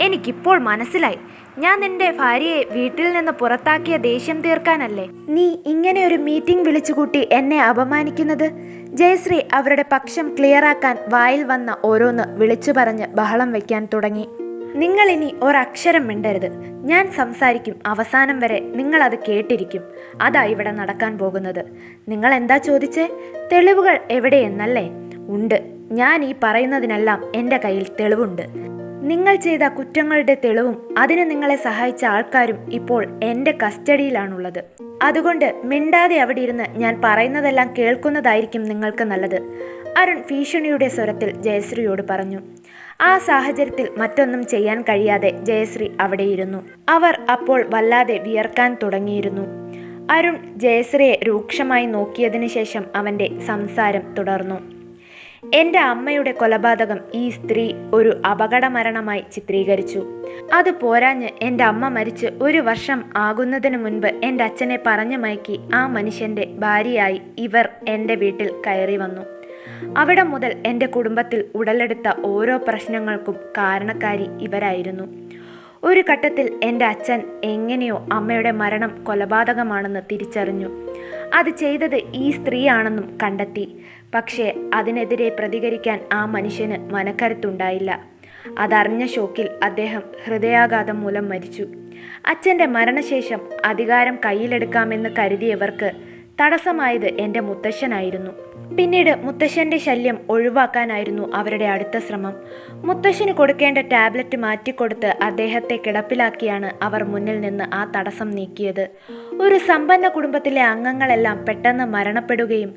എനിക്കിപ്പോൾ മനസ്സിലായി. ഞാൻ നിന്റെ ഭാര്യയെ വീട്ടിൽ നിന്ന് പുറത്താക്കിയ ദേഷ്യം തീർക്കാനല്ലേ നീ ഇങ്ങനെ ഒരു മീറ്റിംഗ് വിളിച്ചുകൂട്ടി എന്നെ അപമാനിക്കുന്നത്? ജയശ്രീ അവരുടെ പക്ഷം ക്ലിയറാക്കാൻ വായിൽ വന്ന ഓരോന്ന് വിളിച്ചു പറഞ്ഞ് ബഹളം വയ്ക്കാൻ തുടങ്ങി. നിങ്ങളിനി ഒരക്ഷരം മിണ്ടരുത്. ഞാൻ സംസാരിക്കും. അവസാനം വരെ നിങ്ങളത് കേട്ടിരിക്കും. അതാ ഇവിടെ നടക്കാൻ പോകുന്നത്. നിങ്ങൾ എന്താ ചോദിച്ചേ? തെളിവുകൾ എവിടെയെന്നല്ലേ? ഉണ്ട്. ഞാൻ ഈ പറയുന്നതിനെല്ലാം എൻ്റെ കയ്യിൽ തെളിവുണ്ട്. നിങ്ങൾ ചെയ്ത കുറ്റങ്ങളുടെ തെളിവും അതിന് നിങ്ങളെ സഹായിച്ച ആൾക്കാരും ഇപ്പോൾ എൻ്റെ കസ്റ്റഡിയിലാണുള്ളത്. അതുകൊണ്ട് മിണ്ടാതെ അവിടെ ഇരുന്ന് ഞാൻ പറയുന്നതെല്ലാം കേൾക്കുന്നതായിരിക്കും നിങ്ങൾക്ക് നല്ലത്. അരുൺ ഭീഷണിയുടെ സ്വരത്തിൽ ജയശ്രീയോട് പറഞ്ഞു. ആ സാഹചര്യത്തിൽ മറ്റൊന്നും ചെയ്യാൻ കഴിയാതെ ജയശ്രീ അവിടെയിരുന്നു. അവർ അപ്പോൾ വല്ലാതെ വിയർക്കാൻ തുടങ്ങിയിരുന്നു. അരുൺ ജയശ്രീയെ രൂക്ഷമായി നോക്കിയതിനു ശേഷം അവൻ്റെ സംസാരം തുടർന്നു. എൻ്റെ അമ്മയുടെ കൊലപാതകം ഈ സ്ത്രീ ഒരു അപകടമരണമായി ചിത്രീകരിച്ചു. അത് പോരാഞ്ഞ് എൻ്റെ അമ്മ മരിച്ച് 1 വർഷം ആകുന്നതിന് മുൻപ് എൻ്റെ അച്ഛനെ പറഞ്ഞു മയക്കി ആ മനുഷ്യൻ്റെ ഭാര്യയായി ഇവർ എൻ്റെ വീട്ടിൽ കയറി വന്നു. അവിടെ മുതൽ എൻ്റെ കുടുംബത്തിൽ ഉടലെടുത്ത ഓരോ പ്രശ്നങ്ങൾക്കും കാരണക്കാരി ഇവരായിരുന്നു. ഒരു ഘട്ടത്തിൽ എൻ്റെ അച്ഛൻ എങ്ങനെയോ അമ്മയുടെ മരണം കൊലപാതകമാണെന്ന് തിരിച്ചറിഞ്ഞു. അത് ചെയ്തത് ഈ സ്ത്രീയാണെന്നും കണ്ടെത്തി. പക്ഷേ അതിനെതിരെ പ്രതികരിക്കാൻ ആ മനുഷ്യന് മനക്കരുത്തുണ്ടായില്ല. അതറിഞ്ഞ ഷോക്കിൽ അദ്ദേഹം ഹൃദയാഘാതം മൂലം മരിച്ചു. അച്ഛൻ്റെ മരണശേഷം അധികാരം കയ്യിലെടുക്കാമെന്ന് കരുതിയവർക്ക് തടസ്സമായത് എൻ്റെ മുത്തശ്ശനായിരുന്നു. പിന്നീട് മുത്തശ്ശൻ്റെ ശല്യം ഒഴിവാക്കാനായിരുന്നു അവരുടെ അടുത്ത ശ്രമം. മുത്തശ്ശന് കൊടുക്കേണ്ട ടാബ്ലറ്റ് മാറ്റിക്കൊടുത്ത് അദ്ദേഹത്തെ കിടപ്പിലാക്കിയാണ് അവർ മുന്നിൽ നിന്ന് ആ തടസ്സം നീക്കിയത്. ഒരു സമ്പന്ന കുടുംബത്തിലെ അംഗങ്ങളെല്ലാം പെട്ടെന്ന് മരണപ്പെടുകയും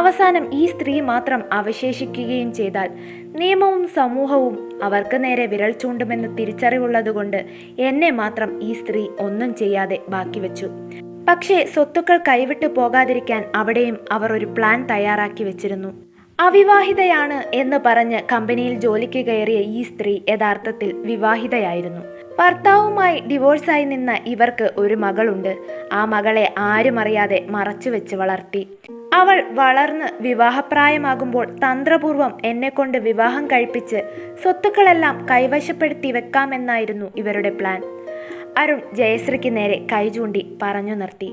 അവസാനം ഈ സ്ത്രീ മാത്രം അവശേഷിക്കുകയും ചെയ്താൽ നിയമവും സമൂഹവും അവർക്ക് നേരെ വിരൽ ചൂണ്ടുമെന്ന് തിരിച്ചറിവുള്ളതുകൊണ്ട് എന്നെ മാത്രം ഈ സ്ത്രീ ഒന്നും ചെയ്യാതെ ബാക്കി വെച്ചു. പക്ഷേ സ്വത്തുക്കൾ കൈവിട്ടു പോകാതിരിക്കാൻ അവിടെയും അവർ ഒരു പ്ലാൻ തയ്യാറാക്കി വെച്ചിരുന്നു. അവിവാഹിതയാണ് എന്ന് പറഞ്ഞ് കമ്പനിയിൽ ജോലിക്ക് കയറിയ ഈ സ്ത്രീ യഥാർത്ഥത്തിൽ വിവാഹിതയായിരുന്നു. ഭർത്താവുമായി ഡിവോഴ്സായി നിന്ന ഇവർക്ക് ഒരു മകളുണ്ട്. ആ മകളെ ആരും അറിയാതെ മറച്ചു വെച്ച് വളർത്തി. അവൾ വളർന്ന് വിവാഹപ്രായമാകുമ്പോൾ തന്ത്രപൂർവ്വം എന്നെക്കൊണ്ട് വിവാഹം കഴിപ്പിച്ച് സ്വത്തുക്കളെല്ലാം കൈവശപ്പെടുത്തി വെക്കാമെന്നായിരുന്നു ഇവരുടെ പ്ലാൻ. അരുൺ ജയശ്രീക്ക് നേരെ കൈ ചൂണ്ടി പറഞ്ഞു നിർത്തി.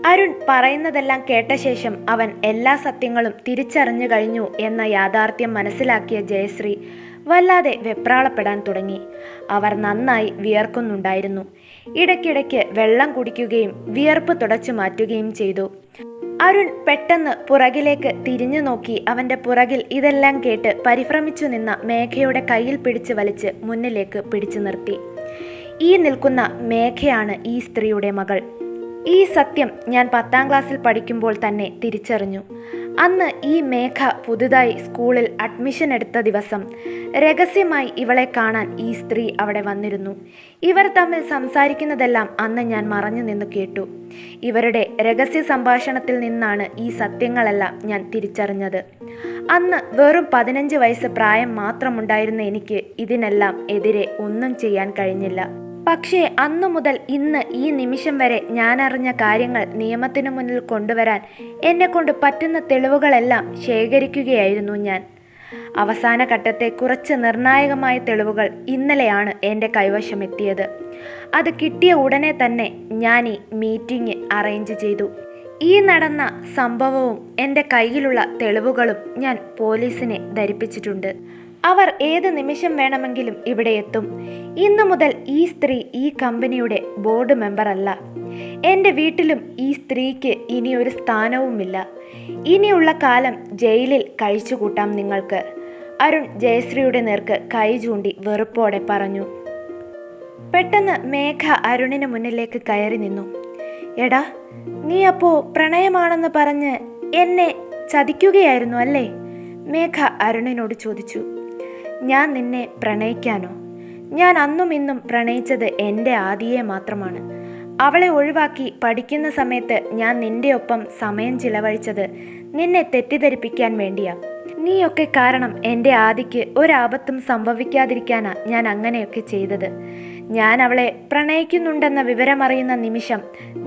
അരുൺ പറയുന്നതെല്ലാം കേട്ട ശേഷം അവൻ എല്ലാ സത്യങ്ങളും തിരിച്ചറിഞ്ഞു കഴിഞ്ഞു എന്ന യാഥാർത്ഥ്യം മനസ്സിലാക്കിയ ജയശ്രീ വല്ലാതെ വെപ്രാളപ്പെടാൻ തുടങ്ങി. അവർ നന്നായി വിയർക്കുന്നുണ്ടായിരുന്നു. ഇടയ്ക്കിടയ്ക്ക് വെള്ളം കുടിക്കുകയും വിയർപ്പ് തുടച്ചു മാറ്റുകയും ചെയ്തു. അരുൺ പെട്ടെന്ന് പുറകിലേക്ക് തിരിഞ്ഞു നോക്കി. അവൻ്റെ പുറകിൽ ഇതെല്ലാം കേട്ട് പരിഭ്രമിച്ചു നിന്ന മേഘയുടെ കയ്യിൽ പിടിച്ച് വലിച്ച് മുന്നിലേക്ക് പിടിച്ചു നിർത്തി. ഈ നിൽക്കുന്ന മേഘയാണ് ഈ സ്ത്രീയുടെ മകൾ. ഈ സത്യം ഞാൻ 10ാം ക്ലാസ്സിൽ പഠിക്കുമ്പോൾ തന്നെ തിരിച്ചറിഞ്ഞു. അന്ന് ഈ മേഘ പുതുതായി സ്കൂളിൽ അഡ്മിഷൻ എടുത്ത ദിവസം രഹസ്യമായി ഇവളെ കാണാൻ ഈ സ്ത്രീ അവിടെ വന്നിരുന്നു. ഇവർ തമ്മിൽ സംസാരിക്കുന്നതെല്ലാം അന്ന് ഞാൻ മറഞ്ഞു നിന്ന് കേട്ടു. ഇവരുടെ രഹസ്യ സംഭാഷണത്തിൽ നിന്നാണ് ഈ സത്യങ്ങളെല്ലാം ഞാൻ തിരിച്ചറിഞ്ഞത്. അന്ന് വെറും 15 വയസ്സ് പ്രായം മാത്രമുണ്ടായിരുന്ന എനിക്ക് ഇതിനെല്ലാം എതിരെ ഒന്നും ചെയ്യാൻ കഴിഞ്ഞില്ല. പക്ഷേ അന്നു മുതൽ ഇന്ന് ഈ നിമിഷം വരെ ഞാനറിഞ്ഞ കാര്യങ്ങൾ നിയമത്തിനു മുന്നിൽ കൊണ്ടുവരാൻ എന്നെക്കൊണ്ട് പറ്റുന്ന തെളിവുകളെല്ലാം ശേഖരിക്കുകയായിരുന്നു ഞാൻ. അവസാന ഘട്ടത്തെ കുറച്ച് നിർണായകമായ തെളിവുകൾ ഇന്നലെയാണ് എൻ്റെ കൈവശമെത്തിയത്. അത് കിട്ടിയ ഉടനെ തന്നെ ഞാൻ ഈ മീറ്റിംഗ് അറേഞ്ച് ചെയ്തു. ഈ നടന്ന സംഭവവും എൻ്റെ കയ്യിലുള്ള തെളിവുകളും ഞാൻ പോലീസിനെ ധരിപ്പിച്ചിട്ടുണ്ട്. അവർ ഏത് നിമിഷം വേണമെങ്കിലും ഇവിടെ എത്തും. ഇന്നു മുതൽ ഈ സ്ത്രീ ഈ കമ്പനിയുടെ ബോർഡ് മെമ്പർ അല്ല. എൻ്റെ വീട്ടിലും ഈ സ്ത്രീക്ക് ഇനി ഒരു സ്ഥാനവുമില്ല. ഇനിയുള്ള കാലം ജയിലിൽ കഴിച്ചുകൂട്ടാം നിങ്ങൾക്ക്. അരുൺ ജയശ്രീയുടെ നേർക്ക് കൈ ചൂണ്ടി വെറുപ്പോടെ പറഞ്ഞു. പെട്ടെന്ന് മേഘ അരുണിന് മുന്നിലേക്ക് കയറി നിന്നു. എടാ, നീ അപ്പോ പ്രണയമാണെന്ന് പറഞ്ഞ് എന്നെ ചതിക്കുകയായിരുന്നു അല്ലേ? മേഘ അരുണിനോട് ചോദിച്ചു. ഞാൻ നിന്നെ പ്രണയിക്കാനോ? ഞാൻ അന്നും ഇന്നും പ്രണയിച്ചത് എൻ്റെ ആദിയെ മാത്രമാണ്. അവളെ ഒഴിവാക്കി പഠിക്കുന്ന സമയത്ത് ഞാൻ നിന്റെ ഒപ്പം സമയം ചിലവഴിച്ചത് നിന്നെ തെറ്റിദ്ധരിപ്പിക്കാൻ വേണ്ടിയാ. നീയൊക്കെ കാരണം എൻ്റെ ആദിക്ക് ഒരാപത്തും സംഭവിക്കാതിരിക്കാനാ ഞാൻ അങ്ങനെയൊക്കെ ചെയ്തത്. ഞാൻ അവളെ പ്രണയിക്കുന്നുണ്ടെന്ന വിവരമറിയുന്ന നിമിഷം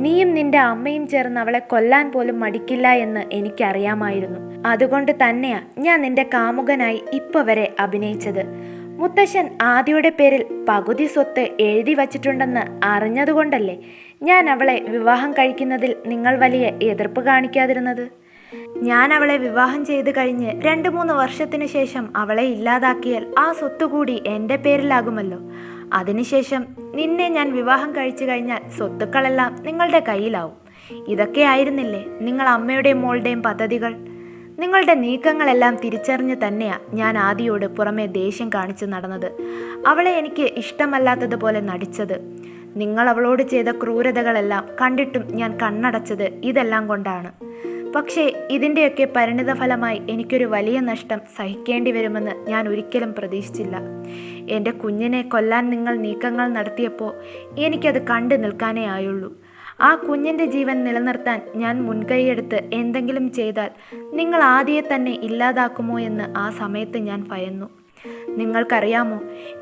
നീയും നിന്റെ അമ്മയും ചേർന്ന് അവളെ കൊല്ലാൻ പോലും മടിക്കില്ല എന്ന് എനിക്കറിയാമായിരുന്നു. അതുകൊണ്ട് തന്നെയാ ഞാൻ നിന്റെ കാമുകനായി ഇപ്പോൾ വരെ അഭിനയിച്ചത്. മുത്തശ്ശൻ ആദിയുടെ പേരിൽ പകുതി സ്വത്ത് എഴുതി വച്ചിട്ടുണ്ടെന്ന് അറിഞ്ഞതുകൊണ്ടല്ലേ ഞാൻ അവളെ വിവാഹം കഴിക്കുന്നതിൽ നിങ്ങൾ വലിയ എതിർപ്പ് കാണിക്കാതിരുന്നത്. ഞാൻ അവളെ വിവാഹം ചെയ്ത് കഴിഞ്ഞ് 2-3 വർഷത്തിനു ശേഷം അവളെ ഇല്ലാതാക്കിയാൽ ആ സ്വത്ത് കൂടി എൻ്റെ പേരിലാകുമല്ലോ. അതിനുശേഷം നിന്നെ ഞാൻ വിവാഹം കഴിച്ചു കഴിഞ്ഞാൽ സ്വത്തുക്കളെല്ലാം നിങ്ങളുടെ കയ്യിലാവും. ഇതൊക്കെ ആയിരുന്നില്ലേ നിങ്ങൾ അമ്മയുടെയും മോളുടെയും പദ്ധതികൾ? നിങ്ങളുടെ നീക്കങ്ങളെല്ലാം തിരിച്ചറിഞ്ഞ് തന്നെയാണ് ഞാൻ ആദിയോട് പുറമെ ദേഷ്യം കാണിച്ച് നടന്നത്. അവളെ എനിക്ക് ഇഷ്ടമല്ലാത്തതുപോലെ നടിച്ചത്. നിങ്ങൾ അവളോട് ചെയ്ത ക്രൂരതകളെല്ലാം കണ്ടിട്ടും ഞാൻ കണ്ണടച്ചത് ഇതെല്ലാം കൊണ്ടാണ്. പക്ഷേ ഇതിൻ്റെയൊക്കെ പരിണിതഫലമായി എനിക്കൊരു വലിയ നഷ്ടം സഹിക്കേണ്ടി വരുമെന്ന് ഞാൻ ഒരിക്കലും പ്രതീക്ഷിച്ചില്ല. എൻ്റെ കുഞ്ഞിനെ കൊല്ലാൻ നിങ്ങൾ നീക്കങ്ങൾ നടത്തിയപ്പോൾ എനിക്കത് കണ്ടു നിൽക്കാനേ ആയുള്ളൂ. ആ കുഞ്ഞിൻ്റെ ജീവൻ നിലനിർത്താൻ ഞാൻ മുൻകൈയെടുത്ത് എന്തെങ്കിലും ചെയ്താൽ നിങ്ങൾ ആദ്യം തന്നെ ഇല്ലാതാക്കുമോ എന്ന് ആ സമയത്ത് ഞാൻ ഭയന്നു. നിങ്ങൾക്കറിയാമോ,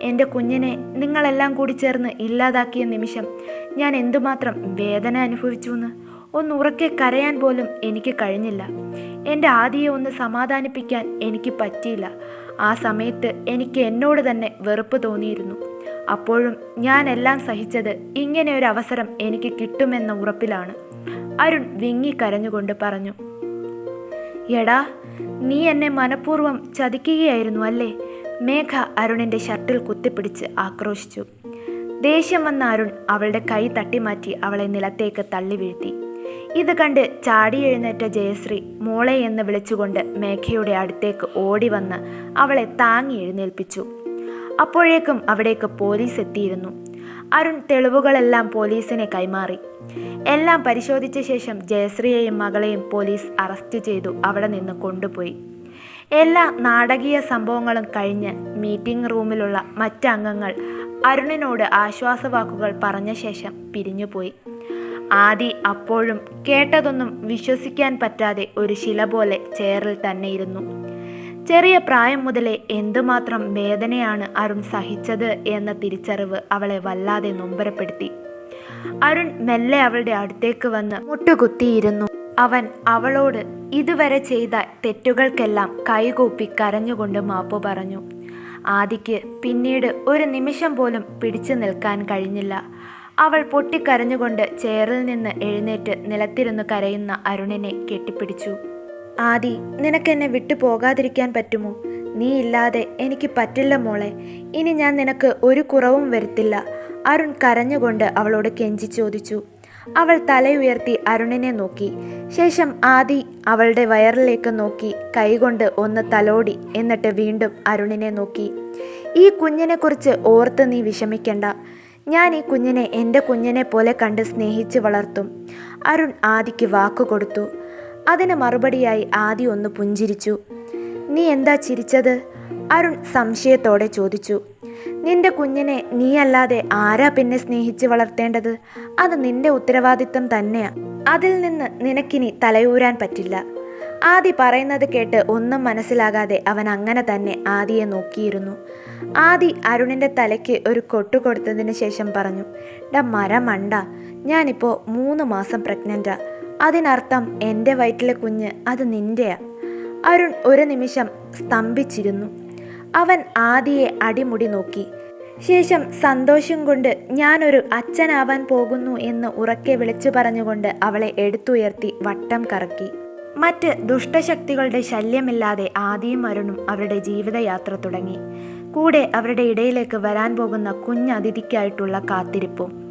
എൻ്റെ കുഞ്ഞിനെ നിങ്ങളെല്ലാം കൂടി ചേർന്ന് ഇല്ലാതാക്കിയ നിമിഷം ഞാൻ എന്തുമാത്രം വേദന അനുഭവിച്ചു എന്ന്? ഒന്ന് ഉറക്കെ കരയാൻ പോലും എനിക്ക് കഴിഞ്ഞില്ല. എൻ്റെ ആദിയെ ഒന്ന് സമാധാനിപ്പിക്കാൻ എനിക്ക് പറ്റിയില്ല. ആ സമയത്ത് എനിക്ക് എന്നോട് തന്നെ വെറുപ്പ് തോന്നിയിരുന്നു. അപ്പോഴും ഞാൻ എല്ലാം സഹിച്ചത് ഇങ്ങനെ ഒരു അവസരം എനിക്ക് കിട്ടുമെന്ന ഉറപ്പിലാണ്. അരുൺ വിങ്ങിക്കരഞ്ഞുകൊണ്ട് പറഞ്ഞു. എടാ, നീ എന്നെ മനഃപൂർവ്വം ചതിക്കുകയായിരുന്നു അല്ലേ? മേഘ അരുണിൻ്റെ ഷർട്ടിൽ കുത്തിപ്പിടിച്ച് ആക്രോശിച്ചു. ദേഷ്യം വന്ന അരുൺ അവളുടെ കൈ തട്ടിമാറ്റി അവളെ നിലത്തേക്ക് തള്ളി വീഴ്ത്തി. ഇത് കണ്ട് ചാടി എഴുന്നേറ്റ ജയശ്രീ മോളെ എന്ന് വിളിച്ചുകൊണ്ട് മേഘയുടെ അടുത്തേക്ക് ഓടി വന്ന് അവളെ താങ്ങി എഴുന്നേൽപ്പിച്ചു. അപ്പോഴേക്കും അവിടേക്ക് പോലീസ് എത്തിയിരുന്നു. അരുൺ തെളിവുകളെല്ലാം പോലീസിനെ കൈമാറി. എല്ലാം പരിശോധിച്ച ശേഷം ജയശ്രീയെയും മകളെയും പോലീസ് അറസ്റ്റ് ചെയ്തു അവിടെ നിന്ന് കൊണ്ടുപോയി. എല്ലാ നാടകീയ സംഭവങ്ങളും കഴിഞ്ഞ് മീറ്റിംഗ് റൂമിലുള്ള മറ്റംഗങ്ങൾ അരുണിനോട് ആശ്വാസവാക്കുകൾ പറഞ്ഞ ശേഷം പിരിഞ്ഞുപോയി. ആദി അപ്പോഴും കേട്ടതൊന്നും വിശ്വസിക്കാൻ പറ്റാതെ ഒരു ശില പോലെ ചെയറിൽ തന്നെ ഇരുന്നു. ചെറിയ പ്രായം മുതലേ എന്തുമാത്രം വേദനയാണ് അരുൺ സഹിച്ചത് എന്ന തിരിച്ചറിവ് അവളെ വല്ലാതെ നൊമ്പരപ്പെടുത്തി. അരുൺ മെല്ലെ അവളുടെ അടുത്തേക്ക് വന്ന് മുട്ടുകുത്തിയിരുന്നു. അവൻ അവളോട് ഇതുവരെ ചെയ്ത തെറ്റുകൾക്കെല്ലാം കൈകൂപ്പി കരഞ്ഞുകൊണ്ട് മാപ്പ് പറഞ്ഞു. ആദിക്ക് പിന്നീട് ഒരു നിമിഷം പോലും പിടിച്ചു നിൽക്കാൻ കഴിഞ്ഞില്ല. അവൾ പൊട്ടിക്കരഞ്ഞുകൊണ്ട് ചെയറിൽ നിന്ന് എഴുന്നേറ്റ് നിലത്തിരുന്ന് കരയുന്ന അരുണിനെ കെട്ടിപ്പിടിച്ചു. ആദി, നിനക്കെന്നെ വിട്ടു പോകാതിരിക്കാൻ പറ്റുമോ? നീ ഇല്ലാതെ എനിക്ക് പറ്റില്ല മോളെ. ഇനി ഞാൻ നിനക്ക് ഒരു കുറവും വരുത്തില്ല. അരുൺ കരഞ്ഞുകൊണ്ട് അവളോട് കെഞ്ചി ചോദിച്ചു. അവൾ തലയുയർത്തി അരുണിനെ നോക്കി. ശേഷം ആദി അവളുടെ വയറിലേക്ക് നോക്കി കൈകൊണ്ട് ഒന്ന് തലോടി. എന്നിട്ട് വീണ്ടും അരുണിനെ നോക്കി. ഈ കുഞ്ഞിനെക്കുറിച്ച് ഓർത്ത് നീ വിഷമിക്കണ്ട. ഞാൻ ഈ കുഞ്ഞിനെ എൻ്റെ കുഞ്ഞിനെ പോലെ കണ്ട് സ്നേഹിച്ച് വളർത്തും. അരുൺ ആദിക്ക് വാക്കു കൊടുത്തു. അതിന് മറുപടിയായി ആദി ഒന്ന് പുഞ്ചിരിച്ചു. നീ എന്താ ചിരിച്ചത്? അരുൺ സംശയത്തോടെ ചോദിച്ചു. നിന്റെ കുഞ്ഞിനെ നീയല്ലാതെ ആരാ പിന്നെ സ്നേഹിച്ച് വളർത്തേണ്ടത്? അത് നിന്റെ ഉത്തരവാദിത്തം തന്നെയാ. അതിൽ നിന്ന് നിനക്കിനി തലയൂരാൻ പറ്റില്ല. ആദി പറയുന്നത് കേട്ട് ഒന്നും മനസ്സിലാകാതെ അവൻ അങ്ങനെ തന്നെ ആദിയെ നോക്കിയിരുന്നു. ആദി അരുണിൻ്റെ തലയ്ക്ക് ഒരു കൊട്ടു കൊടുത്തതിന് ശേഷം പറഞ്ഞു. ഡാ മരമണ്ട, ഞാനിപ്പോൾ 3 മാസം പ്രഗ്നൻ്റാ. അതിനർത്ഥം എൻ്റെ വയറ്റിലെ കുഞ്ഞ് അത് നിൻ്റെയാ. അരുൺ ഒരു നിമിഷം സ്തംഭിച്ചിരുന്നു. അവൻ ആദിയെ അടിമുടി നോക്കി. ശേഷം സന്തോഷം കൊണ്ട് ഞാനൊരു അച്ഛനാവാൻ പോകുന്നു എന്ന് ഉറക്കെ വിളിച്ചു പറഞ്ഞുകൊണ്ട് അവളെ എടുത്തുയർത്തി വട്ടം കറക്കി. മറ്റ് ദുഷ്ടശക്തികളുടെ ശല്യമില്ലാതെ ആദിയും അരുണും അവരുടെ ജീവിതയാത്ര തുടങ്ങി. കൂടെ അവരുടെ ഇടയിലേക്ക് വരാൻ പോകുന്ന കുഞ്ഞതിഥിക്കായിട്ടുള്ള കാത്തിരിപ്പും.